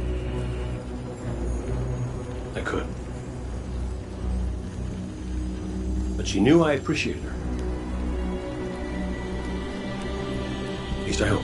I could. But she knew I appreciated her. At least I hope.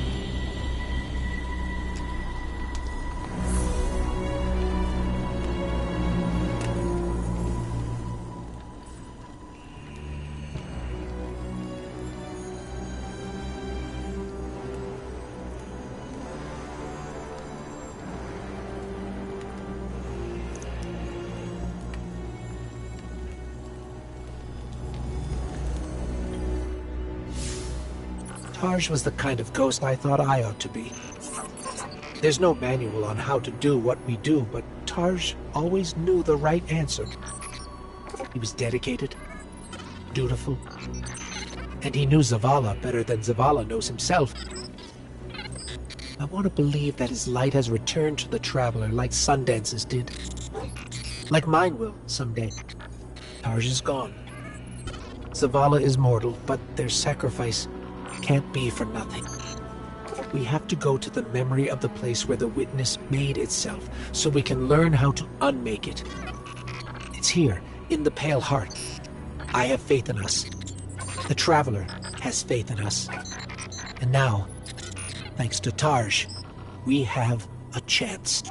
Tarj was the kind of ghost I thought I ought to be. There's no manual on how to do what we do, but Tarj always knew the right answer. He was dedicated, dutiful, and he knew Zavala better than Zavala knows himself. I want to believe that his light has returned to the Traveler like Sundance's did. Like mine will someday. Tarj is gone. Zavala is mortal, but their sacrifice can't be for nothing. We have to go to the memory of the place where the witness made itself, so we can learn how to unmake it. It's here, in the Pale Heart. I have faith in us. The Traveler has faith in us. And now, thanks to Tarj, we have a chance.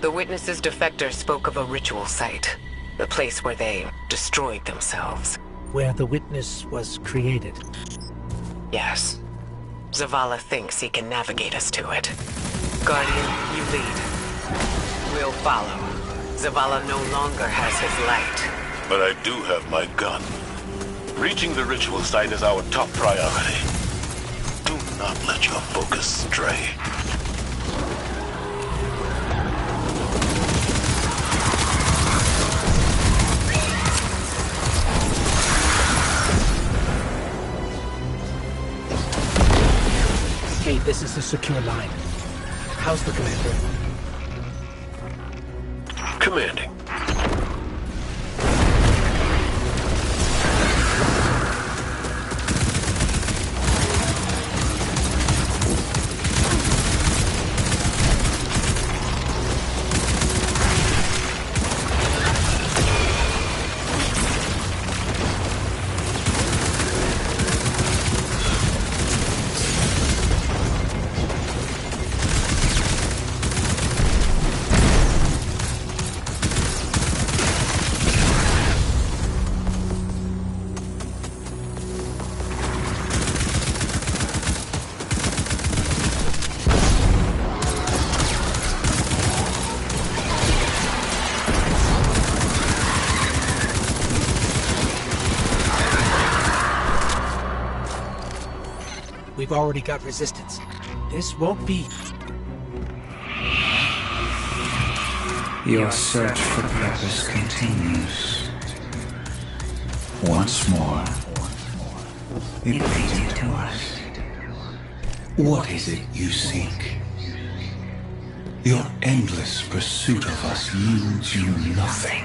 The witness's defector spoke of a ritual site, the place where they destroyed themselves. Where the witness was created. Yes. Zavala thinks he can navigate us to it. Guardian, you lead. We'll follow. Zavala no longer has his light. But I do have my gun. Reaching the ritual site is our top priority. Do not let your focus stray. Kate, this is a secure line. How's the commander? Commanding. We've already got resistance. This won't be... Your search for purpose continues. Once more, it leads you to us. What is it you seek? Your endless pursuit of us yields you nothing.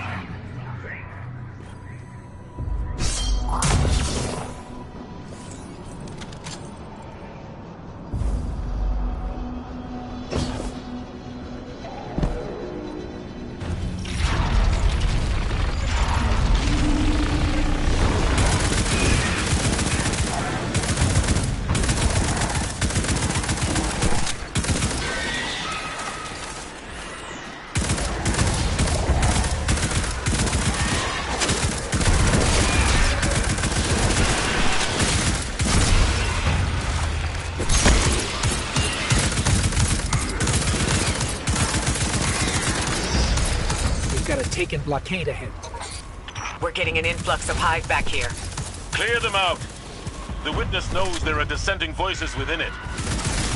Taken blockade ahead. We're getting an influx of hive back here. Clear them out. The witness knows there are dissenting voices within it.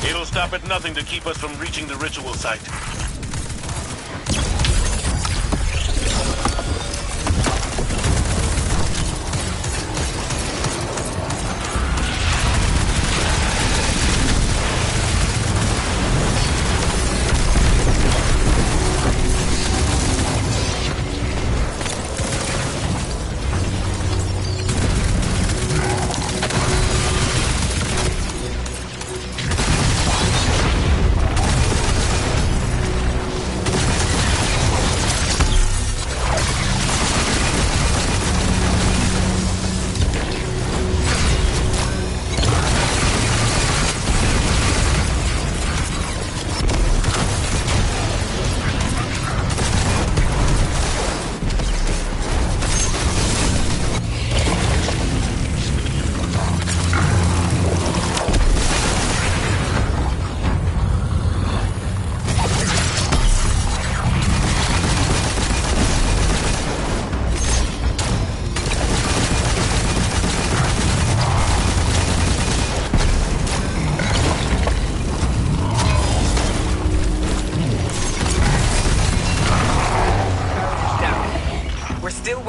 It'll stop at nothing to keep us from reaching the ritual site.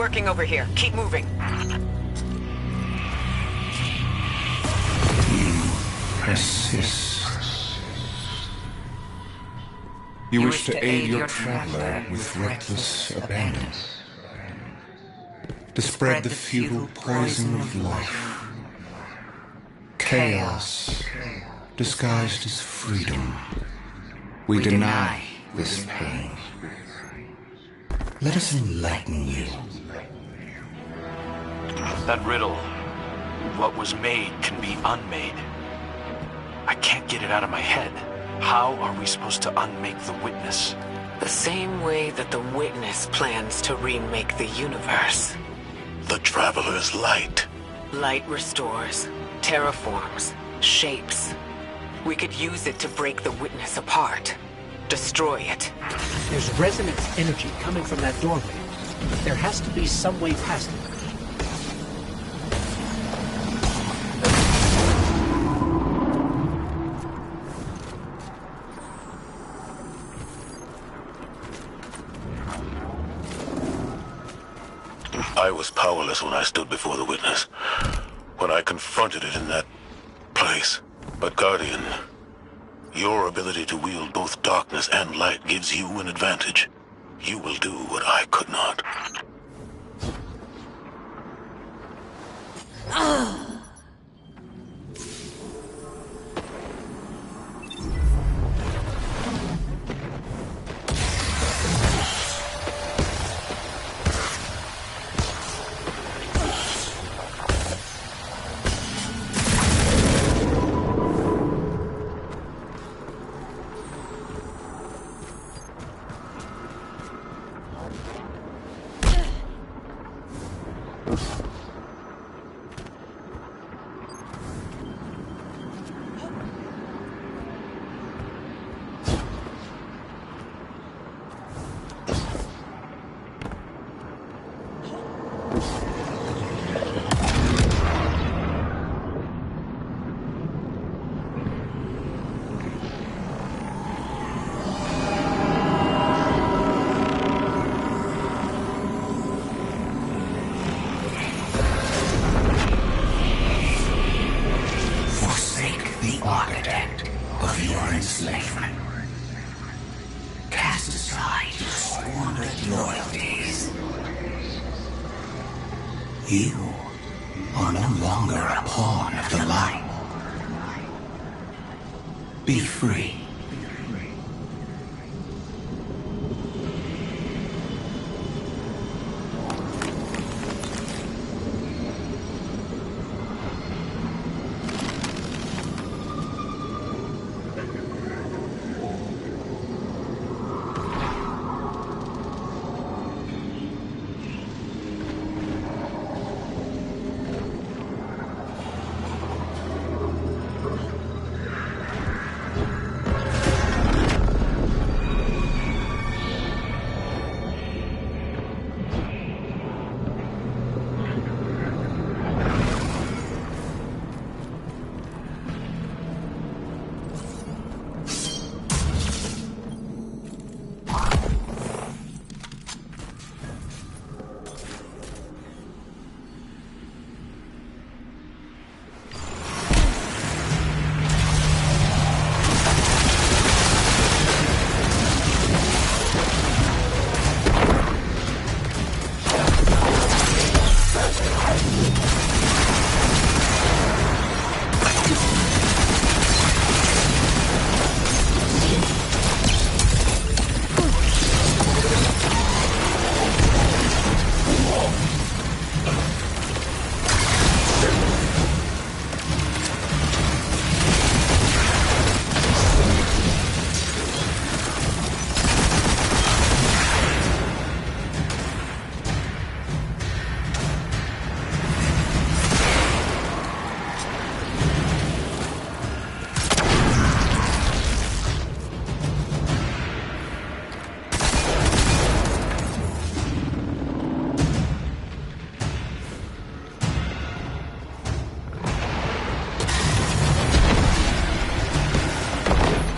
working over here. Keep moving. Persist. You wish to aid your traveler with reckless abandon. To spread the futile poison of life. Chaos disguised as freedom. We deny this pain. Let us enlighten you. That riddle, what was made can be unmade. I can't get it out of my head. How are we supposed to unmake the witness? The same way that the witness plans to remake the universe. The Traveler's light. Light restores, terraforms, shapes. We could use it to break the witness apart. Destroy it. There's resonance energy coming from that doorway. There has to be some way past it. I was powerless when I stood before the witness, when I confronted it in that place. But Guardian, your ability to wield both darkness and light gives you an advantage. You will do what I could not. You are no longer a pawn of the light. Be free.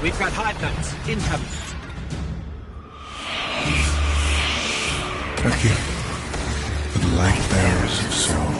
We've got hive knights incoming. Aquí. the light bearers of song.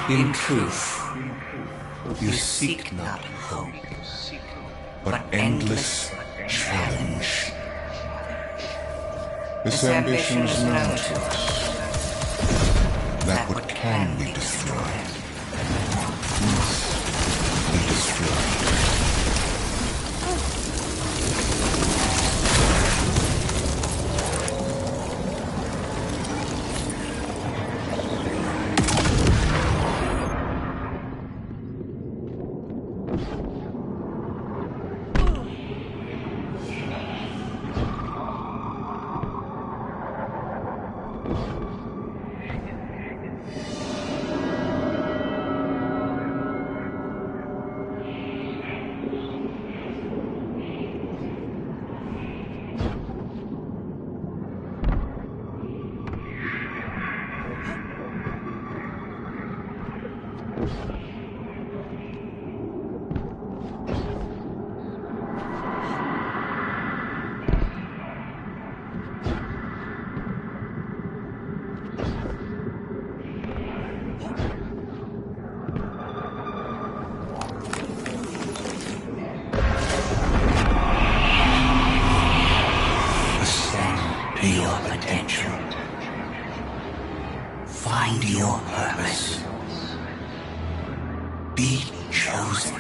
In truth, you seek not hope, but endless challenge. This ambition is known to us, that what can be destroyed must be destroyed. To your potential. Find your purpose. Be chosen.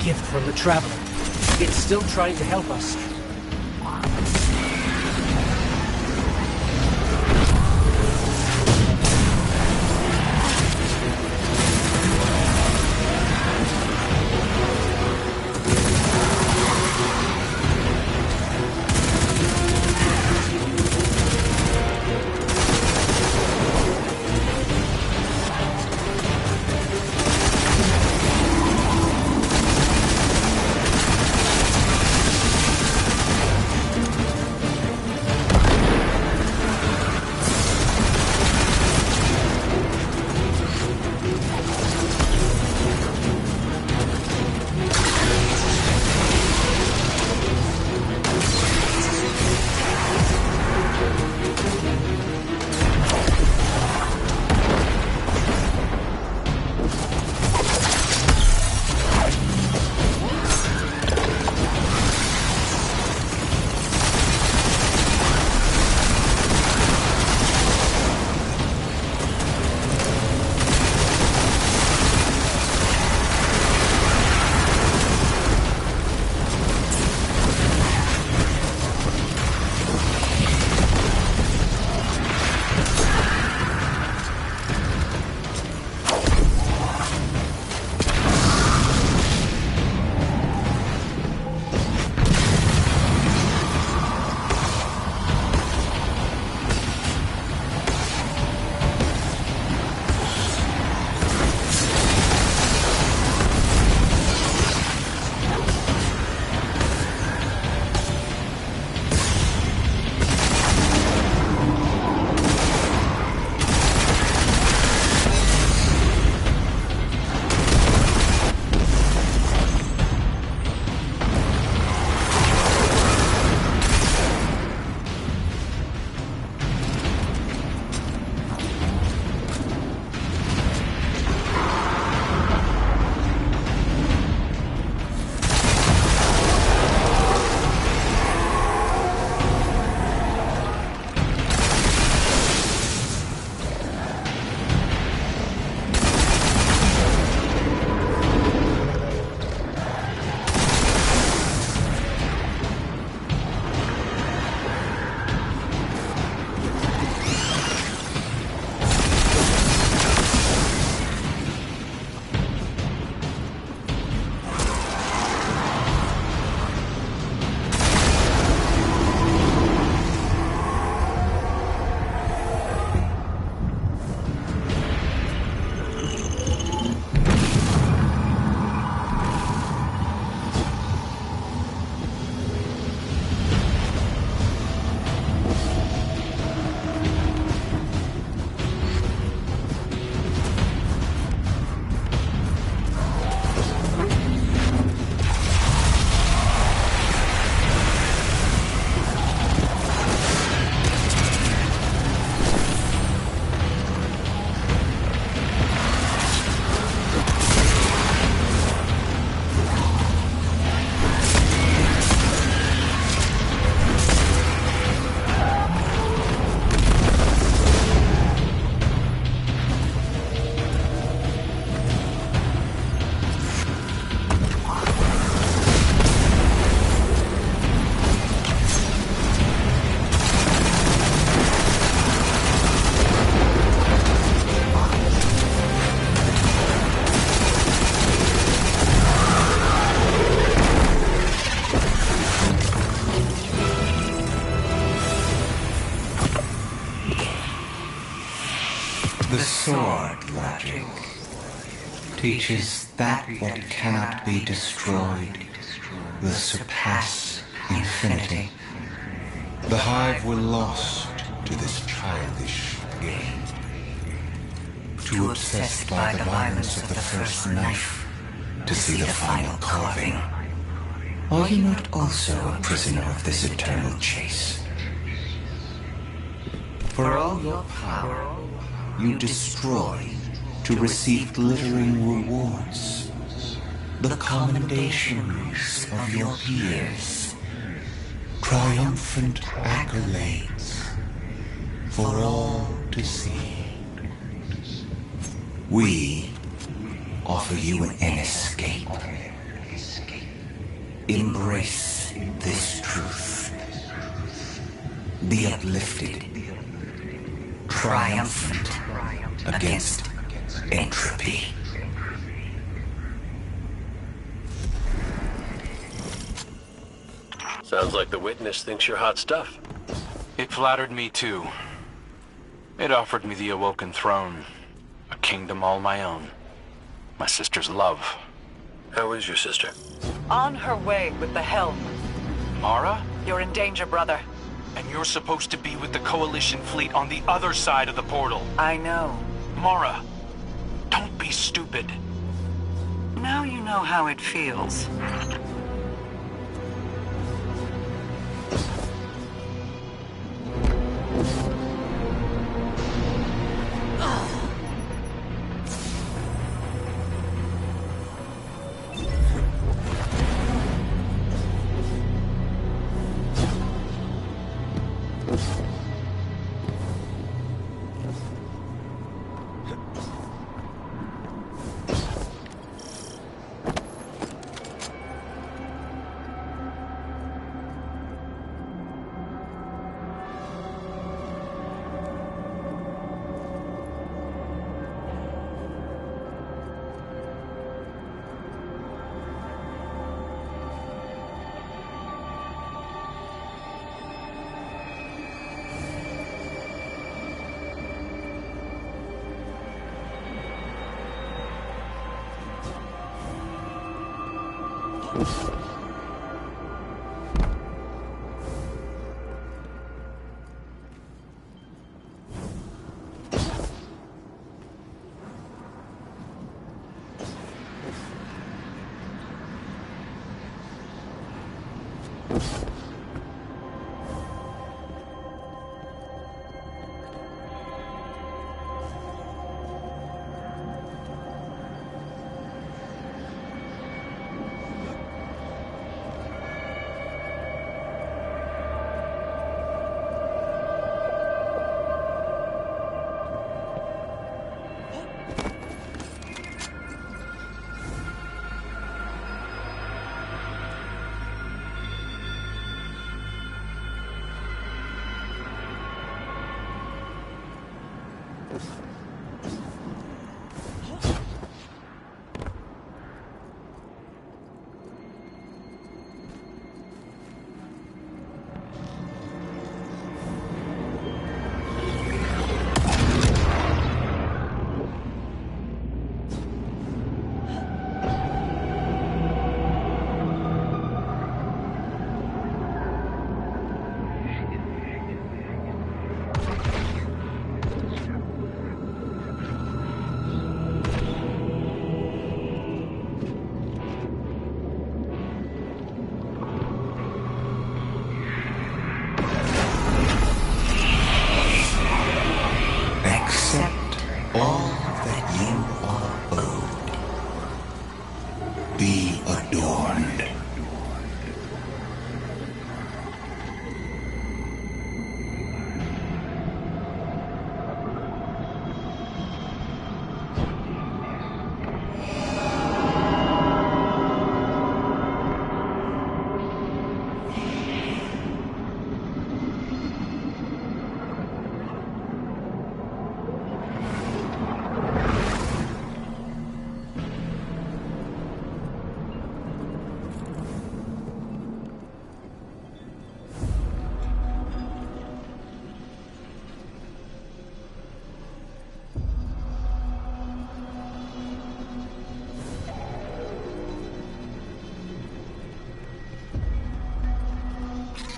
gift from the Traveler. It's still trying to help us. The sword logic teaches that what cannot be destroyed will surpass infinity. The Hive were lost to this childish game. Too obsessed by the violence of the first knife to see the final carving. Are you not also a prisoner of this eternal chase? For all your power, you destroy to receive glittering rewards, the commendations of your peers, triumphant accolades for all to see. We offer you an escape. Embrace this truth. Be uplifted, triumphant against entropy. Sounds like the witness thinks you're hot stuff. It flattered me too. It offered me the Awoken throne, a kingdom all my own, my sister's love. How is your sister? On her way with the helm. Mara? You're in danger, brother. And you're supposed to be with the Coalition fleet on the other side of the portal. I know. Mara, don't be stupid. Now you know how it feels.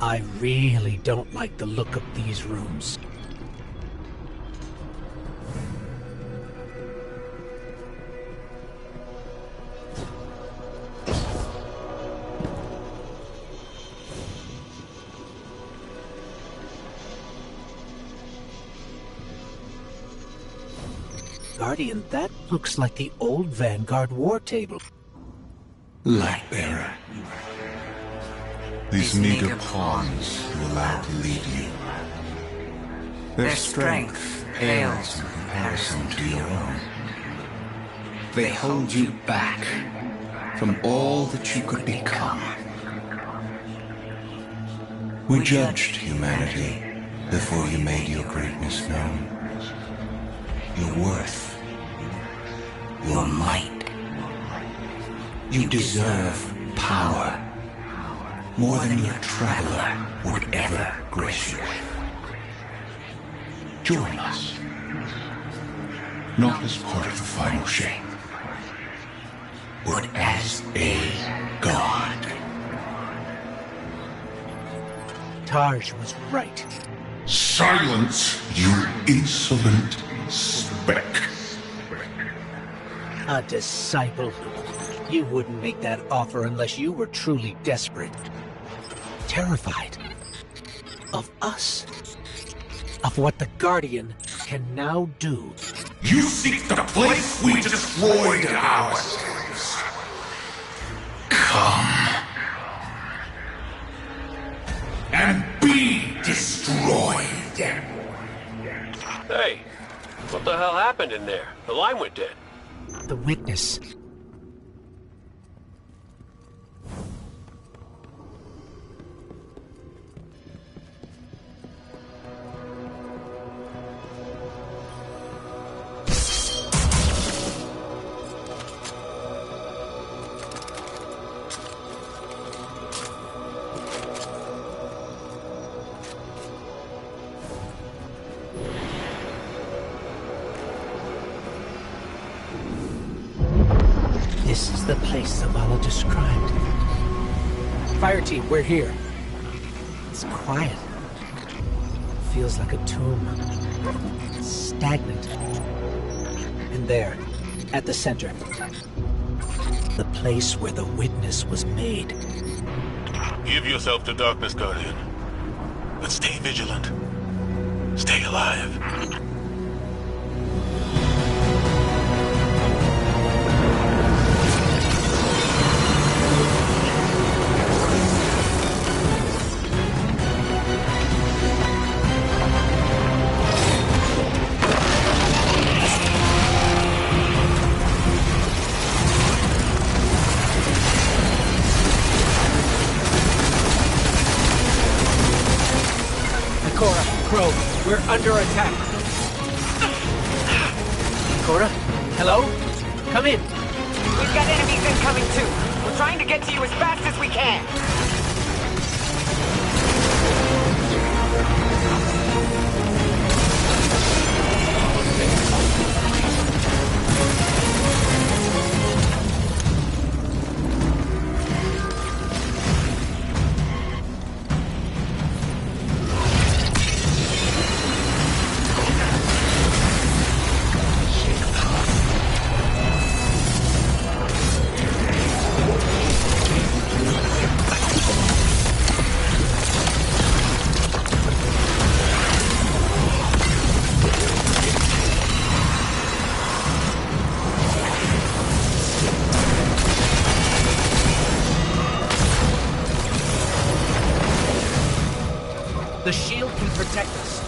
I really don't like the look of these rooms. Guardian, that looks like the old Vanguard war table. Lightbearer. These meager pawns you allow to lead you. Their strength pales in comparison to your own. They hold you back from all that you could become. We judged humanity before you made your greatness known. Your worth. Your might. You deserve power. More than your traveler would ever grace you. Join us. Not as part of the final shape, but as a god. Taj was right. Silence, you insolent speck. A disciple. You wouldn't make that offer unless you were truly desperate. Terrified. Of us. Of what the Guardian can now do. You seek the place we destroyed ourselves. Come. And be destroyed. Hey, what the hell happened in there? The line went dead. The witness. This is the place Zavala described. Fire team, we're here. It's quiet. Feels like a tomb. Stagnant. And there, at the center, the place where the witness was made. Give yourself to darkness, Guardian. But stay vigilant. Stay alive. We're under attack. Cora? Hello? Come in. We've got enemies incoming too. We're trying to get to you as fast as we can. The shield can protect us.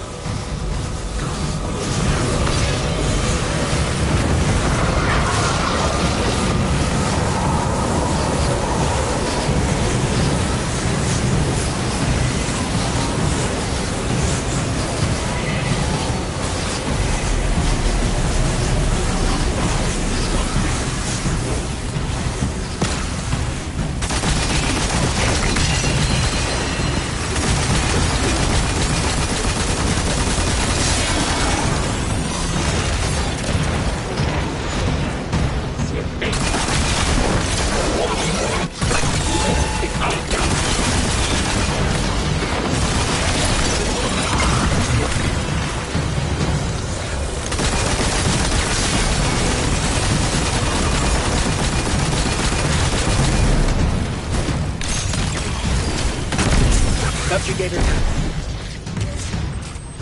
Subjugator.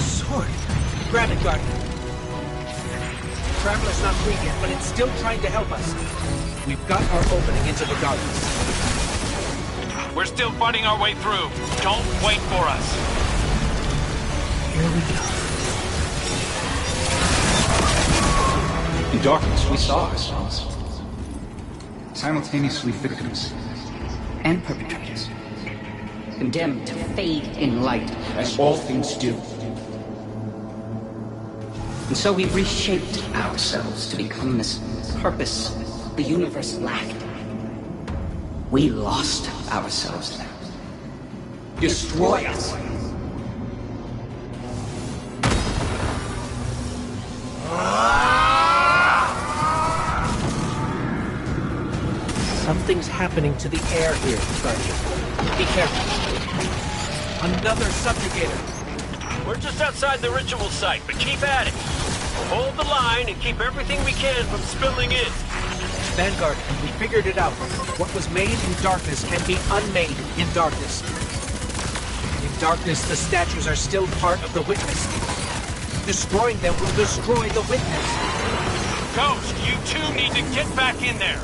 Sword. Grab it, Guardian. Traveler's not free yet, but it's still trying to help us. We've got our opening into the darkness. We're still fighting our way through. Don't wait for us. Here we go. In darkness, we saw ourselves. Simultaneously victims and perpetrators. condemned to fade in light, as all things do. And so we reshaped ourselves to become this purpose the universe lacked. We lost ourselves now. Destroy us. Something's happening to the air here, Guardian. Be careful. Another subjugator. We're just outside the ritual site, but keep at it. Hold the line and keep everything we can from spilling in. Vanguard, we figured it out. What was made in darkness can be unmade in darkness. In darkness, the statues are still part of the witness. Destroying them will destroy the witness. Ghost, you two need to get back in there.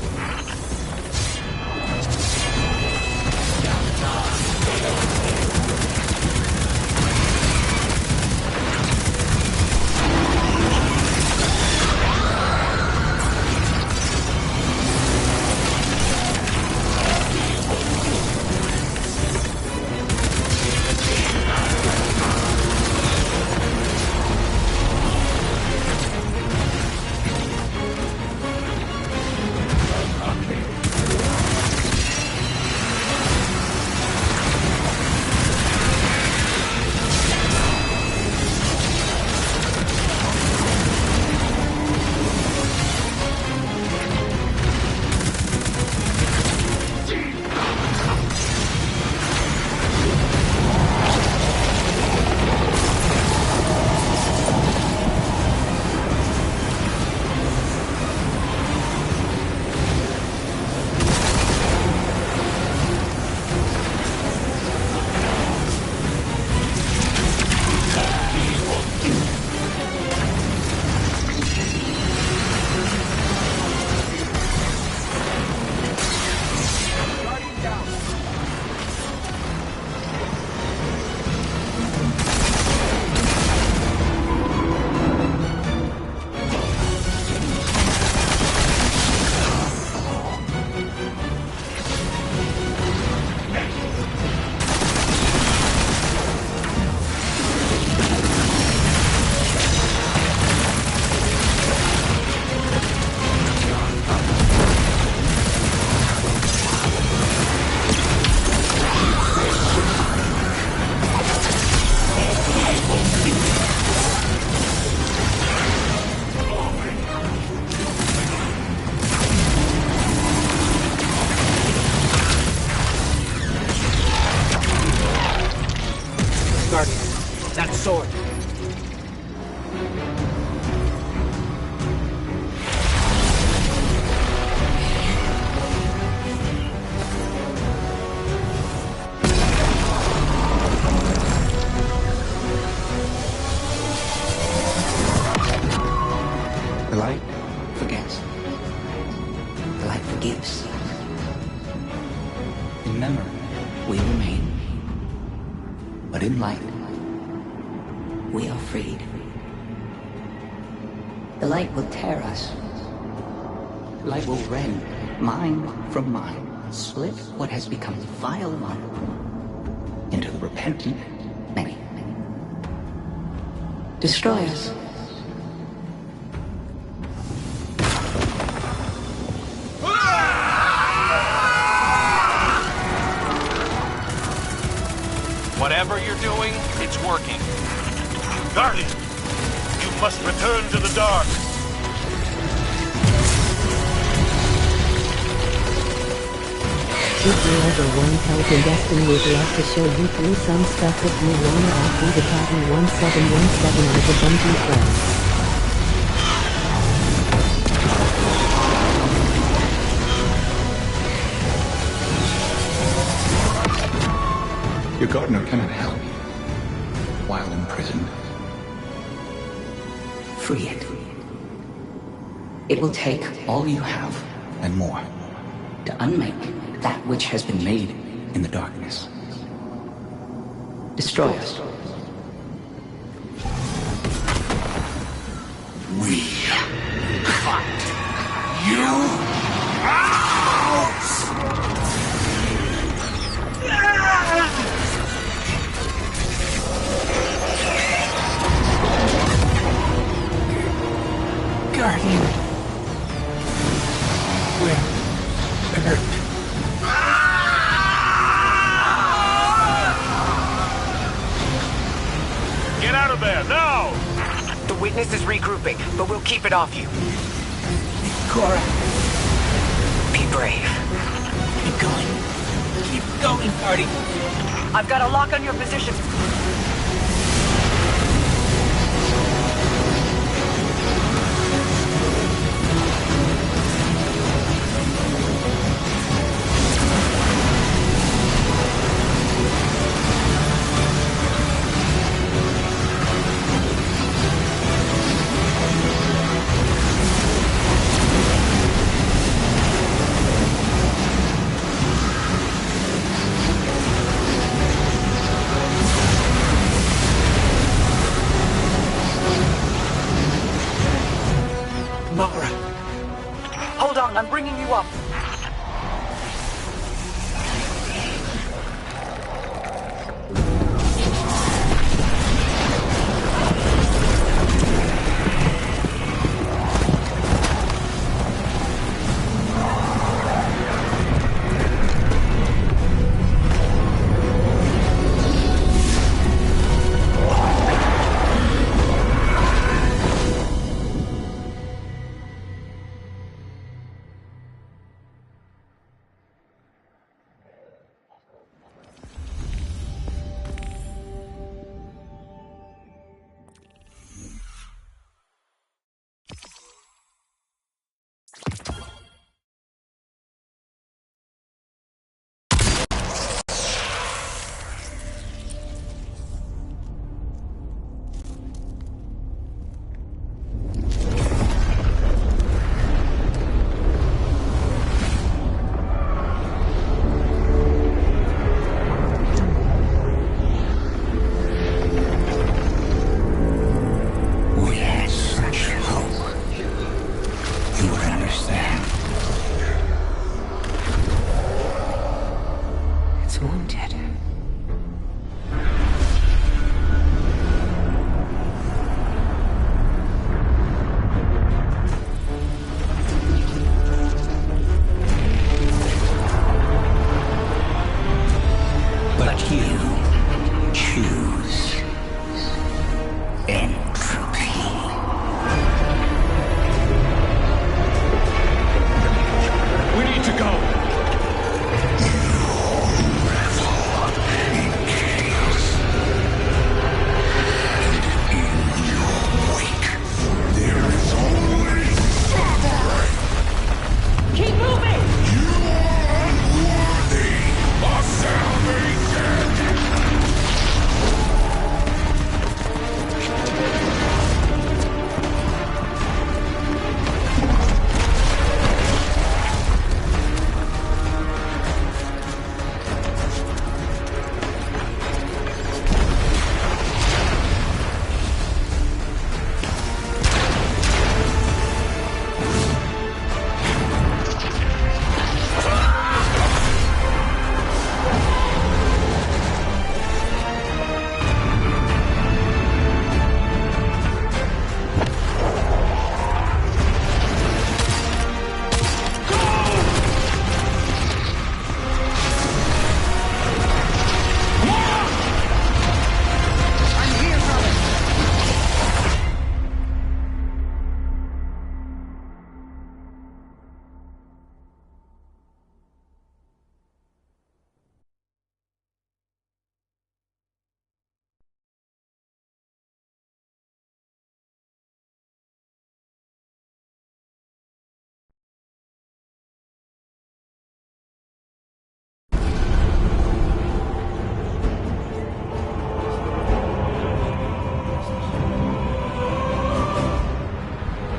That sword. The light forgets. The light forgives. In memory, we remain. But in light, we are freed. The light will tear us. The light will rend mind from mind, split what has become vile one into the repentant many. Destroy us. Whatever you're doing, it's working. Guardian, you must return to the dark. If you're ever one help in Destiny, we'd love to show you through some stuff if you wanna add through the pattern 1717 with a bunch of friends. Your gardener cannot help you while imprisoned. Free it. It will take all you have and more to unmake that which has been made in the darkness. Destroy us. We cut you out! Get out of there, now! The witness is regrouping, but we'll keep it off you. Cora, Be brave. keep going. Keep going, Guardian. I've got a lock on your position. Mara, Hold on, I'm bringing you up.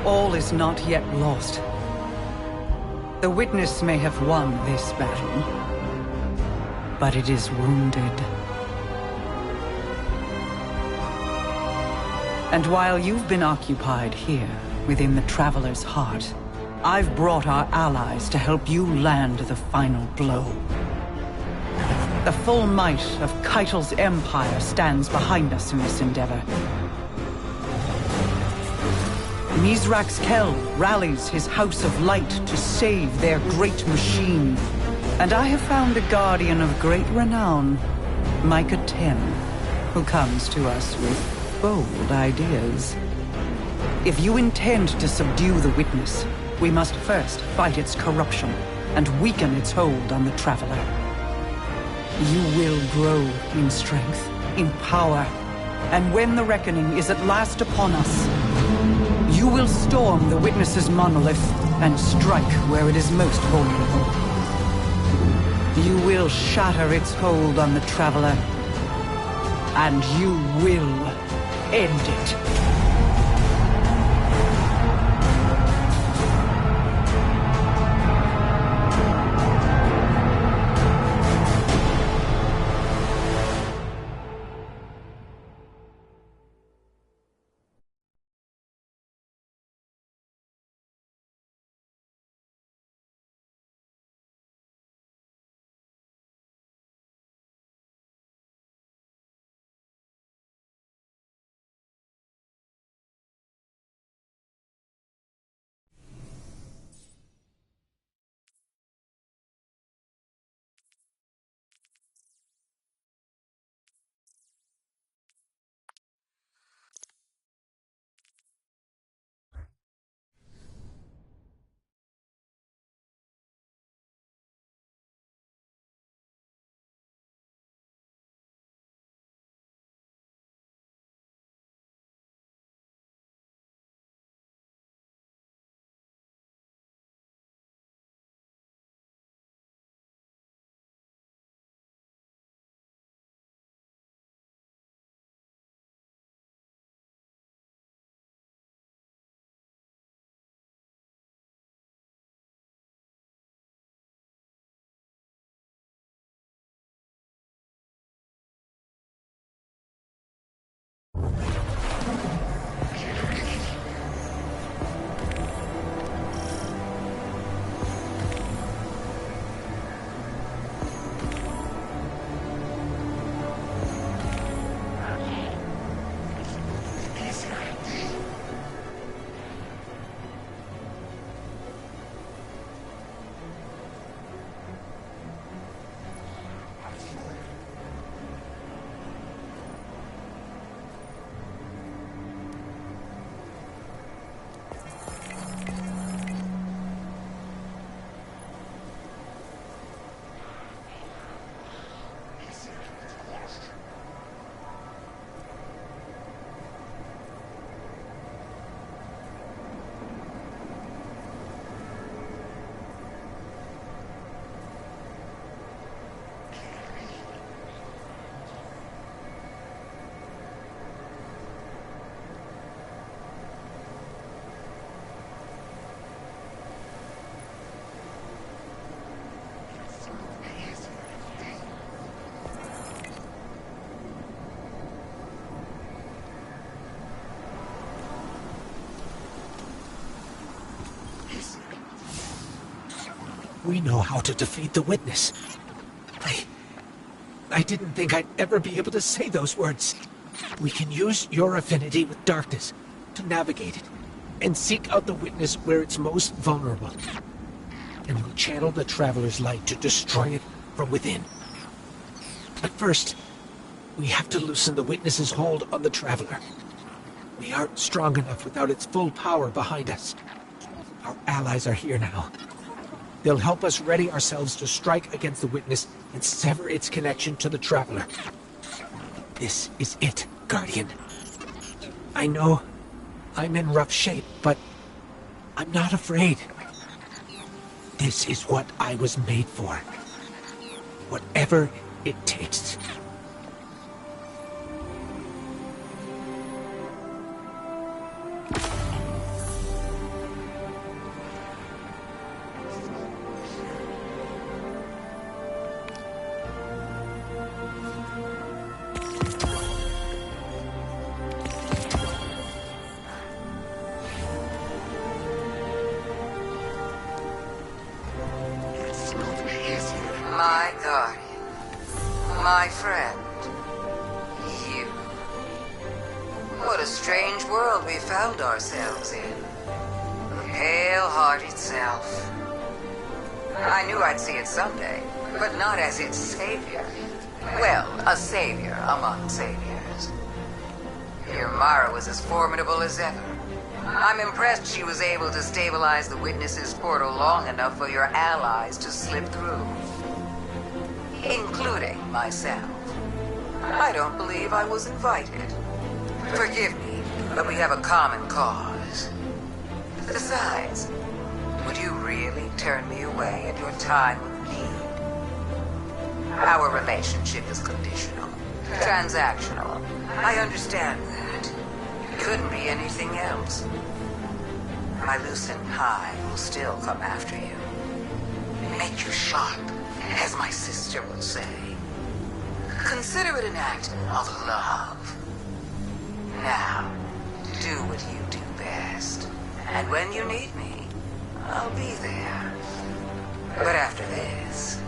All is not yet lost. The witness may have won this battle, but it is wounded. And while you've been occupied here, within the Traveler's heart, I've brought our allies to help you land the final blow. The full might of Keitel's empire stands behind us in this endeavor. Mizrax Kel rallies his House of Light to save their great machine. And I have found a guardian of great renown, Micah 10, who comes to us with bold ideas. If you intend to subdue the Witness, we must first fight its corruption and weaken its hold on the Traveler. You will grow in strength, in power, and when the reckoning is at last upon us, you will storm the Witness's monolith and strike where it is most vulnerable. You will shatter its hold on the Traveler, and you will end it. We know how to defeat the Witness. I didn't think I'd ever be able to say those words. We can use your affinity with darkness to navigate it and seek out the Witness where it's most vulnerable. And we'll channel the Traveler's light to destroy it from within. But first, we have to loosen the Witness's hold on the Traveler. We aren't strong enough without its full power behind us. Our allies are here now. They'll help us ready ourselves to strike against the Witness and sever its connection to the Traveler. This is it, Guardian. I know I'm in rough shape, but I'm not afraid. This is what I was made for. Whatever it takes. My guardian. My friend. You. What What a strange world we found ourselves in. The Pale Heart itself. I knew I'd see it someday, but not as its savior. Well, a savior among saviors. Your Mara was as formidable as ever. I'm impressed she was able to stabilize the Witness's portal long enough for your allies to slip through. Including myself. I don't believe I was invited. Forgive me, but we have a common cause. Besides, would you really turn me away at your time of need? Our relationship is conditional, transactional. I understand that. It couldn't be anything else. My Lucent Hive will still come after you. Make you sharp, as my sister would say. Consider it an act of love. Now, do what you do best. And when you need me, I'll be there. But after this,